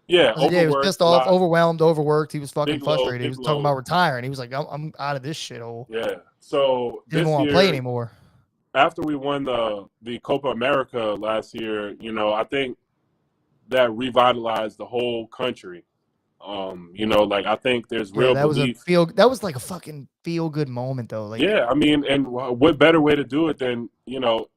Yeah, I said, yeah, he was overworked pissed a off, lot. overwhelmed, overworked. He was fucking Big load, frustrated. He big was talking load. about retiring. He was like, I'm out of this shithole. Yeah. So Didn't even this want to play year, anymore. after we won the Copa America last year, I think that revitalized the whole country. I think there's Yeah, real that was belief. that was like a fucking feel good moment though. Like, Yeah, I mean, and what better way to do it than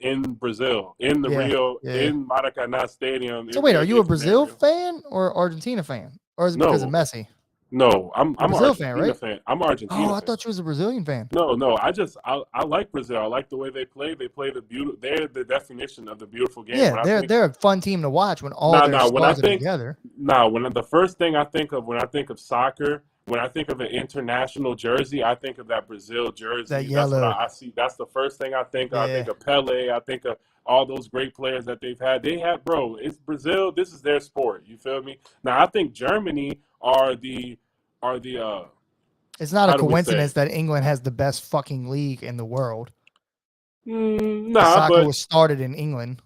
in Brazil, in the yeah, Rio, yeah. in Maracanã Stadium, So in wait, are Rio you de a Brazil Janeiro. fan or Argentina fan? Or is it because of No, Messi? no, You're a I'm an Brazil fan, Argentina right? fan. I'm an Oh, Argentina I fan. thought you was a Brazilian fan. No, no, I like Brazil. I like the way they play. They play the beautiful. They're the definition of the beautiful game. Yeah, When I think they're a fun team to watch when all Nah, their nah. When I stars are think, together. nah, when the first thing I think of when I think of soccer, when I think of an international jersey, I think of that Brazil That jersey. That's what yellow. I see. That's the first thing I think of. I think Yeah. of Pele. I think of all those great players that they've had. They have, bro. It's Brazil. This is their sport. You feel me? Now I think Germany are the It's not a how do we say? coincidence that England has the best fucking league in the world. Because Nah, soccer but was started in England.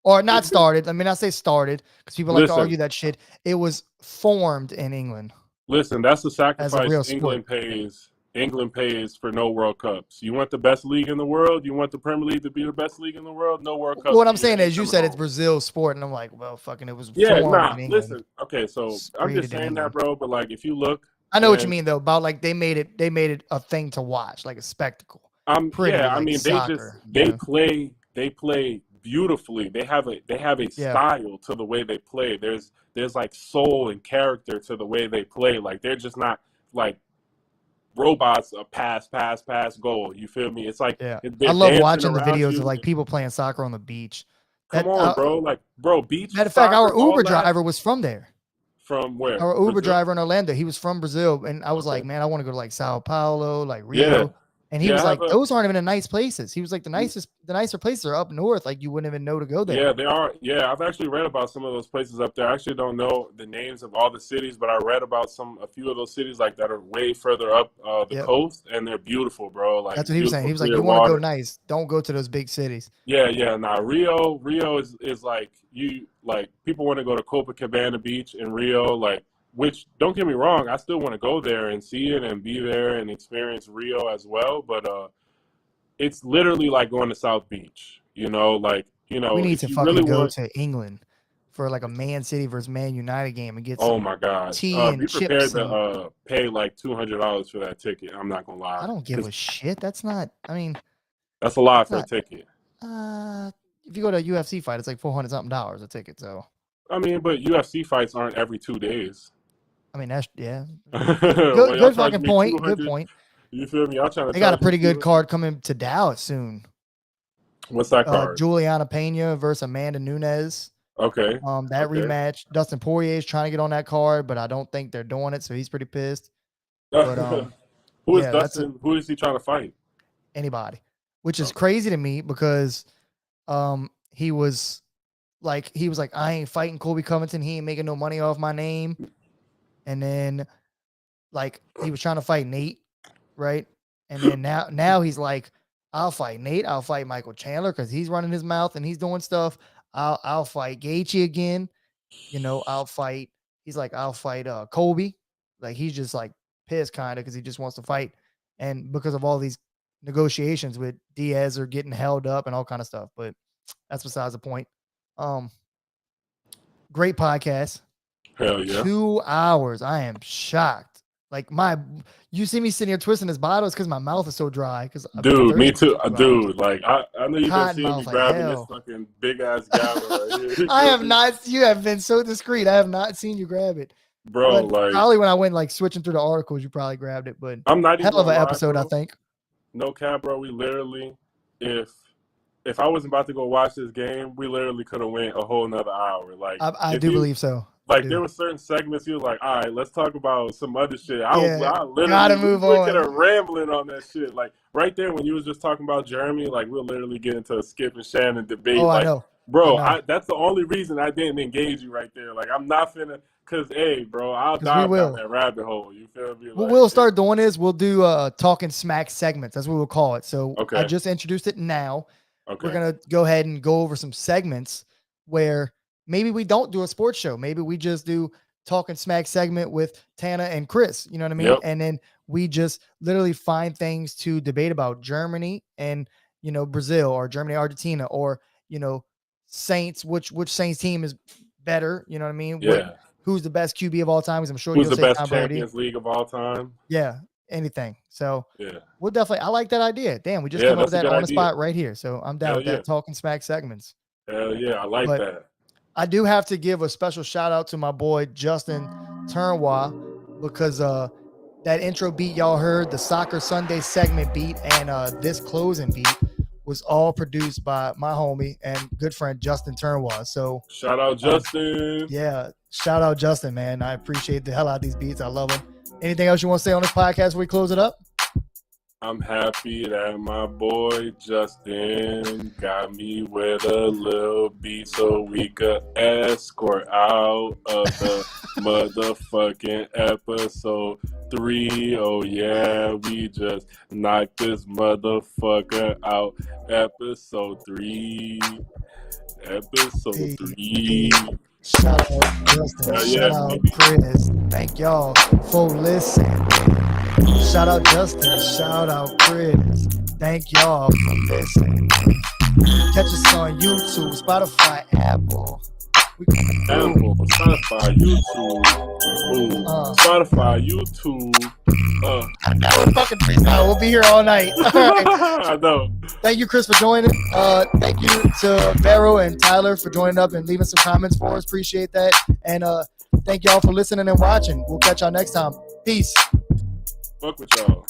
Or not it's been. started. I mean, I say started because people like to Listen, argue that shit. It was formed in England listen. That's the as a sacrifice real sport. England pays. England pays for no World Cups. You want the best league in the world? You want the Premier League to be the best league in the world? No World Cups What I'm needed. saying Ain't is, you coming said it's home. Brazil's sport, and I'm like, well, fucking, it was Yeah, formed nah. in England, Listen, okay, so I'm just created in saying that, England. bro. But like, if you look, I know what you and mean though about like they made it a thing to watch, like a spectacle, yeah, pretty I like mean, soccer. they play beautifully. They have a Yeah, style to the way they play. There's like soul and character to the way they play. Like they're just not like robots. A pass, goal. You feel me? It's like yeah. I they're love dancing watching the around videos of you. like people playing soccer on the beach. Come That on, bro. Like, bro, beach matter of fact, soccer, our all Uber that driver was from there. from where? Our Uber Brazil? driver in Orlando, he was from Brazil, and I was like, Okay. man, I want to go to like Sao Paulo, like Yeah. Rio, and he Yeah, was I have like, a those aren't even the nice places. He was like, the nicer places are up north, like you wouldn't even know to go there. Yeah, they are. Yeah, I've actually read about some of those places up there. I actually don't know the names of all the cities, but I read about a few of those cities like that are way further up the Yep, coast, and they're beautiful, bro. that's Like what he was saying. beautiful He was like, clear you want to go water. nice, don't go to those big cities. Yeah, yeah. Nah, Rio is like like people want to go to Copacabana Beach in Rio, like which don't get me wrong, I still want to go there and see it and be there and experience Rio as well, but it's literally like going to South Beach. Like We need if to you really fucking go want. to England for like a Man City versus Man United game and get Oh some my gosh. tea and Be prepared chips. And to pay like $200 for that ticket. I'm not gonna I lie, don't give because a shit. That's not. I mean, that's a lot that's for a not. ticket. If you go to a UFC fight, it's like $400 something a ticket. So I mean, but UFC fights aren't every 2 days. I mean, that's yeah. Well, Good, y'all good charging fucking me point. Good 200. point. You feel me? Y'all trying to They got a charge me pretty good 200. card coming to Dallas soon. What's that card? Juliana Pena versus Amanda Nunes. Okay. That Okay. rematch. Dustin Poirier is trying to get on that card, but I don't think they're doing it, so he's pretty pissed. But Who is yeah, that's Dustin? Who is he trying to fight? anybody, which is Okay. crazy to me because he was like, I ain't fighting Colby Covington. He ain't making no money off my name. And then like he was trying to fight Nate, right? And then now he's like, I'll fight Nate. I'll fight Michael Chandler because he's running his mouth and he's doing stuff. I'll fight Gaethje again. I'll fight. He's like, I'll fight Colby. Like he's just like pissed kind of because he just wants to fight, and because of all these negotiations with Diaz are getting held up and all kind of stuff. But that's besides the point. Great podcast. Hell yeah. 2 hours. I am shocked. Like you see me sitting here twisting his bottles because my mouth is so dry. Because Dude, me too. Dude, like I know you've been Cotton seeing me mouth like grabbing this hell. fucking big ass gavel right here. I have not. You have been so discreet. I have not seen you grab it. Bro, But like probably when I went like switching through the articles, you probably grabbed it. But I'm not even hell of gonna an lie, episode, I bro. think. No cap, bro. We literally, if I wasn't about to go watch this game, we literally could have went a whole nother hour. Like I do believe so. like there were certain segments you was like, all right, let's talk about some other shit. I literally gotta move we could on. have rambling on that shit. Like right there when you was just talking about Jeremy, like we'll literally get into a Skip and Shannon debate. Oh, like, I know. Bro, that's the only reason I didn't engage you right there. Like I'm not finna, cause hey, bro, I'll dive down that rabbit hole. You feel me? What we'll start doing is we'll do talking smack segments. That's what we'll call it. So Okay. I just introduced it now. Okay. We're gonna go ahead and go over some segments where maybe we don't do a sports show. Maybe we just do Talking Smack segment with Tana and Chris. You know what I mean? Yep. And then we just literally find things to debate about Germany and, Brazil, or Germany, Argentina, or, Saints, which Saints team is better. You know what I mean? Yeah. Who's the best QB of all time? Because I'm sure Who's you'll the say best Tom Brady. Champions League of all time? Yeah, anything. So Yeah. we'll definitely. I like that idea. Damn, we just Yeah, came up with that's a that good on the idea. spot right here. So I'm down Hell with yeah. that. Talking Smack segments. Hell yeah, I like But that. I do have to give a special shout out to my boy Justin Turnwa, because that intro beat y'all heard, the Soccer Sunday segment beat, and this closing beat was all produced by my homie and good friend Justin Turnwa. So shout out Justin. Yeah, shout out Justin, man. I appreciate the hell out of these beats. I love them. Anything else you want to say on this podcast before we close it up? I'm happy that my boy Justin got me with a little beat so we could escort out of the motherfucking episode 3. Oh yeah, we just knocked this motherfucker out. Episode 3. Episode 3. Shout out Justin. Shout out Chris. Thank y'all for listening. Shout out Justin. Shout out Chris. Thank y'all for listening. Catch us on YouTube, Spotify, Apple. Spotify, YouTube. Spotify, YouTube. Fucking freestyle. We'll be here all night. All right. I know. Thank you, Chris, for joining. Thank you to Vero and Tyler for joining up and leaving some comments for us. Appreciate that. And thank y'all for listening and watching. We'll catch y'all next time. Peace. Fuck with y'all.